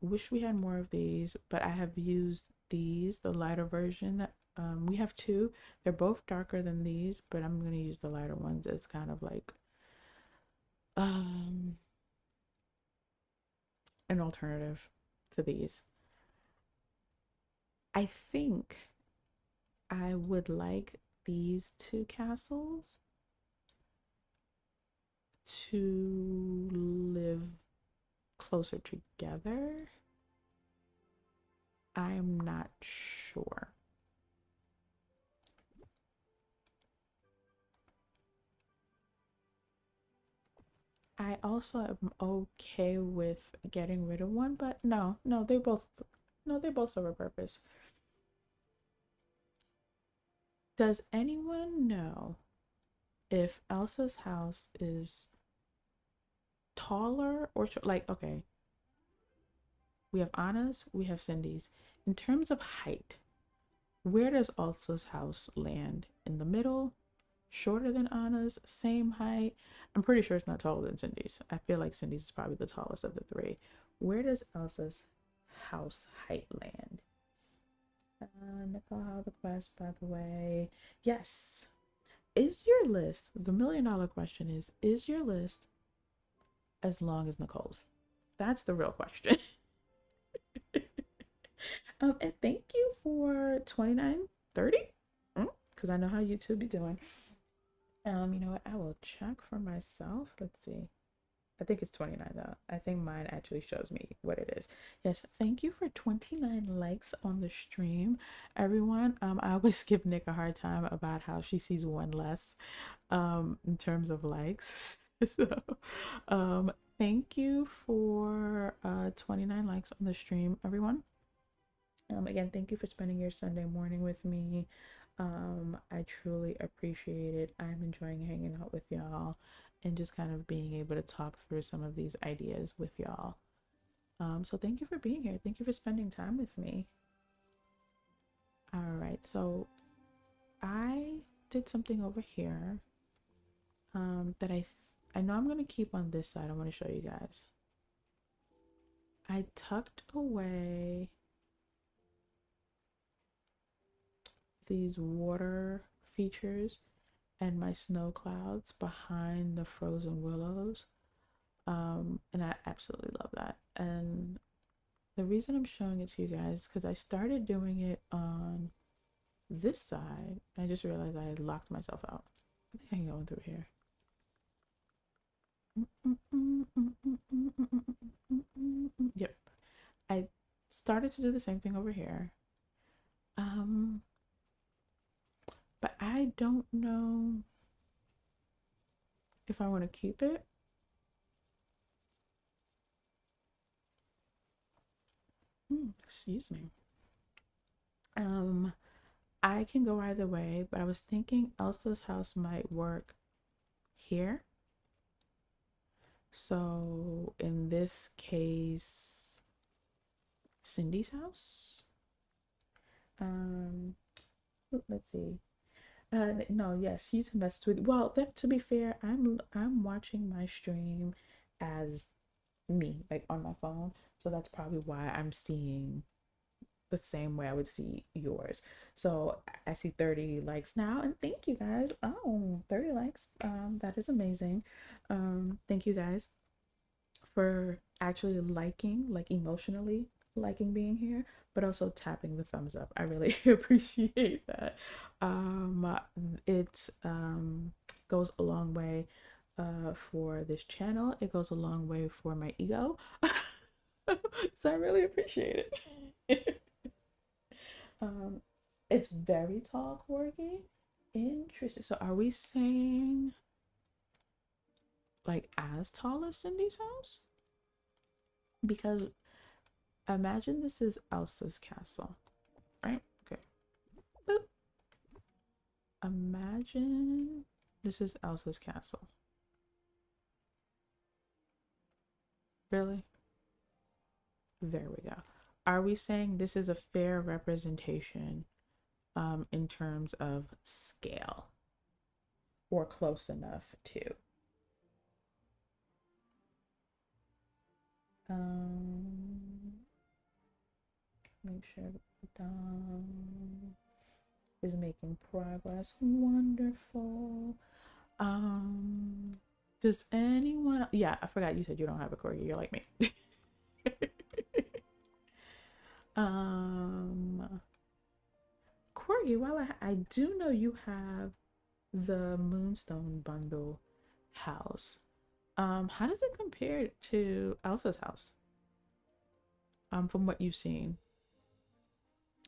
Wish we had more of these, but I have used these, the lighter version that we have two. They're both darker than these, but I'm gonna use the lighter ones as kind of like um an alternative to these. I think I would like these two castles to live closer together. I'm not sure. I also am okay with getting rid of one, but no, they both serve a purpose. Does anyone know if Elsa's house is taller or like, okay, we have Anna's, we have Cindy's. In terms of height, where does Elsa's house land? In the middle? Shorter than Anna's? Same height? I'm pretty sure it's not taller than Cindy's. I feel like Cindy's is probably the tallest of the three. Where does Elsa's house height land? Nicole, the quest, by the way. Yes. Is your list, the $1,000,000 question is your list as long as Nicole's? That's the real question. And thank you for 29.30. Because I know how YouTube be doing. You know what? I will check for myself. Let's see. I think it's 29 though. I think mine actually shows me what it is. Yes, thank you for 29 likes on the stream, everyone. I always give Nick a hard time about how she sees one less in terms of likes. So thank you for 29 likes on the stream, everyone. Again, thank you for spending your Sunday morning with me. I truly appreciate it. I'm enjoying hanging out with y'all and just kind of being able to talk through some of these ideas with y'all. So thank you for being here. Thank you for spending time with me. All right, so I did something over here that I know I'm gonna keep on this side. I want to show you guys. I tucked away these water features and my snow clouds behind the frozen willows. And I absolutely love that. And the reason I'm showing it to you guys is because I started doing it on this side. I just realized I had locked myself out. I think I can go through here. Yep. I started to do the same thing over here. But I don't know if I want to keep it. Excuse me. I can go either way, but I was thinking Elsa's house might work here. So in this case, Cindy's house. Let's see. No, yes, he's invested with. Well, then to be fair, I'm watching my stream as me, like on my phone. So that's probably why I'm seeing the same way I would see yours. So I see 30 likes now, and thank you guys. Oh, 30 likes. That is amazing. Thank you guys for actually liking, like emotionally liking being here, but also tapping the thumbs up. I really appreciate that. It goes a long way for this channel. It goes a long way for my ego. So I really appreciate it. It's very tall, Corgi. Interesting. So are we saying like as tall as Cindy's house? Because imagine this is Elsa's castle, right? Okay. Boop. Imagine this is Elsa's castle. Really? There we go. Are we saying this is a fair representation in terms of scale, or close enough to? Make sure the thumb is making progress. Wonderful. Does anyone? Yeah, I forgot you said you don't have a corgi. You're like me. Corgi, well, I do know you have the Moonstone bundle house. How does it compare to Elsa's house? from what you've seen.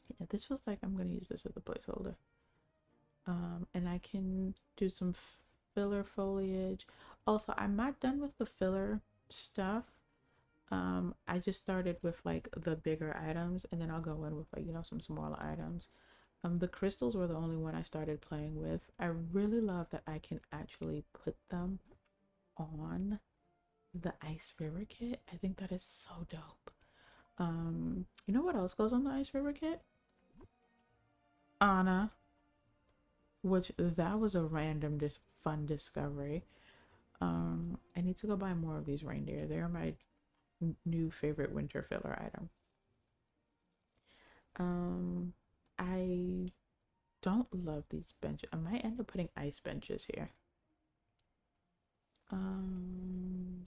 Yeah, this feels like I'm gonna use this as a placeholder. And I can do some filler foliage. Also, I'm not done with the filler stuff. I just started with like the bigger items, and then I'll go in with like, some smaller items. The crystals were the only one I started playing with. I really love that I can actually put them on the ice river kit. I think that is so dope. You know what else goes on the ice river kit? Anna, which that was a random fun discovery. I need to go buy more of these reindeer. They are my new favorite winter filler item. Um, I don't love these benches. I might end up putting ice benches here. Um,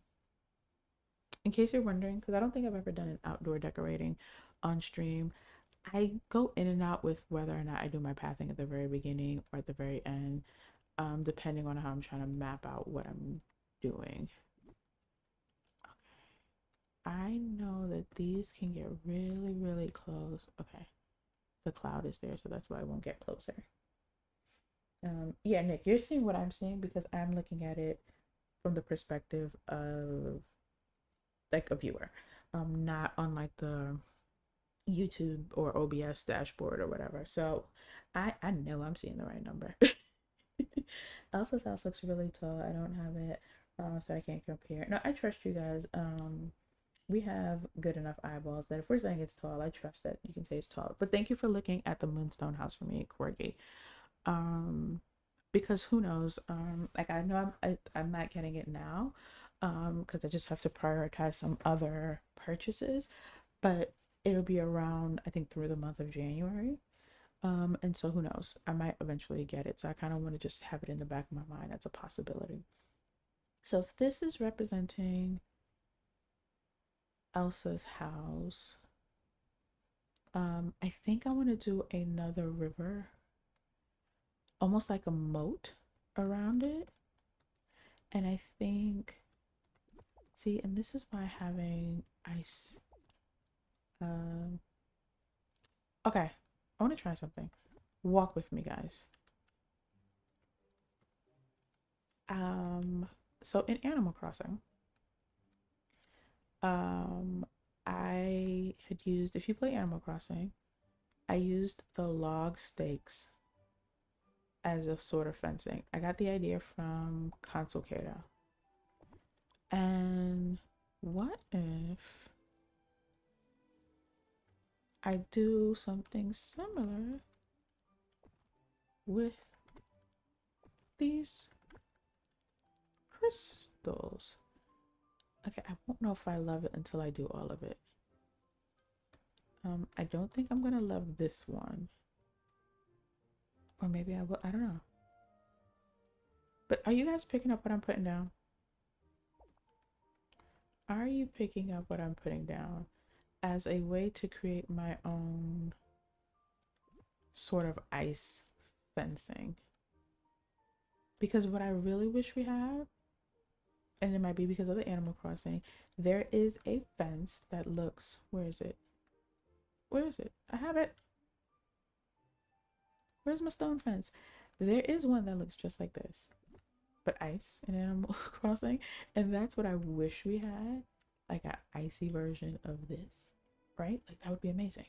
in case you're wondering, because I don't think I've ever done an outdoor decorating on stream, I go in and out with whether or not I do my pathing at the very beginning or at the very end, depending on how I'm trying to map out what I'm doing. Okay. I know that these can get really, really close. Okay. The cloud is there, so that's why I won't get closer. Yeah, Nick, you're seeing what I'm seeing because I'm looking at it from the perspective of like a viewer, not on like the YouTube or OBS dashboard or whatever. So I know I'm seeing the right number. Elsa's house looks really tall. I don't have it, so I can't compare. No, I trust you guys. We have good enough eyeballs that if we're saying it's tall, I trust that you can say it's tall. But thank you for looking at the Moonstone house for me, Corgi. Um, because who knows? Like I know I'm not getting it now, because I just have to prioritize some other purchases. But it'll be around, I think, through the month of January. And so who knows? I might eventually get it. So I kind of want to just have it in the back of my mind as a possibility. So if this is representing Elsa's house, I think I want to do another river, almost like a moat around it. And I think, see, and this is why having ice. Okay, I want to try something. Walk with me, guys. Um, so in Animal Crossing, um, I had used, if you play Animal Crossing, I used the log stakes as a sort of fencing. I got the idea from Consulcata. And what if I do something similar with these crystals? Okay, I won't know if I love it until I do all of it. I don't think I'm gonna love this one. Or maybe I will, I don't know. But are you guys picking up what I'm putting down? Are you picking up what I'm putting down as a way to create my own sort of ice fencing? Because what I really wish we had, and it might be because of the Animal Crossing, there is a fence that looks, where is it? Where is it? I have it. Where's my stone fence? There is one that looks just like this, but ice in Animal Crossing. And that's what I wish we had, like an icy version of this, right? Like that would be amazing.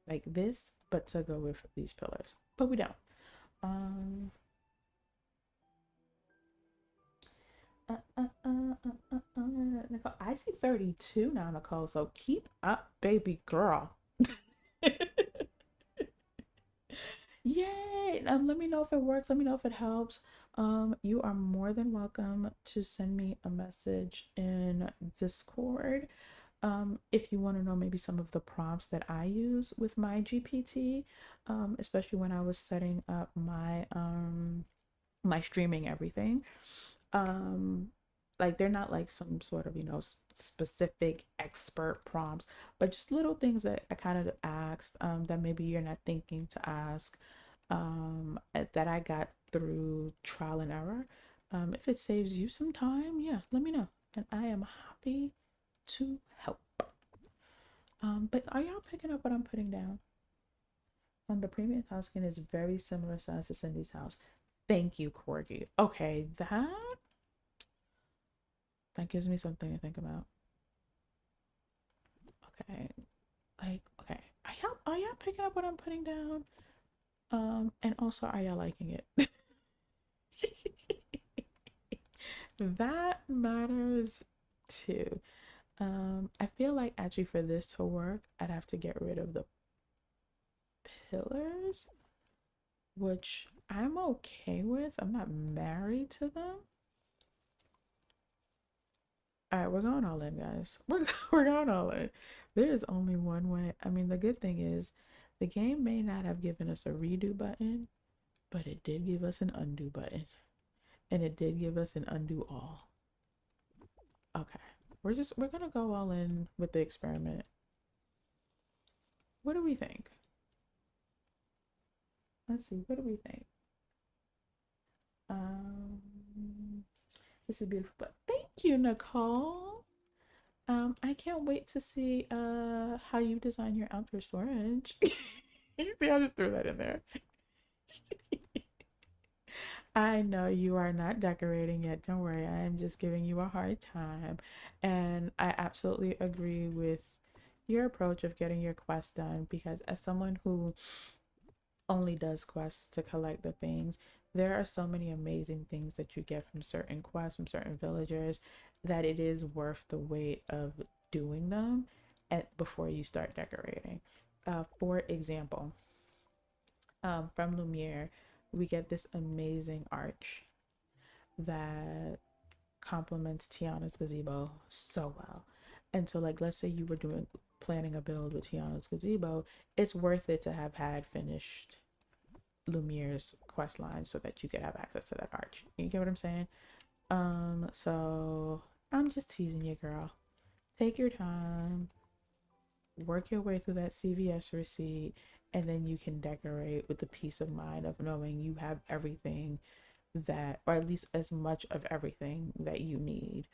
Like this, but to go with these pillars. But we don't. Um Nicole, I see 32 now, Nicole. So keep up, baby girl. Yay! Let me know if it works. Let me know if it helps. You are more than welcome to send me a message in Discord. If you want to know maybe some of the prompts that I use with my GPT, especially when I was setting up my streaming everything. Um, like they're not like some sort of, specific expert prompts, but just little things that I kind of asked, that maybe you're not thinking to ask, that I got through trial and error. If it saves you some time, yeah, let me know. And I am happy to help. But are y'all picking up what I'm putting down? The premium house skin is very similar size to Cindy's house. Thank you, Corgi. Okay, that gives me something to think about. Okay, like, okay, are y'all picking up what I'm putting down? And also, are y'all liking it? That matters too. I feel like actually for this to work, I'd have to get rid of the pillars, which I'm okay with. I'm not married to them. All right, we're going all in, guys. We're going all in. There is only one way. I mean, the good thing is the game may not have given us a redo button, but it did give us an undo button. And it did give us an undo all. Okay. We're gonna go all in with the experiment. What do we think? Let's see, what do we think? This is beautiful, but thank you, Nicole. I can't wait to see how you design your outdoor storage. You see, I just threw that in there. I know you are not decorating yet. Don't worry. I am just giving you a hard time. And I absolutely agree with your approach of getting your quest done because as someone who only does quests to collect the things, there are so many amazing things that you get from certain quests, from certain villagers, that it is worth the wait of doing them before you start decorating. For example, from Lumiere, we get this amazing arch that complements Tiana's gazebo so well. And so, like, let's say you were planning a build with Tiana's gazebo, it's worth it to have had finished Lumiere's quest line so that you could have access to that arch. You get what I'm saying? So I'm just teasing you, girl. Take your time, work your way through that CVS receipt, and then you can decorate with the peace of mind of knowing you have everything that, or at least as much of everything that you need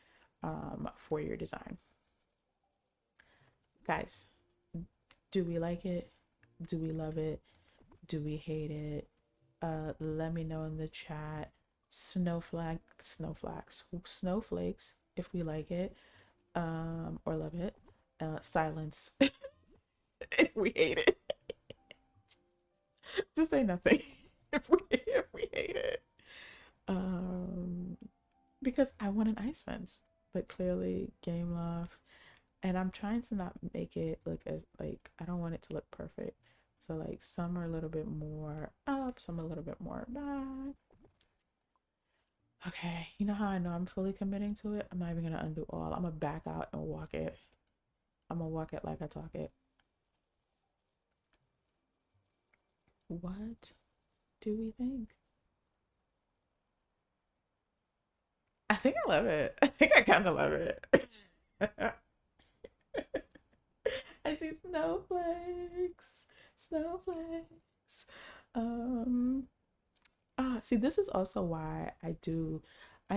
for your design. Guys, do we like it? Do we love it? Do we hate it? Let me know in the chat. Snowflakes, if we like it or love it. Silence if we hate it. Just say nothing if we hate it. Because I want an ice fence, but clearly Gameloft, and I'm trying to not make it look as like I don't want it to look perfect. So like some are a little bit more up, some a little bit more back. Okay, you know how I know I'm fully committing to it? I'm not even gonna undo all. I'm gonna back out and walk it. I'm gonna walk it like I talk it. What do we think? I think I love it. I think I kind of love it. I see snowflakes. Snowflakes. See, this is also why I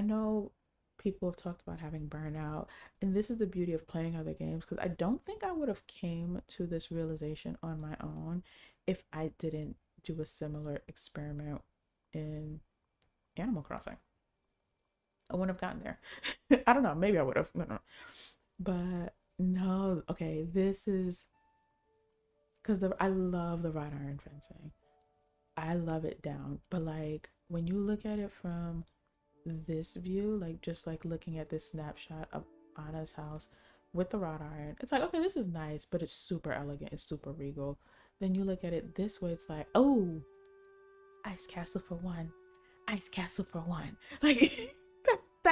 know people have talked about having burnout, and this is the beauty of playing other games because I don't think I would have came to this realization on my own if I didn't do a similar experiment in Animal Crossing. I wouldn't have gotten there. I don't know, maybe I would have. No. But no, okay, this is because I love the wrought iron fencing. I love it down. But like when you look at it from this view, like just like looking at this snapshot of Anna's house with the wrought iron, it's like, okay, this is nice, but it's super elegant, it's super regal. Then you look at it this way, it's like, oh, ice castle for one, ice castle for one. Like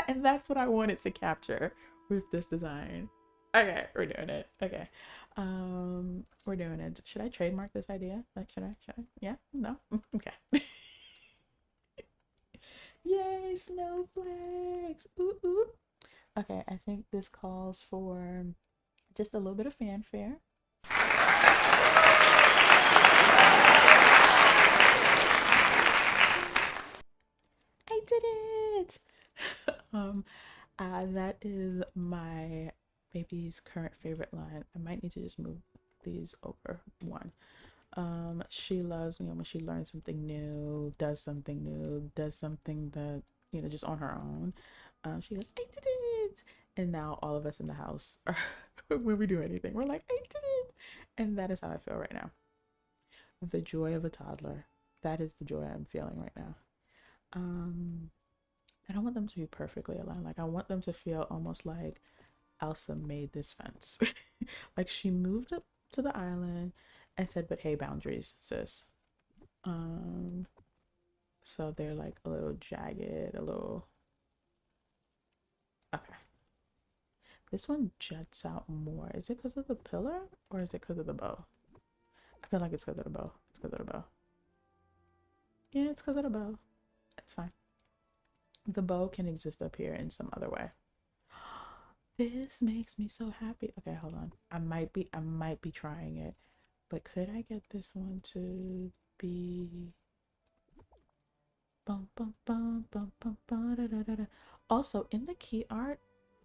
and that's what I wanted to capture with this design. Okay, we're doing it. Okay. We're doing it. Should I trademark this idea? Like, should I? Yeah? No? Okay. Yay, snowflakes. Ooh, ooh. Okay, I think this calls for just a little bit of fanfare. I did it. That is my baby's current favorite line. I might need to just move these over one. She loves, when she learns something new, does something that, just on her own. She goes, I did it. And now all of us in the house are, when we do anything, we're like, I did it. And that is how I feel right now. The joy of a toddler. That is the joy I'm feeling right now. Um, I don't want them to be perfectly aligned. Like, I want them to feel almost like Elsa made this fence. Like, she moved up to the island and said, but hey, boundaries, sis. Um, so they're like a little jagged, a little. Okay. This one juts out more. Is it because of the pillar or is it because of the bow? I feel like it's because of the bow. It's because of the bow. Yeah, it's because of the bow. It's fine. The bow can exist up here in some other way. This makes me so happy. Okay, hold on. I might be trying it, but could I get this one to be bum bum bum bum bum bum da, da, da, da. Also, in the key art,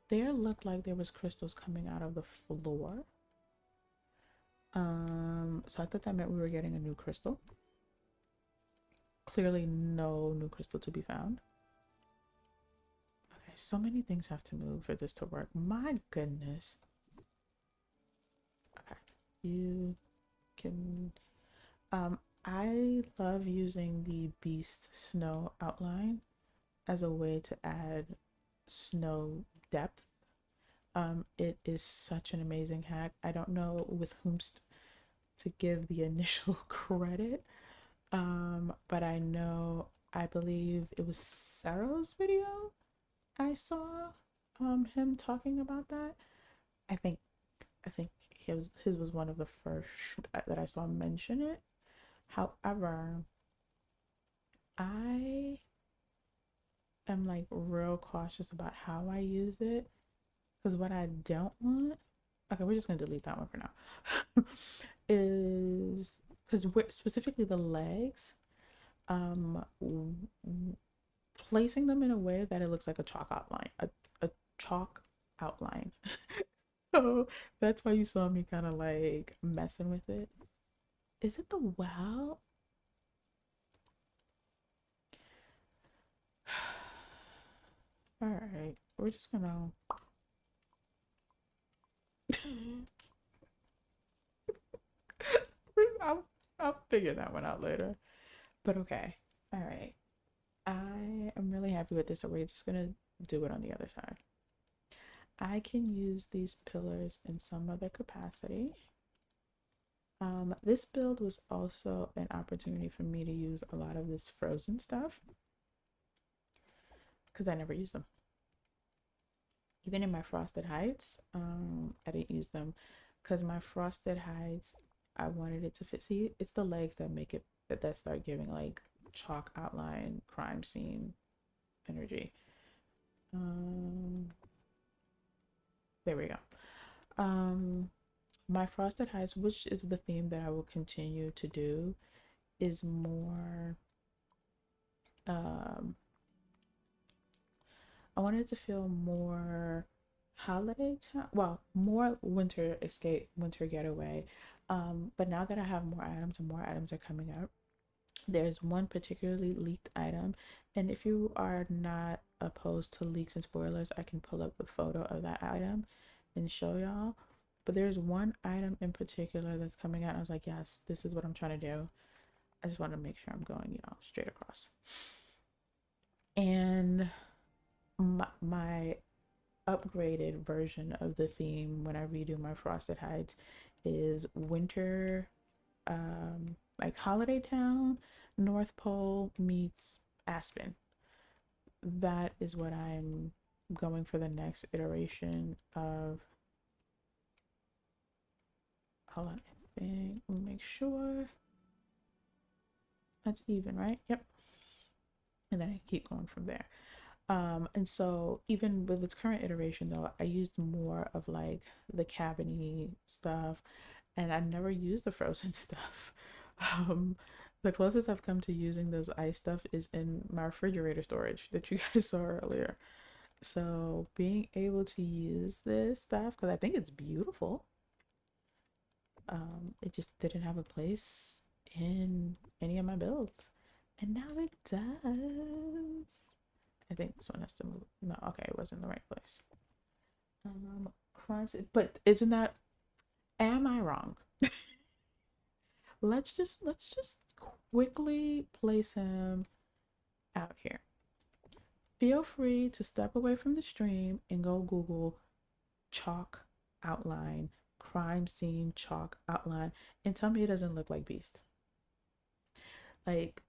there looked like there was crystals coming out of the floor. So I thought that meant we were getting a new crystal. Clearly no new crystal to be found. Okay, so many things have to move for this to work. My goodness. Okay, you can I love using the beast snow outline as a way to add snow depth. It is such an amazing hack. I don't know with whomst to give the initial credit, but I believe it was Sarah's video I saw him talking about that. I think I think his was one of the first that I saw mention it. However, I am like real cautious about how I use it because what I don't want, okay, we're just gonna delete that one for now, is because we're specifically the legs, um, placing them in a way that it looks like a chalk outline, a chalk outline. So that's why you saw me kind of like messing with it. Is it the well? All right, we're just gonna. I'll, I'll figure that one out later. But okay. All right. I am really happy with this. So we're just gonna do it on the other side. I can use these pillars in some other capacity. This build was also an opportunity for me to use a lot of this frozen stuff because I never used them. Even in my frosted heights, I didn't use them because my frosted heights, I wanted it to fit. See, it's the legs that make it that start giving like chalk outline crime scene energy. Um, there we go. My frosted heights, which is the theme that I will continue to do, is more. Um, I wanted to feel more holiday time. Well, more winter escape, winter getaway. But now that I have more items and more items are coming out, there's one particularly leaked item, and if you are not opposed to leaks and spoilers, I can pull up the photo of that item and show y'all. But there's one item in particular that's coming out. I was like, yes, this is what I'm trying to do. I just want to make sure I'm going, straight across. And my upgraded version of the theme when I redo my Frosted Heights is winter, like Holiday Town, North Pole meets Aspen. That is what I'm going for the next iteration of. Hold on, I think we'll make sure that's even, right? Yep. And then I keep going from there. And so even with its current iteration though, I used more of like the cabiny stuff and I never used the frozen stuff. Um, the closest I've come to using those ice stuff is in my refrigerator storage that you guys saw earlier. So being able to use this stuff, because I think it's beautiful, it just didn't have a place in any of my builds. And now it does. I think this one has to move. No, okay, it was in the right place. Crimes, but isn't that, am I wrong? Let's just quickly place him out here. Feel free to step away from the stream and go Google chalk outline, crime scene chalk outline, and tell me it doesn't look like Beast. Like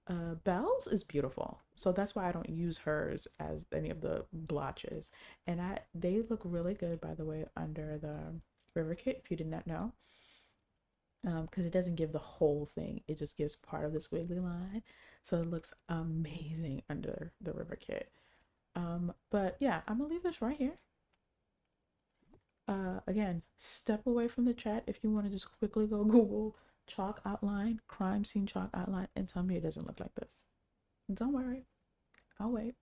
Belle's is beautiful, so that's why I don't use hers as any of the blotches. And they look really good, by the way, under the river kit, if you did not know, because it doesn't give the whole thing, it just gives part of the squiggly line, so it looks amazing under the river kit. But yeah, I'm gonna leave this right here. Again, step away from the chat if you want to just quickly go Google chalk outline, crime scene chalk outline, and tell me it doesn't look like this. Don't worry, I'll wait.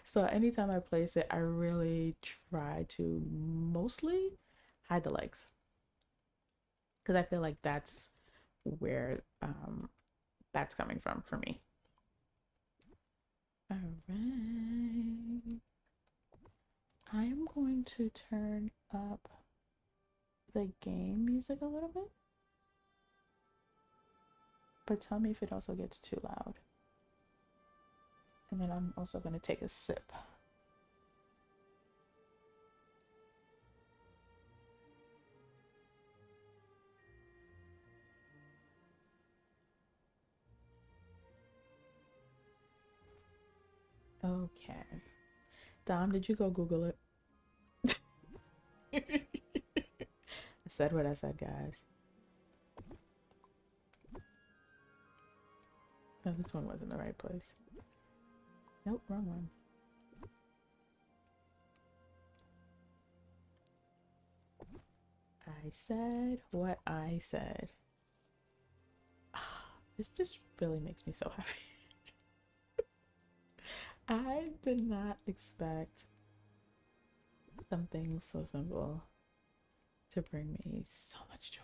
So anytime I place it, I really try to mostly hide the legs, because I feel like that's where that's coming from for me. All right. I am going to turn up the game music a little bit, but tell me if it also gets too loud. And then I'm also going to take a sip. Okay. Dom, did you go Google it? I said what I said, guys. No, this one wasn't the right place. Nope, wrong one. I said what I said. This just really makes me so happy. I did not expect something so simple to bring me so much joy.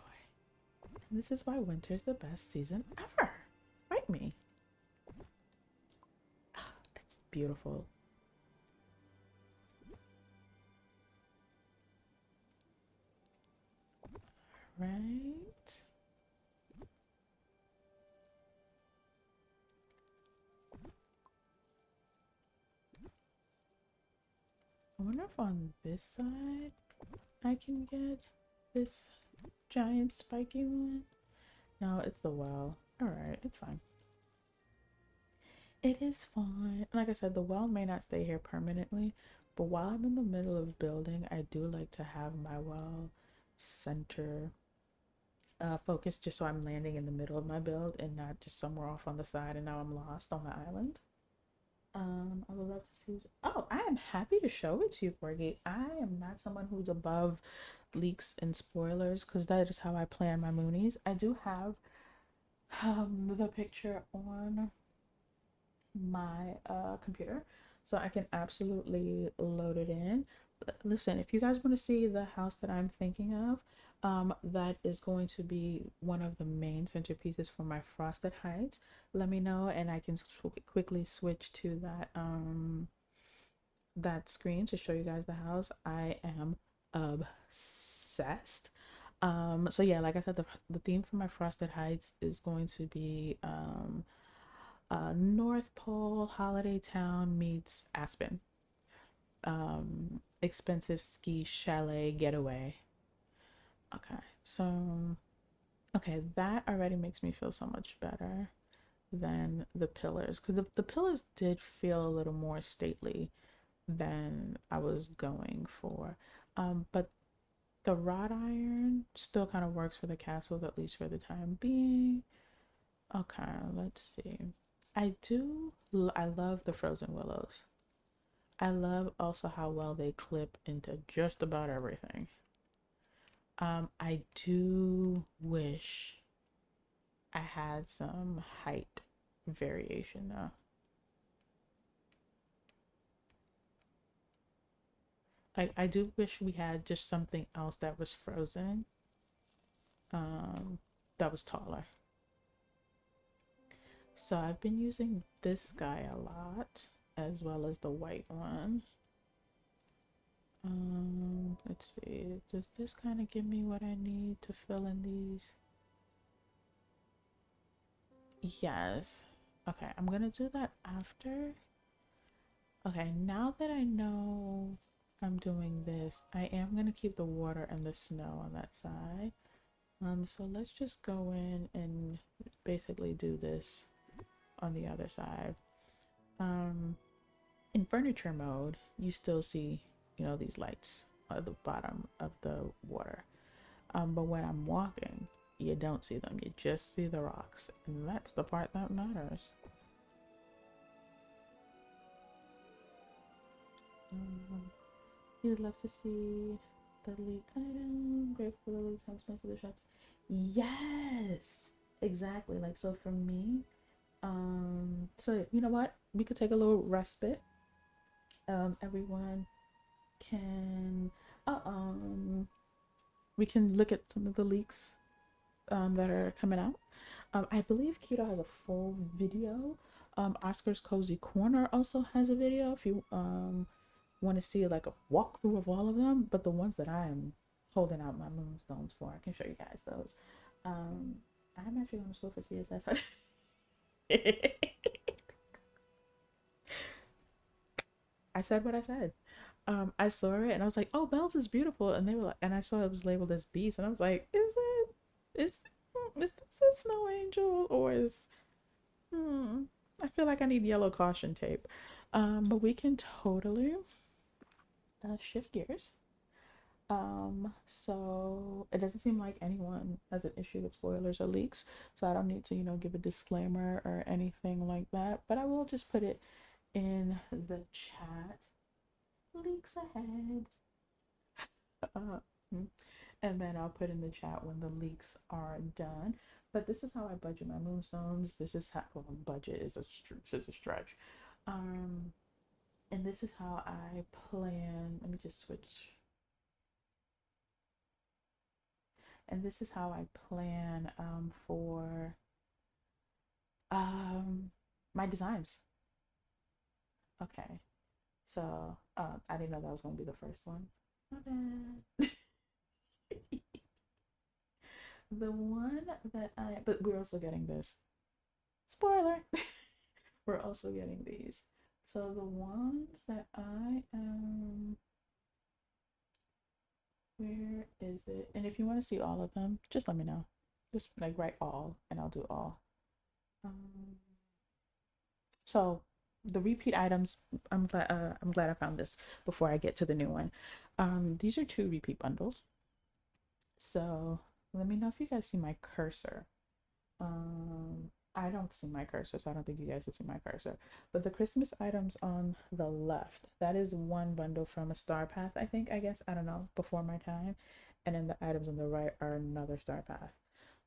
And this is why winter's the best season ever. Right me. It's beautiful. Right. I wonder if on this side I can get this giant spiky one. No, it's the well. Alright, it's fine. It is fine. Like I said, the well may not stay here permanently, but while I'm in the middle of building, I do like to have my well center focus, just so I'm landing in the middle of my build and not just somewhere off on the side and now I'm lost on the island. I would love to see. Oh, I am happy to show it to you, Corgi. I am not someone who's above leaks and spoilers, because that is how I plan my moonies. I do have the picture on my computer, so I can absolutely load it in. Listen, if you guys want to see the house that I'm thinking of, that is going to be one of the main centerpieces for my Frosted Heights, let me know and I can quickly switch to that screen to show you guys the house. I am obsessed. So yeah, like I said, the theme for my Frosted Heights is going to be North Pole holiday town meets Aspen. Expensive ski chalet getaway. Okay, so okay, that already makes me feel so much better than the pillars, because the pillars did feel a little more stately than I was going for. But the wrought iron still kind of works for the castles, at least for the time being. Okay, let's see. I love the frozen willows. I love also how well they clip into just about everything. I do wish I had some height variation though. I do wish we had just something else that was frozen, that was taller. So I've been using this guy a lot, as well as the white one. Let's see. Does this kind of give me what I need to fill in these? Yes. Okay, I'm gonna do that after. Okay, now that I know I'm doing this, I am gonna keep the water and the snow on that side. So let's just go in and basically do this on the other side. Um, in furniture mode, you still see, these lights at the bottom of the water. But when I'm walking, you don't see them. You just see the rocks, and that's the part that matters. You'd love to see the lead item. Grateful for the lead times most of the shops. Yes, exactly. Like, so for me, so you know what? We could take a little respite. Everyone can, uh, um, we can look at some of the leaks that are coming out. I believe Keto has a full video. Oscar's Cozy Corner also has a video if you want to see like a walkthrough of all of them. But the ones that I am holding out my moonstones for, I can show you guys those. I'm actually going to school for CSS. I said what I said. I saw it and I was like, "Oh, Bells is beautiful," and they were like, and I saw it was labeled as Beast, and I was like, "Is it? Is this a snow angel or is?" Hmm. I feel like I need yellow caution tape. But we can totally shift gears. So it doesn't seem like anyone has an issue with spoilers or leaks, so I don't need to, give a disclaimer or anything like that. But I will just put it in the chat. Leaks ahead. Uh, and then I'll put in the chat when the leaks are done. But this is how I budget my moonstones. This is how, well, budget is a stretch. Um, and this is how I plan. Let me just switch. And this is how I plan for um my designs. Okay, so I didn't know that was gonna be the first one. My bad. The one that but we're also getting this. Spoiler. We're also getting these. So the ones that I am, where is it? And if you want to see all of them, just let me know. Just like write all, and I'll do all. Um, so the repeat items, I'm glad I found this before I get to the new one. These are two repeat bundles. So let me know if you guys see my cursor. I don't see my cursor, so I don't think you guys can see my cursor. But the Christmas items on the left, that is one bundle from a Star Path, I think, I guess, I don't know, before my time. And then the items on the right are another Star Path.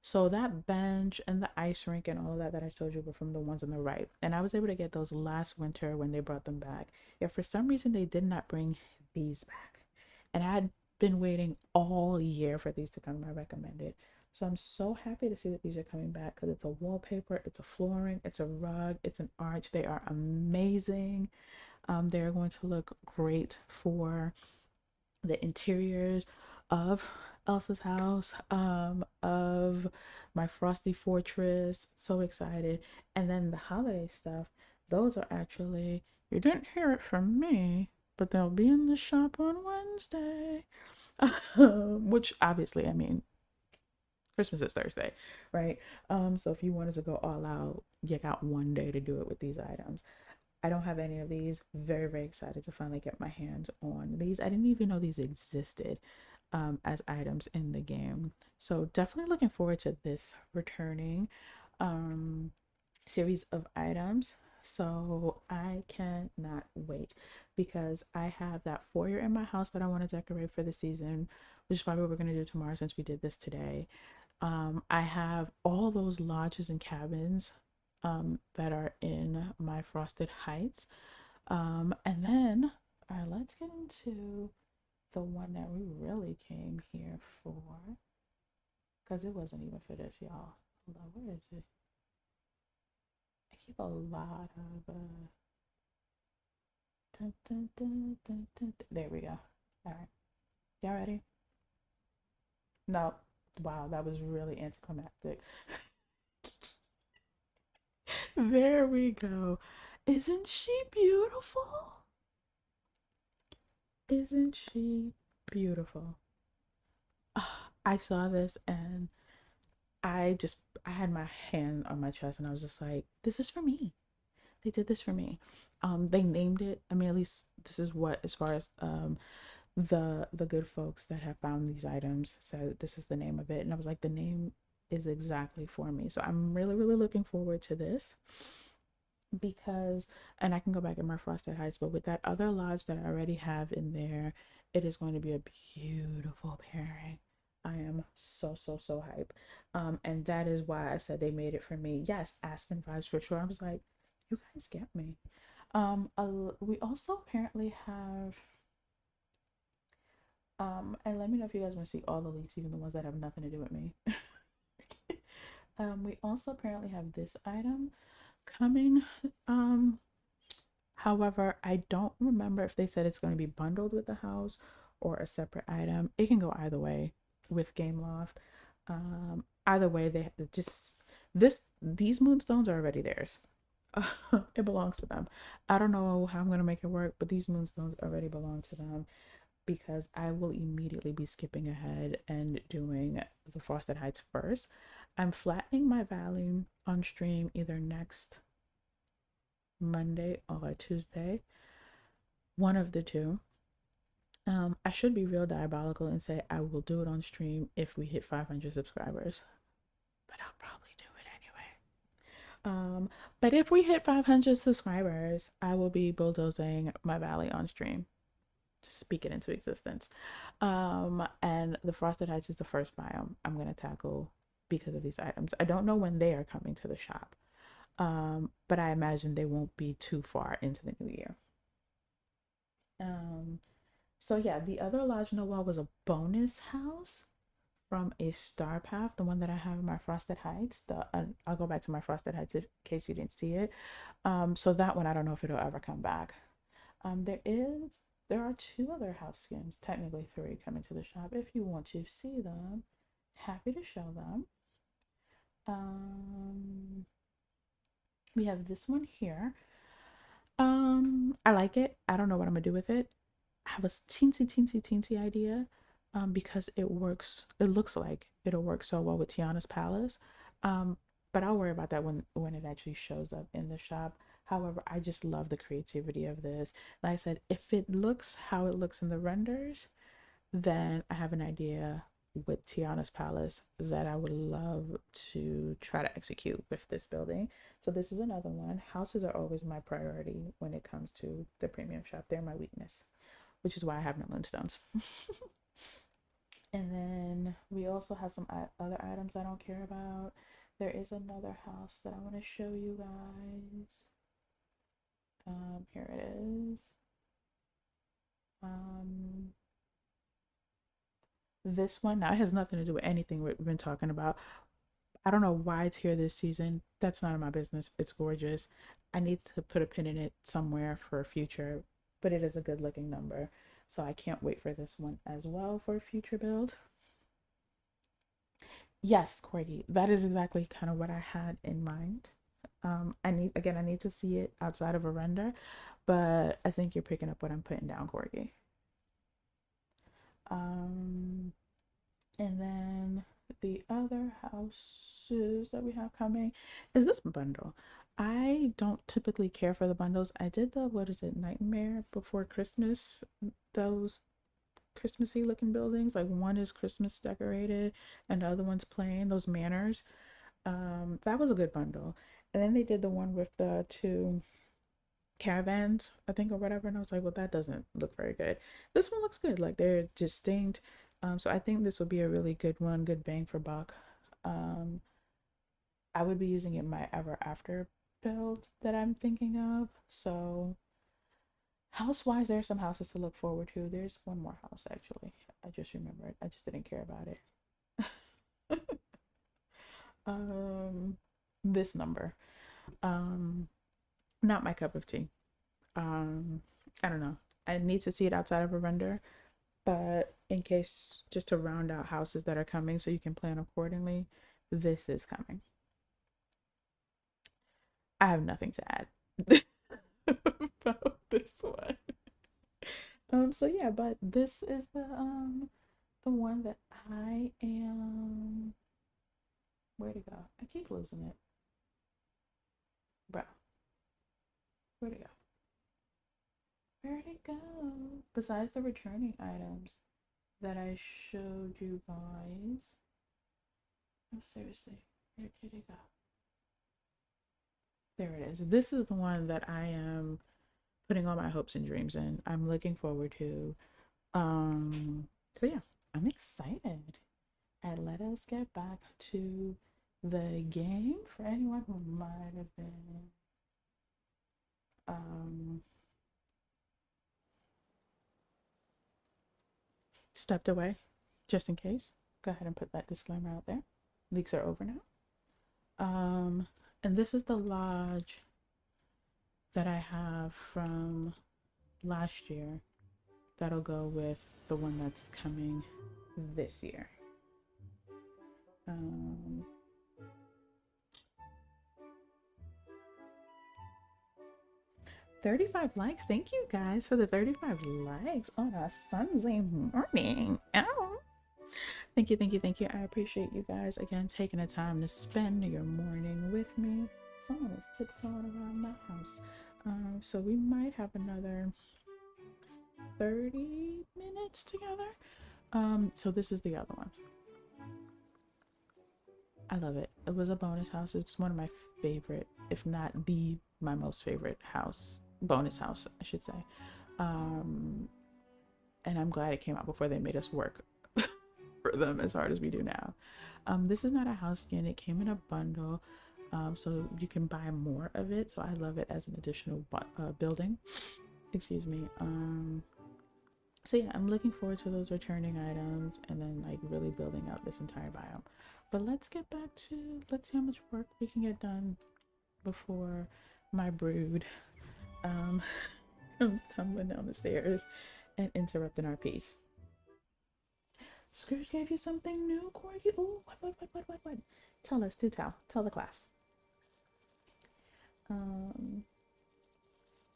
So that bench and the ice rink and all of that I told you were from the ones on the right. And I was able to get those last winter when they brought them back. Yet for some reason they did not bring these back. And I had been waiting all year for these to come. I recommended. So I'm so happy to see that these are coming back because it's a wallpaper, it's a flooring, it's a rug, it's an arch. They are amazing. They're going to look great for the interiors of Elsa's house, of my Frosty Fortress. So excited. And then the holiday stuff, those are actually, you didn't hear it from me, but they'll be in the shop on Wednesday. Which obviously, I mean, Christmas is Thursday, right? So if you wanted to go all out, you got one day to do it with these items. I don't have any of these. Very, very excited to finally get my hands on these. I didn't even know these existed as items in the game. So definitely looking forward to this returning series of items. So I cannot wait because I have that foyer in my house that I want to decorate for the season, which is probably what we're going to do tomorrow since we did this today. I have all those lodges and cabins that are in my Frosted Heights. And then, all right, let's get into the one that we really came here for, because it wasn't even for this, y'all. Hold on, where is it? I keep a lot of dun, dun, dun, dun, dun, dun. There we go. All right, y'all ready? No. Wow, that was really anticlimactic. There we go. Isn't she beautiful? Isn't she beautiful? I saw this and I had my hand on my chest and I was just like, this is for me. They did this for me. They named it. I mean, at least this is what, as far as the good folks that have found these items said this is the name of it. And I was like, the name is exactly for me. So I'm really, really looking forward to this because, and I can go back in my Frosted Heights, but with that other lodge that I already have in there, it is going to be a beautiful pairing. I am so, so, so hype. And that is why I said they made it for me. Yes, Aspen vibes for sure. I was like, you guys get me. We also apparently have, and let me know if you guys want to see all the leaks, even the ones that have nothing to do with me. We also apparently have this item coming. However, I don't remember if they said it's going to be bundled with the house or a separate item. It can go either way with Game Loft. Either way, they just these moonstones are already theirs. It belongs to them. I don't know how I'm gonna make it work, but these moonstones already belong to them because I will immediately be skipping ahead and doing the Frosted Heights first. I'm flattening my valley on stream either next Monday or Tuesday, one of the two. I should be real diabolical and say I will do it on stream if we hit 500 subscribers, but I'll probably do it anyway. But if we hit 500 subscribers, I will be bulldozing my valley on stream. Just speak it into existence. And the Frosted Heights is the first biome I'm gonna tackle because of these items. I don't know when they are coming to the shop, but I imagine they won't be too far into the new year. Um, so yeah, the other Lodge Noel was a bonus house from a Star Path, the one that I have in my Frosted Heights. I'll go back to my Frosted Heights in case you didn't see it. So that one I don't know if it'll ever come back. There are two other house skins, technically three, coming to the shop. If you want to see them, happy to show them. Um, we have this one here. I like it. I don't know what I'm gonna do with it. I have a teensy idea, because it works. It looks like it'll work so well with Tiana's Palace. Um, but I'll worry about that when it actually shows up in the shop. However, I just love the creativity of this. Like I said, if it looks how it looks in the renders, then I have an idea with Tiana's Palace that I would love to try to execute with this building. So this is another one. Houses are always my priority when it comes to the premium shop. They're my weakness, which is why I have no moonstones. And then we also have some other items I don't care about. There is another house that I want to show you guys. Here it is. This one now has nothing to do with anything we've been talking about. I don't know why it's here this season. That's none of my business. It's gorgeous. I need to put a pin in it somewhere for a future, but it is a good looking number. So I can't wait for this one as well for a future build. Yes, Corgi, that is exactly kind of what I had in mind. I need to see it outside of a render, but I think you're picking up what I'm putting down, Corgi. Um, and then the other houses that we have coming is this bundle. I don't typically care for the bundles. I did the, what is it, Nightmare Before Christmas, those Christmassy looking buildings. Like one is Christmas decorated and the other one's plain, those manors. That was a good bundle. And then they did the one with the two caravans, I think, or whatever. And I was like, well, that doesn't look very good. This one looks good. Like they're distinct. So I think this would be a really good one, good bang for buck. I would be using it in my ever after build that I'm thinking of. So House-wise, there's some houses to look forward to. There's one more house actually. I just remembered. I just didn't care about it. um, this number. Um, Not my cup of tea. Um, I don't know. I need to see it outside of a render, but in case, just to round out houses that are coming so you can plan accordingly, this is coming. I have nothing to add about this one. So yeah, but this is the one that I am. Where'd it go? I keep losing it. Bro, where'd it go? Where'd it go? Besides the returning items that I showed you guys. Oh, seriously, where did it go? There it is. This is the one that I am putting all my hopes and dreams in. I'm looking forward to. So yeah, I'm excited. And let us get back to the game for anyone who might have been um stepped away, just in case. Go ahead and put that disclaimer out there. Leaks are over now. And this is the lodge that I have from last year. That'll go with the one that's coming this year. Um, 35 likes. Thank you guys for the 35 likes on a Sunday morning. Oh. Thank you, thank you, thank you. I appreciate you guys again taking the time to spend your morning with me. Someone is tiptoeing around my house. So we might have another 30 minutes together. So this is the other one. I love it. It was a bonus house. It's one of my favorite, if not my most favorite house. Bonus house, I should say. And I'm glad it came out before they made us work for them as hard as we do now. This is not a house skin. It came in a bundle, so you can buy more of it. So I love it as an additional building. Excuse me. So yeah, I'm looking forward to those returning items and then like really building out this entire biome. But let's get back to, let's see how much work we can get done before my brood comes tumbling down the stairs and interrupting our peace. Scrooge gave you something new, Corky? Oh, what? Tell us, tell the class.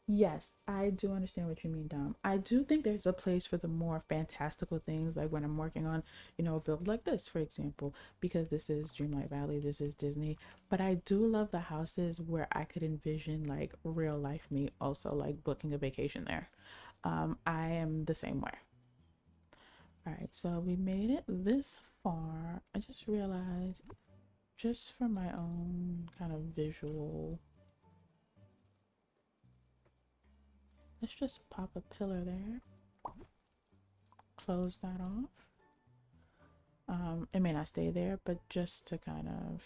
Yes, I do understand what you mean, Dom. I do think there's a place for the more fantastical things, like when I'm working on, a build like this, for example, because this is Dreamlight Valley, this is Disney. But I do love the houses where I could envision like real life me also like booking a vacation there. I am the same way. All right, so we made it this far. I just realized, just for my own kind of visual, let's just pop a pillar there. Close that off. It may not stay there, but just to kind of,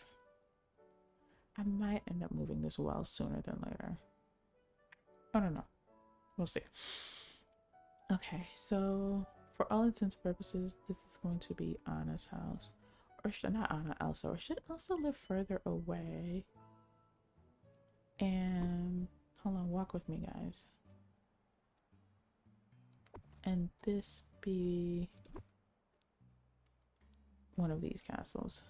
I might end up moving this well sooner than later. I don't know. We'll see. Okay, so for all intents and purposes, this is going to be Anna's house. Or should not Anna, Elsa. Or should Elsa live further away? And hold on, walk with me, guys. And this be one of these castles.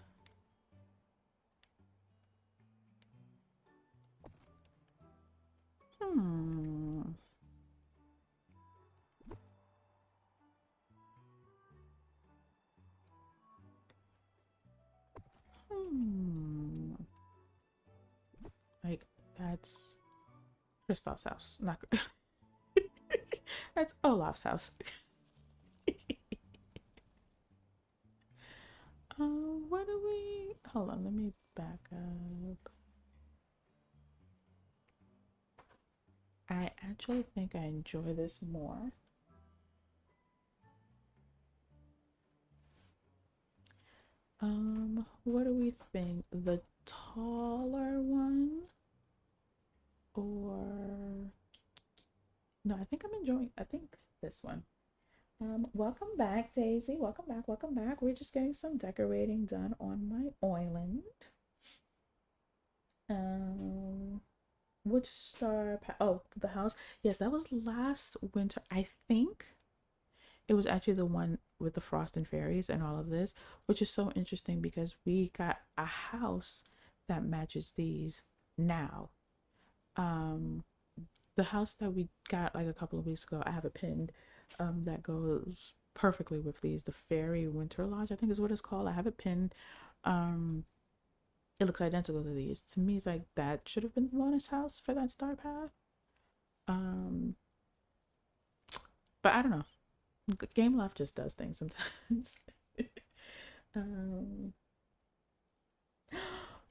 Hmm. Like, that's Kristoff's house. Not that's Olaf's house. What do we... Hold on, let me back up. I actually think I enjoy this more. What do we think? The taller one? Or No, I think I'm enjoying, I think this one. Welcome back, Daisy. Welcome back. Welcome back. We're just getting some decorating done on my island. Um, which oh, the house. Yes, that was last winter. I think it was actually the one with the frost and fairies and all of this, which is so interesting because we got a house that matches these now. Um, the house that we got like a couple of weeks ago, I have a pinned that goes perfectly with these. The Fairy Winter Lodge, I think is what it's called. I have it pinned. Um, it looks identical to these. To me, it's like that should have been the bonus house for that star path. Um, but I don't know. Game Loft just does things sometimes. um,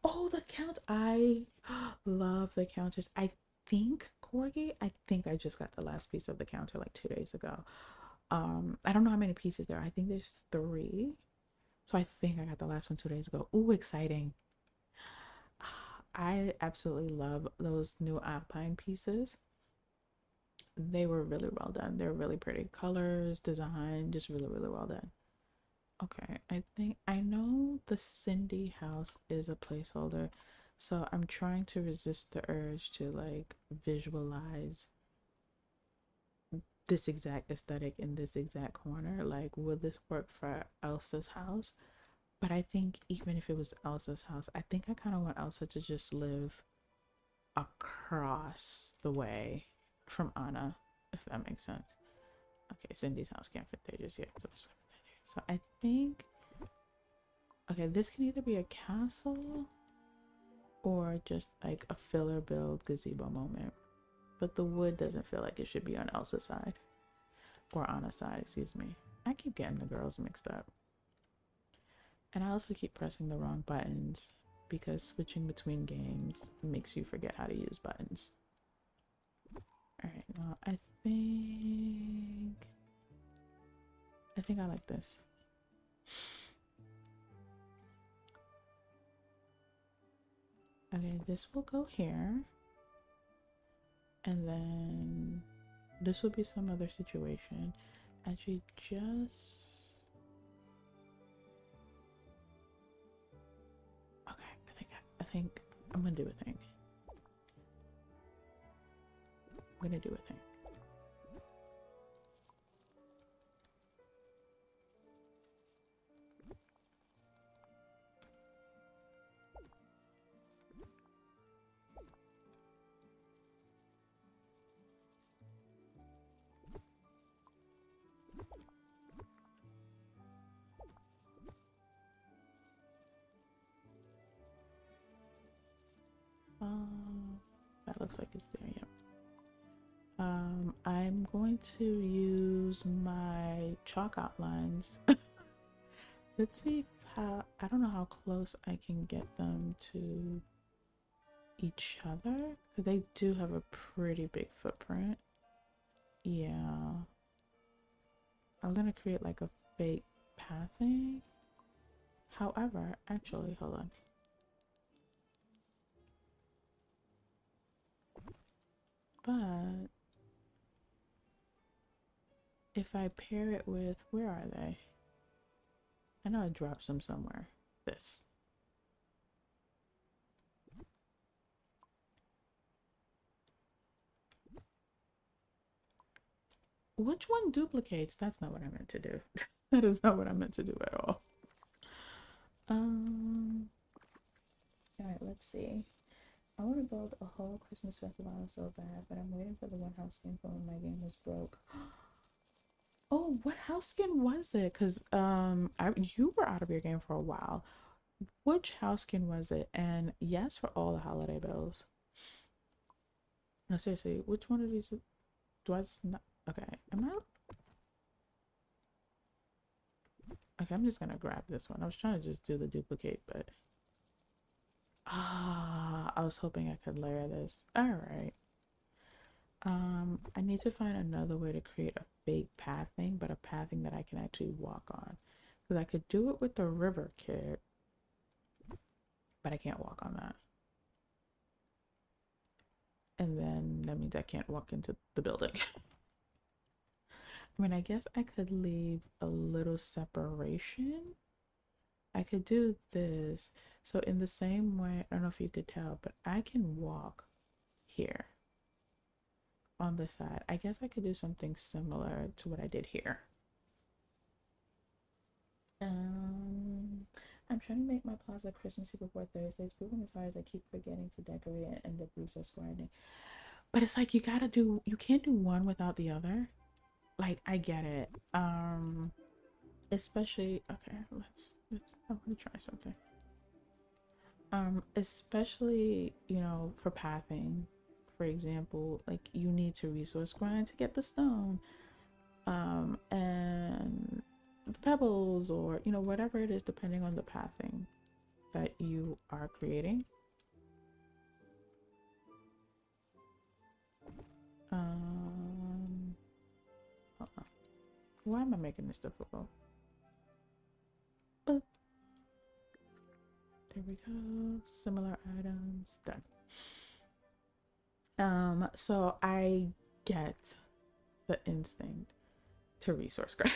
oh, the count! I love the counters. I think Corgi. I think I just got the last piece of the counter like 2 days ago. I don't know how many pieces there are. I think there's three. So I think I got the last one 2 days ago. Ooh, exciting. I absolutely love those new Alpine pieces. They were really well done. They're really pretty. Colors, design, just really, really well done. Okay, I think I know the Cindy house is a placeholder. So I'm trying to resist the urge to like visualize this exact aesthetic in this exact corner. Like, will this work for Elsa's house? But I think even if it was Elsa's house, I think I kind of want Elsa to just live across the way from Anna, if that makes sense. Okay, Cindy's house can't fit there just yet. So I think, okay, this can either be a castle or just like a filler build gazebo moment. But the wood doesn't feel like it should be on Elsa's side. Or Anna's side, excuse me. I keep getting the girls mixed up. And I also keep pressing the wrong buttons because switching between games makes you forget how to use buttons. Alright, now I think I like this. Okay, this will go here. And then this will be some other situation. Actually, okay, I think I'm gonna do a thing. I'm gonna do a thing. That looks like it's there, yeah. I'm going to use my chalk outlines. Let's see how, I don't know how close I can get them to each other, because they do have a pretty big footprint. Yeah. I'm gonna create like a fake pathing. However, actually, hold on. But if I pair it with, where are they? I know I dropped some somewhere. This. Which one duplicates? That's not what I meant to do. That is not what I meant to do at all. Alright, let's see. I want to build a whole Christmas festival so bad, but I'm waiting for the one house skin from when my game was broke. Oh, what house skin was it? Because you were out of your game for a while. Which house skin was it? And yes, for all the holiday bills. No, seriously, which one of these do I just not? Okay, am I? Okay, I'm just gonna grab this one. I was trying to just do the duplicate, but I was hoping I could layer this. All right. I need to find another way to create a fake pathing, but a pathing that I can actually walk on. Because I could do it with the river kit, but I can't walk on that. And then that means I can't walk into the building. I mean, I guess I could leave a little separation. I could do this. So in the same way, I don't know if you could tell, but I can walk here on the side. I guess I could do something similar to what I did here. Um, I'm trying to make my plaza Christmassy before Thursday. It's proven as hard as I keep forgetting to decorate and end up resource grinding. But it's like you can't do one without the other. Like I get it. Especially okay, I want to try something. Especially, for pathing, for example, like you need to resource grind to get the stone. And the pebbles or whatever it is depending on the pathing that you are creating. um Hold on. Why am I making this difficult? But there we go. Similar items done. So I get the instinct to resource grind.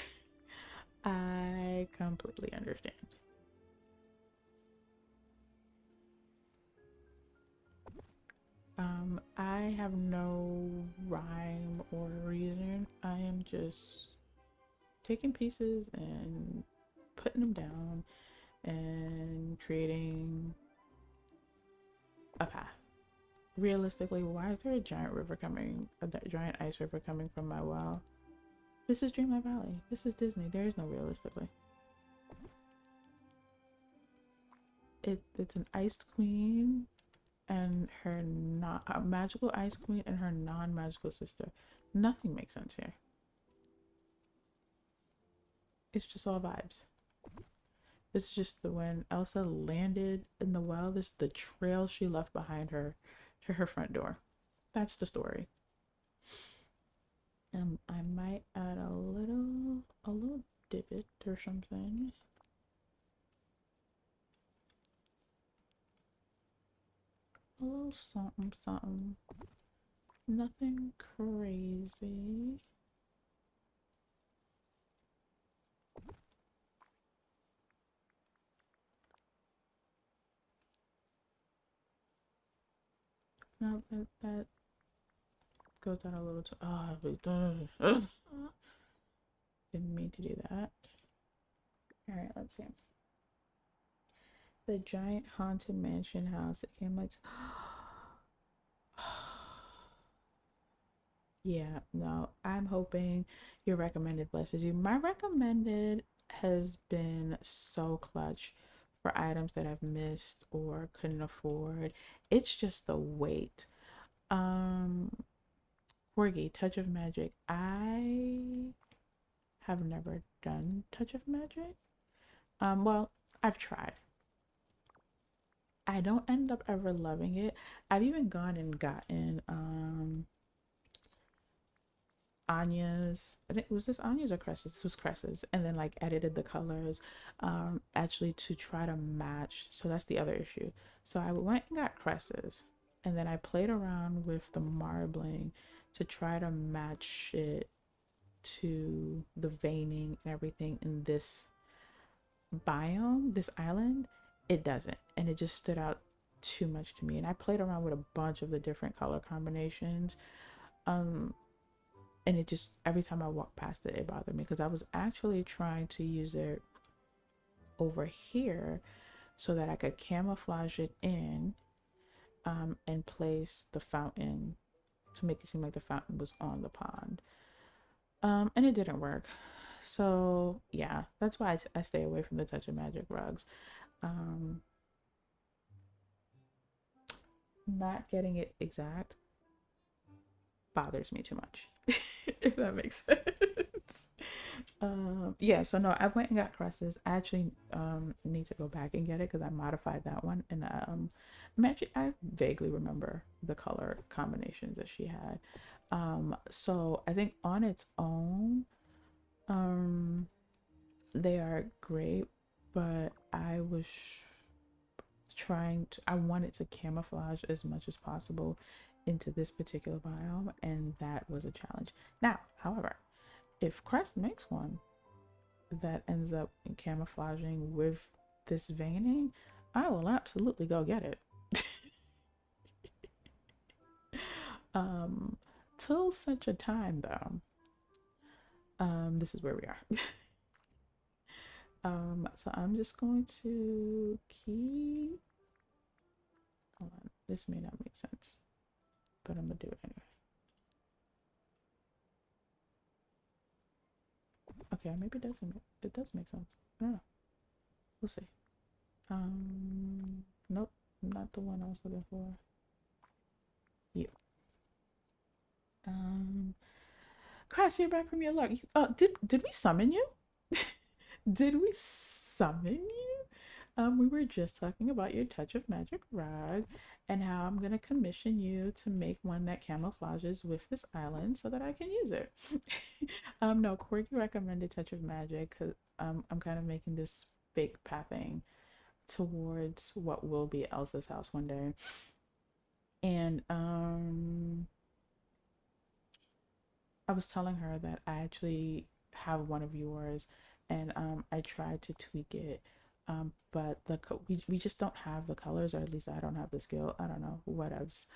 I completely understand. I have no rhyme or reason. I am just taking pieces and putting them down and creating a path. Realistically, why is there a giant river coming, a giant ice river coming from my well? This is Dreamlight Valley. This is Disney. There is no realistically. It's an iced queen and her not a magical ice queen and her non-magical sister. Nothing makes sense here. It's just all vibes. It's just the when Elsa landed in the well, this the trail she left behind her to her front door. That's the story. I might add a little divot or something. A little something something. Nothing crazy. No, that goes down a little too. Didn't mean to do that. All right, let's see. The giant haunted mansion house. It came like. Yeah, no, I'm hoping your recommended blesses you. My recommended has been so clutch for items that I've missed or couldn't afford. It's just the wait. Um, Corgi, Touch of Magic. I have never done Touch of Magic. Well, I've tried. I don't end up ever loving it. I've even gone and gotten Anya's, I think, was this Anya's or Cress's? This was Cress's, and then like edited the colors actually to try to match. So that's the other issue. So I went and got Cress's, and then I played around with the marbling to try to match it to the veining and everything in this biome, this island. It doesn't, and it just stood out too much to me. And I played around with a bunch of the different color combinations. um and it just, every time I walked past it, it bothered me because I was actually trying to use it over here so that I could camouflage it in and place the fountain to make it seem like the fountain was on the pond. And it didn't work. So yeah, that's why I stay away from the Touch of Magic rugs. Not getting it exact bothers me too much, if that makes sense. Yeah, so no, I went and got Crosses. I actually need to go back and get it because I modified that one, and I vaguely remember the color combinations that she had. So I think on its own, they are great, but I wanted to camouflage as much as possible into this particular biome, and that was a challenge. Now, however, If Crest makes one that ends up in camouflaging with this veining, I will absolutely go get it. um, till such a time though, this is where we are. So I'm just going to keep, hold on, this may not make sense, but I'm gonna do it anyway. Okay, maybe it does make sense. I don't know. We'll see. Nope, not the one I was looking for. You. Crash, you're back from your lurk. Did we summon you? Did we summon you? We were just talking about your touch of magic rug and how I'm gonna commission you to make one that camouflages with this island so that I can use it. No, Corky recommended touch of magic because I'm kind of making this fake pathing towards what will be Elsa's house one day. And I was telling her that I actually have one of yours, and I tried to tweak it, but we just don't have the colors, or at least I don't have the skill. I don't know what else,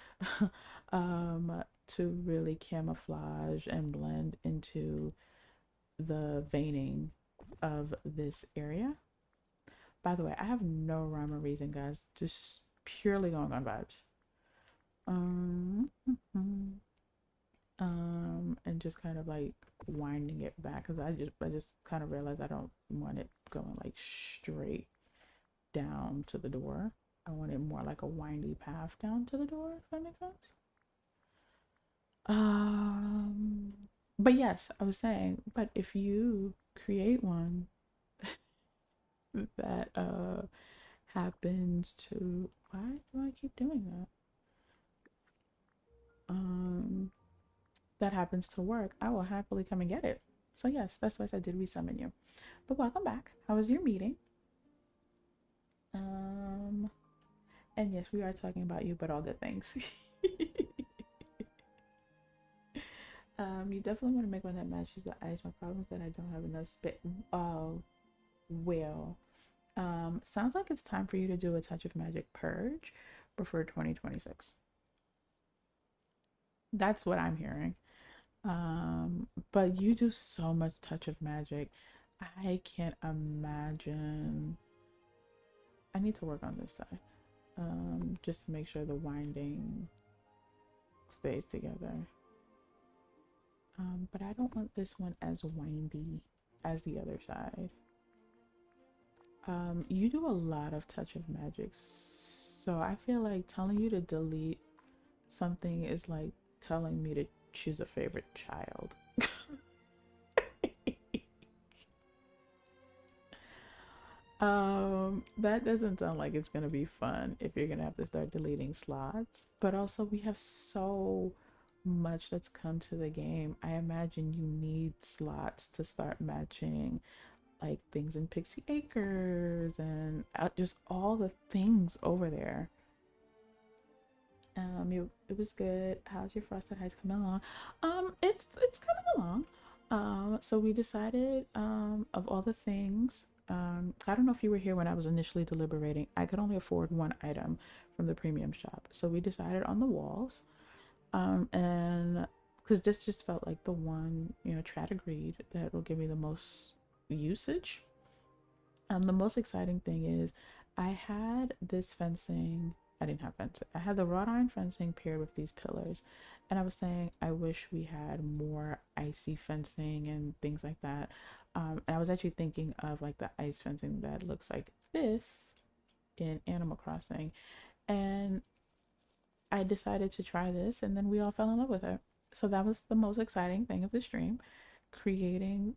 to really camouflage and blend into the veining of this area. By the way, I have no rhyme or reason, guys. Just purely going on vibes. Um, and just kind of like winding it back because I just kind of realized I don't want it going like straight down to the door. I want it more like a windy path down to the door, if that makes sense. Um, but yes, I was saying, but if you create one that happens to, why do I keep doing that? That happens to work, I will happily come and get it. So yes, that's why I said, did we summon you? But welcome back. How was your meeting? Um, and yes, we are talking about you, but all good things. You definitely want to make one that matches the ice. My problem is that I don't have enough spit. Oh, well. Sounds like it's time for you to do a touch of magic purge before 2026. That's what I'm hearing. But you do so much touch of magic. I can't imagine. I need to work on this side. Just to make sure the winding stays together. But I don't want this one as windy as the other side. You do a lot of touch of magic, so I feel like telling you to delete something is like telling me to choose a favorite child. That doesn't sound like it's gonna be fun if you're gonna have to start deleting slots. But also, we have so much that's come to the game. I imagine you need slots to start matching like things in Pixie Acres and just all the things over there. It was good. How's your Frosted Heights coming along? It's coming along. So we decided of all the things. I don't know if you were here when I was initially deliberating. I could only afford one item from the premium shop, so we decided on the walls. And because this just felt like the one, Trad agreed that will give me the most usage. The most exciting thing is I had this fencing. I didn't have fencing. I had the wrought iron fencing paired with these pillars, and I was saying I wish we had more icy fencing and things like that. And I was actually thinking of like the ice fencing that looks like this in Animal Crossing, and I decided to try this, and then we all fell in love with it. So that was the most exciting thing of the stream, creating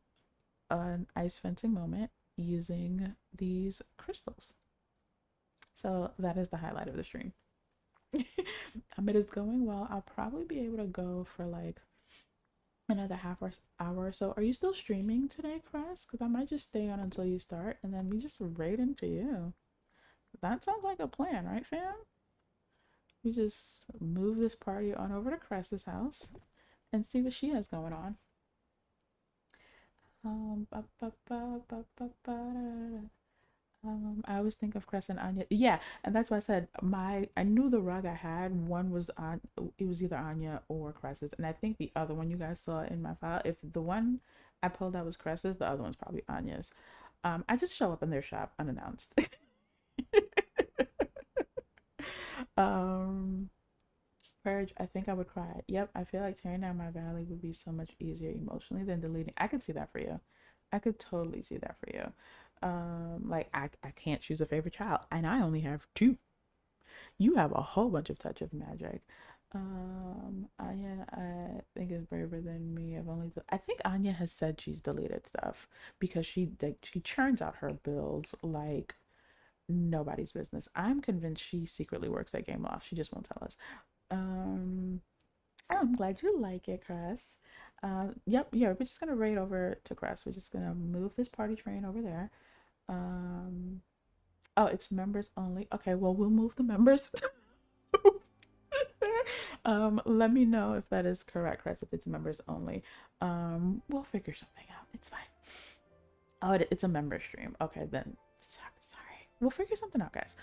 an ice fencing moment using these crystals. So that is the highlight of the stream. It is going well. I'll probably be able to go for like another hour or so. Are you still streaming today, Crest? Because I might just stay on until you start and then we just raid into you. That sounds like a plan, right, fam? We just move this party on over to Crest's house and see what she has going on. Ba, ba, ba, ba, ba, da, I always think of cress and Anya. Yeah, and that's why I said I knew the rug I had. One was on. It was either Anya or Cress's, and I think the other one you guys saw in my file. If the one I pulled out was Cress's, the other one's probably Anya's. I just show up in their shop unannounced. um, Purge. I think I would cry. Yep, I feel like tearing down my valley would be so much easier emotionally than deleting. I could see that for you. I could totally see that for you. Like I can't choose a favorite child, and I only have two. You have a whole bunch of touch of magic. Anya, I think is braver than me. I think Anya has said she's deleted stuff because she churns out her bills like nobody's business. I'm convinced she secretly works at Game Loft. She just won't tell us. Um, I'm glad you like it, Cress. Yep, yeah, we're just gonna raid over to Cress. We're just gonna move this party train over there. Um, oh, it's members only. Okay, well, we'll move the members. Let me know if that is correct, Chris, if it's members only. We'll figure something out. It's fine. Oh, it's a member stream. Okay, then sorry. We'll figure something out, guys.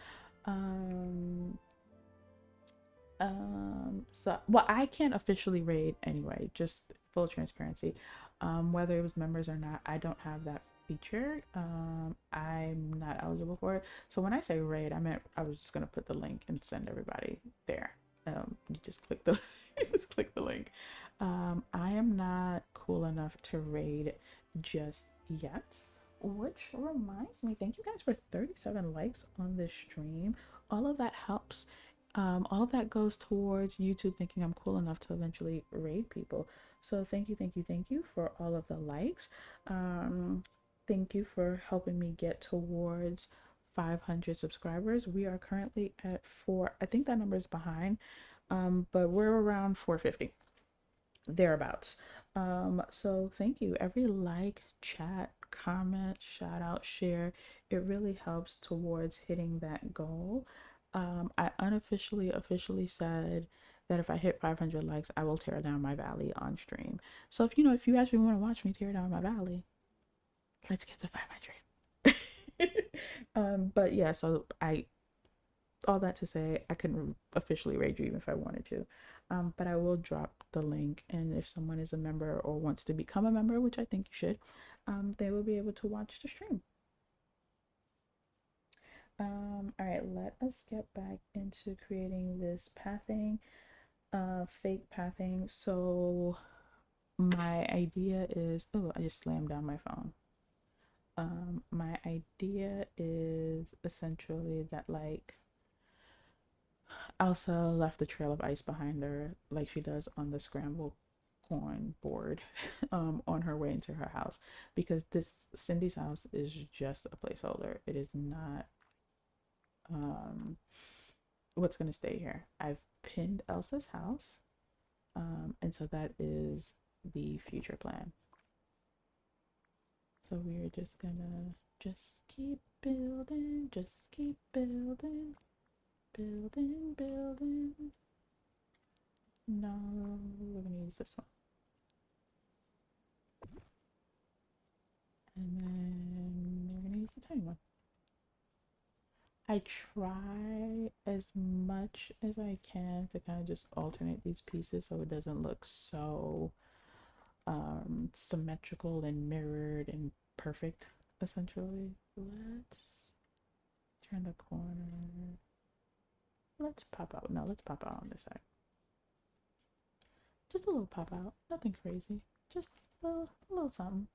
Um, so well, I can't officially raid anyway, just full transparency. Whether it was members or not, I don't have that feature. I'm not eligible for it. So when I say raid, I was just gonna put the link and send everybody there. You just click the you just click the link. I am not cool enough to raid just yet. Which reminds me, thank you guys for 37 likes on this stream. All of that helps. All of that goes towards YouTube thinking I'm cool enough to eventually raid people. So thank you, thank you, thank you for all of the likes. Thank you for helping me get towards 500 subscribers. We are currently at four. I think that number is behind, but we're around 450 thereabouts. So thank you. Every like, chat, comment, shout out, share, it really helps towards hitting that goal. I unofficially officially said that if I hit 500 likes, I will tear down my valley on stream. So if you actually want to watch me tear down my valley, let's get to 500. But yeah, so I all that to say, I couldn't officially raid you even if I wanted to. But I will drop the link, and if someone is a member or wants to become a member, which I think you should, they will be able to watch the stream. All right, let us get back into creating this pathing, fake pathing. So my idea is, oh, I just slammed down my phone. My idea is essentially that like Elsa left a trail of ice behind her, like she does on the scrambled corn board, on her way into her house. Because this Cindy's house is just a placeholder. It is not what's gonna stay here. I've pinned Elsa's house, and so that is the future plan. So we're just gonna keep building, just keep building, building. No, we're gonna use this one. And then we're gonna use the tiny one. I try as much as I can to kind of just alternate these pieces so it doesn't look so symmetrical and mirrored and perfect, essentially. Let's turn the corner. Let's pop out. No, let's pop out on this side. Just a little pop out. Nothing crazy. Just a little something.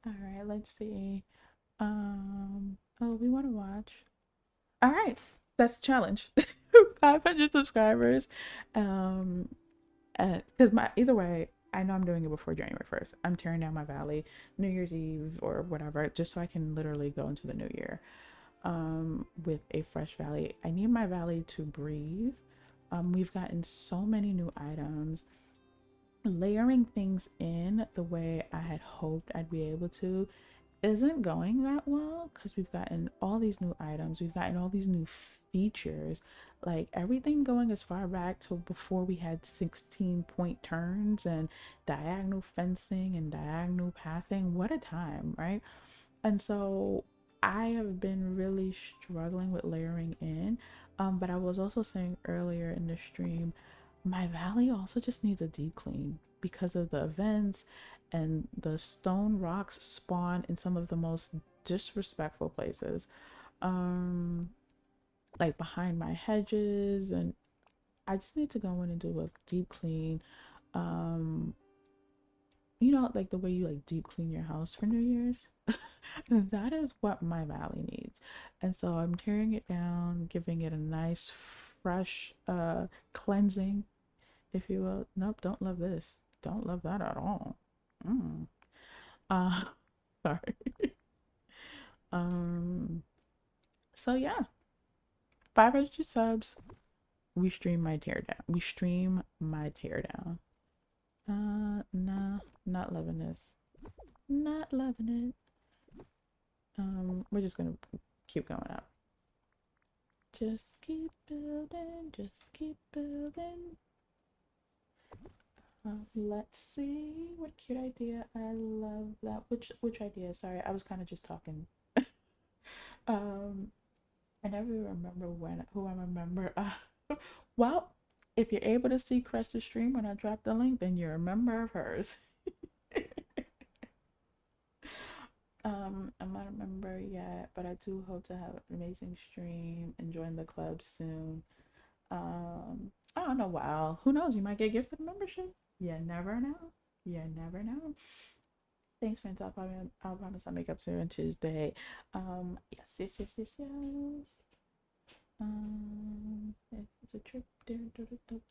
All right, let's see. Oh, we want to watch. All right, that's the challenge. 500 subscribers. Because my either way, I know I'm doing it before January 1st. I'm tearing down my valley, New Year's Eve or whatever, just so I can literally go into the new year, with a fresh valley. I need my valley to breathe. We've gotten so many new items. Layering things in the way I had hoped I'd be able to isn't going that well because we've gotten all these new items, we've gotten all these new features, like everything going as far back to before we had 16-point turns and diagonal fencing and diagonal pathing. What a time, right? And so I have been really struggling with layering in. But I was also saying earlier in the stream, my valley also just needs a deep clean because of the events, and the stone rocks spawn in some of the most disrespectful places. Um, like behind my hedges, and I just need to go in and do a deep clean. Um, like the way you like deep clean your house for New Year's. That is what my valley needs. And so I'm tearing it down, giving it a nice fresh cleansing, if you will. Nope, don't love this. Don't love that at all. Mm. Uh sorry. Um so yeah, 500 subs, we stream my teardown. We stream my teardown. Nah, not loving this. Not loving it. We're just gonna keep going up. Just keep building, just keep building. Let's see, what cute idea. I love that. Which idea? Sorry, I was kind of just talking. um, I never remember who I remember. Well, if you're able to see Cresta's stream when I drop the link, then you're a member of hers. I'm not a member yet, but I do hope to have an amazing stream and join the club soon. I don't know. Wow, who knows? You might get gifted a membership. You never know. You never know. Thanks, friends. I'll promise I'll make up to you on Tuesday. Yes, yes, yes, yes, yes. It's a trip.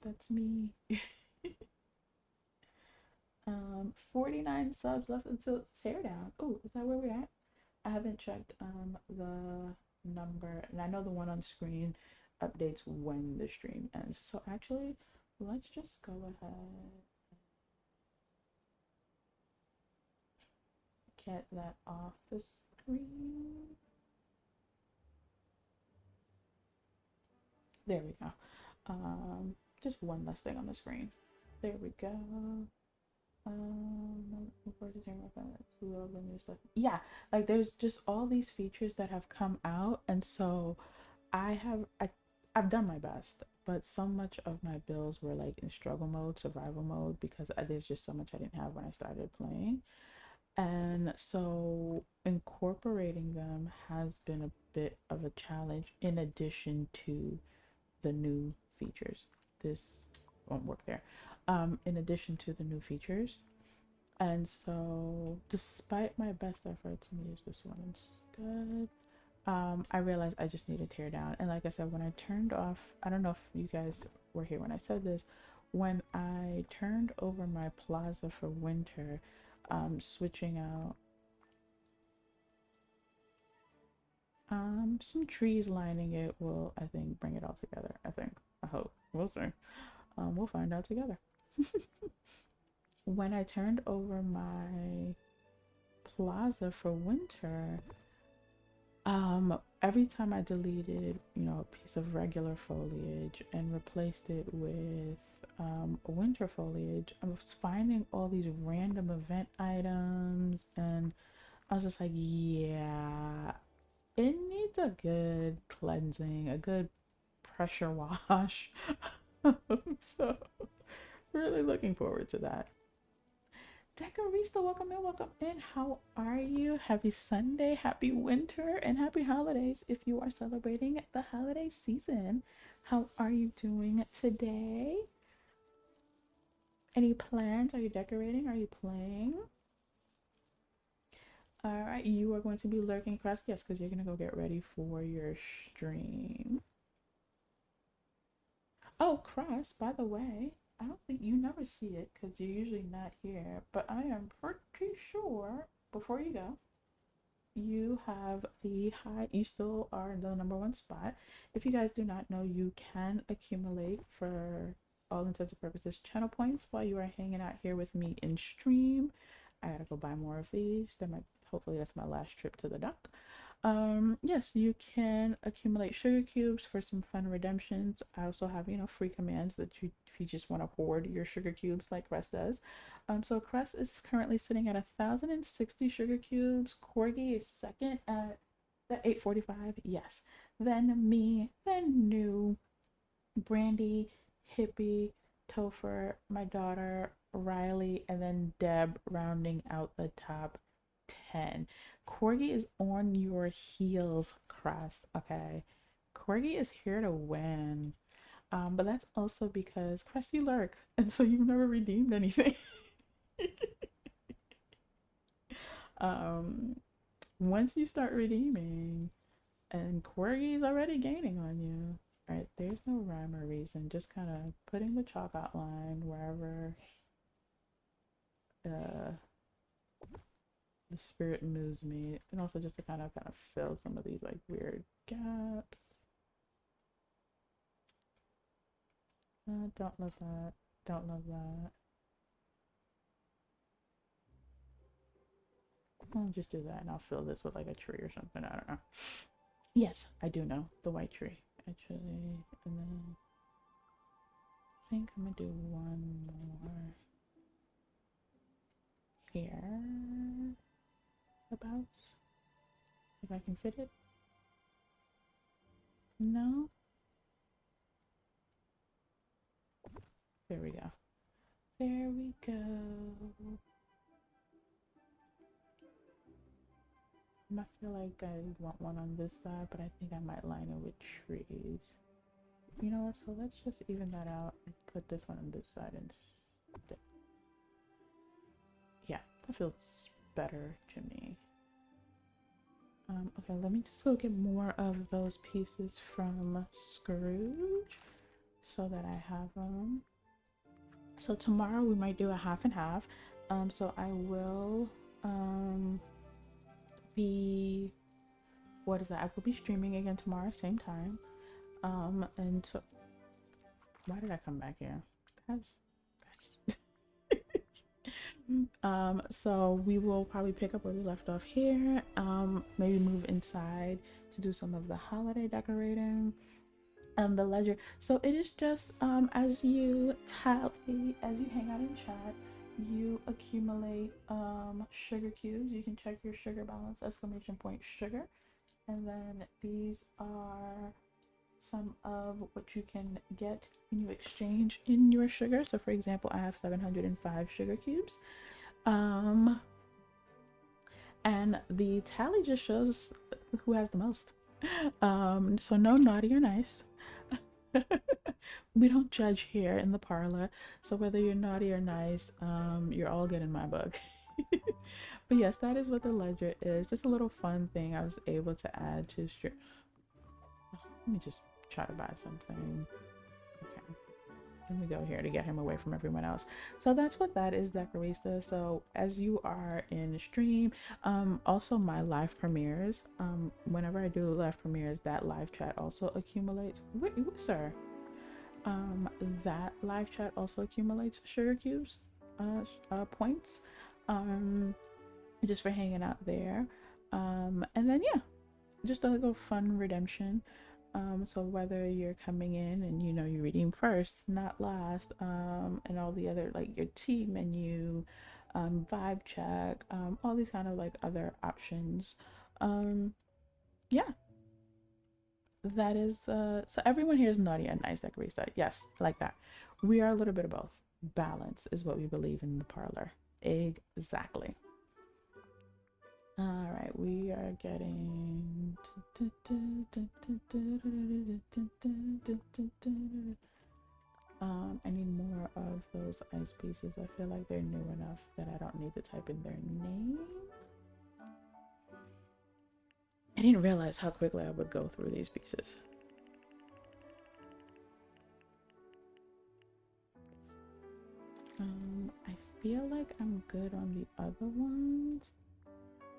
That's me. 49 subs left until it's teardown. Oh, is that where we're at? I haven't checked the number, and I know the one on screen updates when the stream ends. So actually, let's just go ahead, get that off the screen. There we go. Just one less thing on the screen. There we go. Yeah, like there's just all these features that have come out, and so I've done my best, but so much of my builds were like in struggle mode, survival mode, because there's just so much I didn't have when I started playing. And so incorporating them has been a bit of a challenge in addition to the new features. This won't work there. In addition to the new features. And so, despite my best efforts, let me use this one instead. I realized I just need to tear down. And like I said, when I turned off, I don't know if you guys were here when I said this, when I turned over my plaza for winter, switching out some trees lining it will, I think, bring it all together. I hope. We'll see. We'll find out together. When I turned over my plaza for winter, every time I deleted, a piece of regular foliage and replaced it with winter foliage, I was finding all these random event items, and I was just like, yeah, it needs a good cleansing, a good pressure wash. So, really looking forward to that. Decorista, welcome in, welcome in. How are you? Happy Sunday, happy winter, and happy holidays if you are celebrating the holiday season. How are you doing today? Any plans? Are you decorating? Are you playing? All right, you are going to be lurking across. Yes, because you're going to go get ready for your stream. Oh, Cross, by the way, I don't think you never see it because you're usually not here, but I am pretty sure before you go, you have the high, you still are in the number one spot. If you guys do not know, you can accumulate, for all intents and purposes, channel points while you are hanging out here with me in stream. I gotta go buy more of these. They're my hopefully that's my last trip to the dock. Yes, you can accumulate sugar cubes for some fun redemptions. I also have, free commands that you, if you just want to hoard your sugar cubes like Crest does. So Crest is currently sitting at 1,060 sugar cubes. Corgi is second at the 845. Yes. Then me, then New, Brandy, Hippie, Topher, my daughter, Riley, and then Deb rounding out the top 10. Corgi is on your heels, Crest. Okay. Corgi is here to win. But that's also because Crest, you lurk, and so you've never redeemed anything. um, Once you start redeeming, and Corgi's already gaining on you. All right, there's no rhyme or reason. Just kind of putting the chalk outline wherever uh, the spirit moves me, and also just to kind of fill some of these like weird gaps. Don't love that. Don't love that. I'll just do that, and I'll fill this with like a tree or something. I don't know. Yes, I do know the white tree actually, and then I think I'm gonna do one more here. About if I can fit it. No. There we go. There we go. I feel like I want one on this side, but I think I might line it with trees. You know what? So let's just even that out and put this one on this side instead. Yeah, that feels better to me. Okay, let me just go get more of those pieces from Scrooge so that I have them. So tomorrow we might do a half and half. So I will be, what is that? I will be streaming again tomorrow, same time. And so why did I come back here? Guys. So we will probably pick up where we left off here. Maybe move inside to do some of the holiday decorating. The ledger. So it is just as you tally, as you hang out in chat, you accumulate sugar cubes. You can check your sugar balance, exclamation point sugar. And then these are some of what you can get when you exchange in your sugar. So for example, I have 705 sugar cubes. And the tally just shows who has the most. So no naughty or nice. We don't judge here in the parlor, so whether you're naughty or nice, you're all good in my book. But yes, that is what the ledger is. Just a little fun thing I was able to add to strip. Let me just try to buy something. Okay, let me go here to get him away from everyone else. So that's what that is, Decorista. So as you are in stream, also my live premieres, whenever I do live premieres, that live chat also accumulates. Wait, sir. That live chat also accumulates sugar cubes, points, just for hanging out there. And then yeah, just a little fun redemption. So whether you're coming in and you redeem first, not last, and all the other like your tea menu, vibe check, all these kind of like other options. Yeah, that is so everyone here is naughty and nice, Decorista. Yes, like that. We are a little bit of both. Balance is what we believe in the parlor. Exactly. All right, we are getting I need more of those ice pieces. I feel like they're new enough that I don't need to type in their name. I didn't realize how quickly I would go through these pieces. I feel like I'm good on the other ones,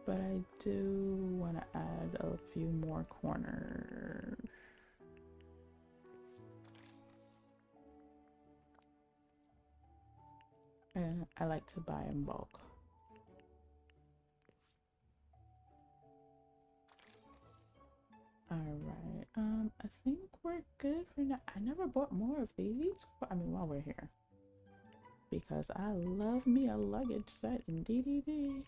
but I do want to add a few more corners. And I like to buy in bulk. All right. I think we're good for now. I never bought more of these. I mean, while we're here, because I love me a luggage set in DDD.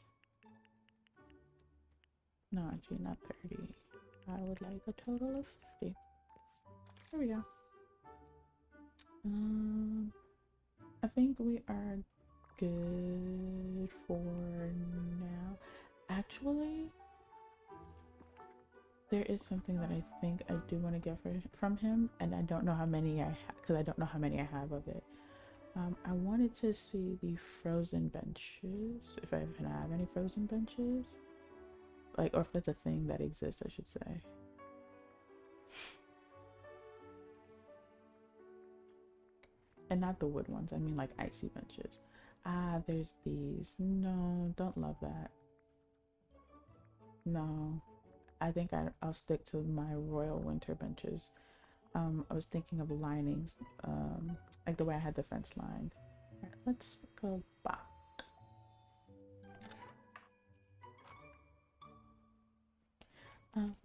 No, actually, not 30. I would like a total of 50. There we go. I think we are good for now. Actually, there is something that I think I do want to get from him, and I don't know how many I have because I don't know how many I have of it. I wanted to see the frozen benches, if I even have any frozen benches, like, or if that's a thing that exists, I should say. And not the wood ones, I mean like icy benches. Ah, there's these. No, don't love that. No, I think I'll stick to my royal winter benches. I was thinking of linings, like the way I had the fence lined. All right, let's go back.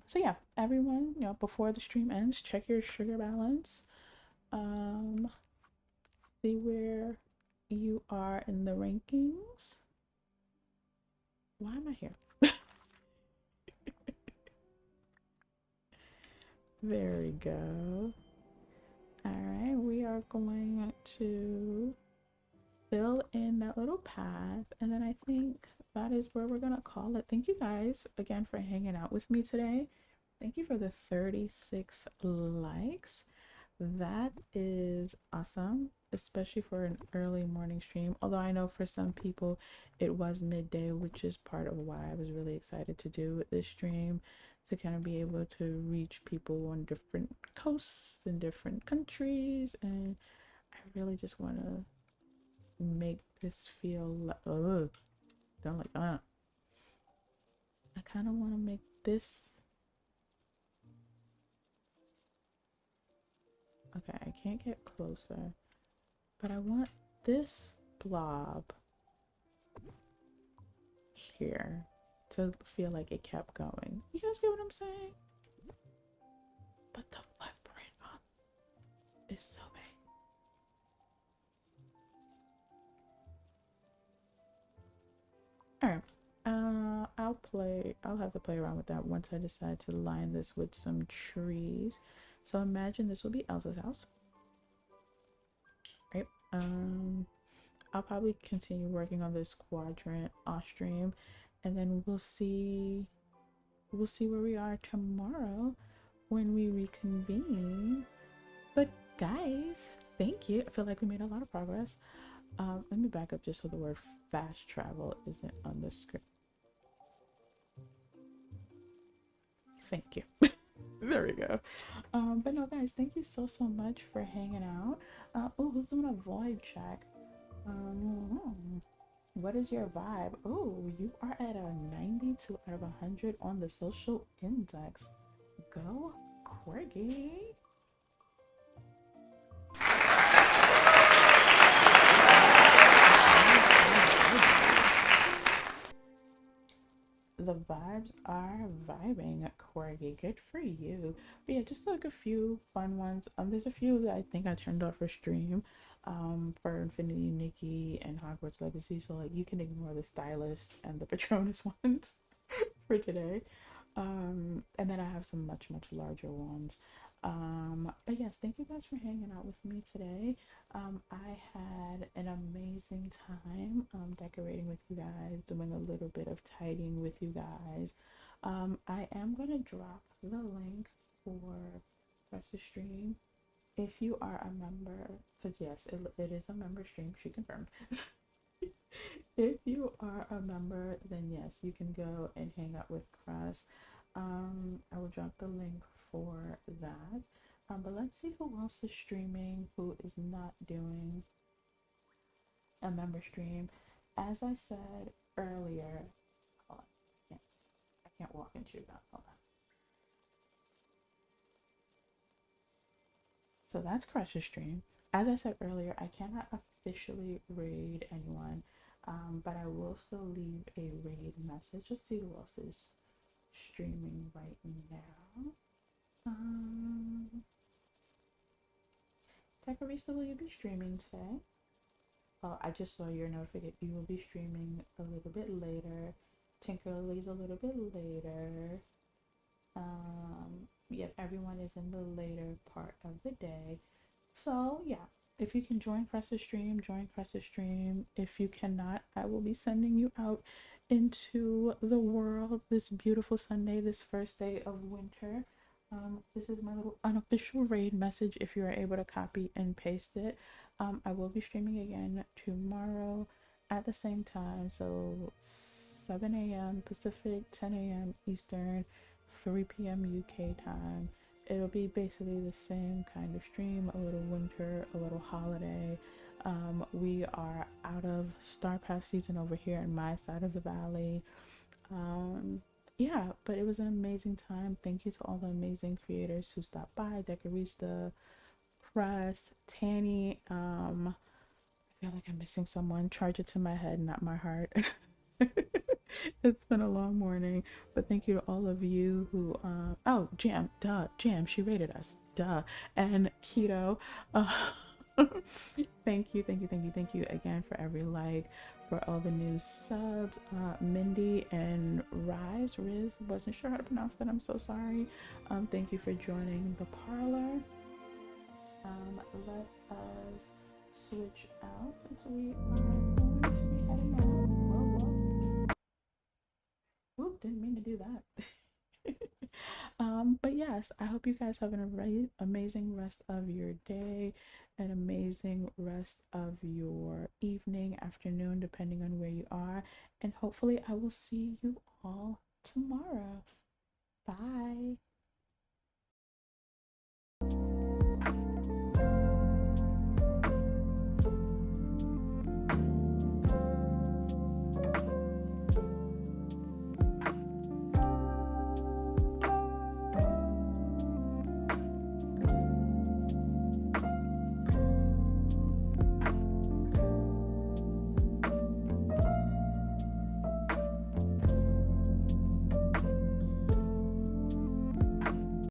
So yeah, everyone, before the stream ends, check your sugar balance. See where you are in the rankings. Why am I here? There we go. All right, we are going to fill in that little path, and then I think that is where we're gonna call it. Thank you guys again for hanging out with me today. Thank you for the 36 likes. That is awesome, especially for an early morning stream. Although I know for some people it was midday, which is part of why I was really excited to do this stream, to kind of be able to reach people on different coasts and different countries. And I really just want to make this feel like, don't like, I kind of want to make this, okay, I can't get closer, but I want this blob here to feel like it kept going. You guys get what I'm saying? But the footprint is so big. All right. I'll have to play around with that once I decide to line this with some trees. So imagine this will be Elsa's house. Right? I'll probably continue working on this quadrant off stream, and then we'll see where we are tomorrow when we reconvene. But guys, thank you. I feel like we made a lot of progress. Let me back up just so the word fast travel isn't on the script. Thank you. There we go. But no, guys, thank you so much for hanging out. Oh, who's doing a void check? What is your vibe? Oh, you are at a 92 out of 100 on the social index. Go, Corgi. The vibes are vibing, Corgi. Good for you. But yeah, just like a few fun ones. There's a few that I think I turned off for stream. For Infinity Nikki and Hogwarts Legacy. So like you can ignore the stylist and the Patronus ones for today. And then I have some much larger ones. But yes, thank you guys for hanging out with me today. I had an amazing time decorating with you guys, doing a little bit of tidying with you guys. I am gonna drop the link for the stream if you are a member, because yes, it is a member stream, she confirmed. If you are a member, then yes, you can go and hang out with Cress. I will drop the link for that. But let's see who else is streaming, who is not doing a member stream. As I said earlier, hold on, I can't walk into that. Hold on. So that's Crush's stream. As I said earlier, I cannot officially raid anyone, but I will still leave a raid message. Let's see who else is streaming right now. Um, Decorista, will you be streaming today? Oh, I just saw your notification. You will be streaming a little bit later. Tinkerly's a little bit later. Yep, everyone is in the later part of the day. So yeah, if you can join Cresta Stream, join Cresta Stream. If you cannot, I will be sending you out into the world this beautiful Sunday, this first day of winter. This is my little unofficial raid message. If you are able to copy and paste it, I will be streaming again tomorrow at the same time. So 7 a.m. Pacific, 10 a.m. Eastern, 3 p.m. UK time. It'll be basically the same kind of stream, a little winter, a little holiday. We are out of Star Path season over here in my side of the valley. Yeah, but it was an amazing time. Thank you to all the amazing creators who stopped by. Decorista, Crest, Tanny. I feel like I'm missing someone. Charge it to my head, not my heart. It's been a long morning, but thank you to all of you who oh, Jam, she rated us, duh. And Keto, uh, thank you again for every like, for all the new subs. Mindy and Riz, wasn't sure how to pronounce that, I'm so sorry. Thank you for joining the parlor. Let us switch out since we are going to be heading out. Oop, didn't mean to do that. But yes, I hope you guys have an amazing rest of your day, an amazing rest of your evening, afternoon, depending on where you are. And hopefully, I will see you all tomorrow. Bye.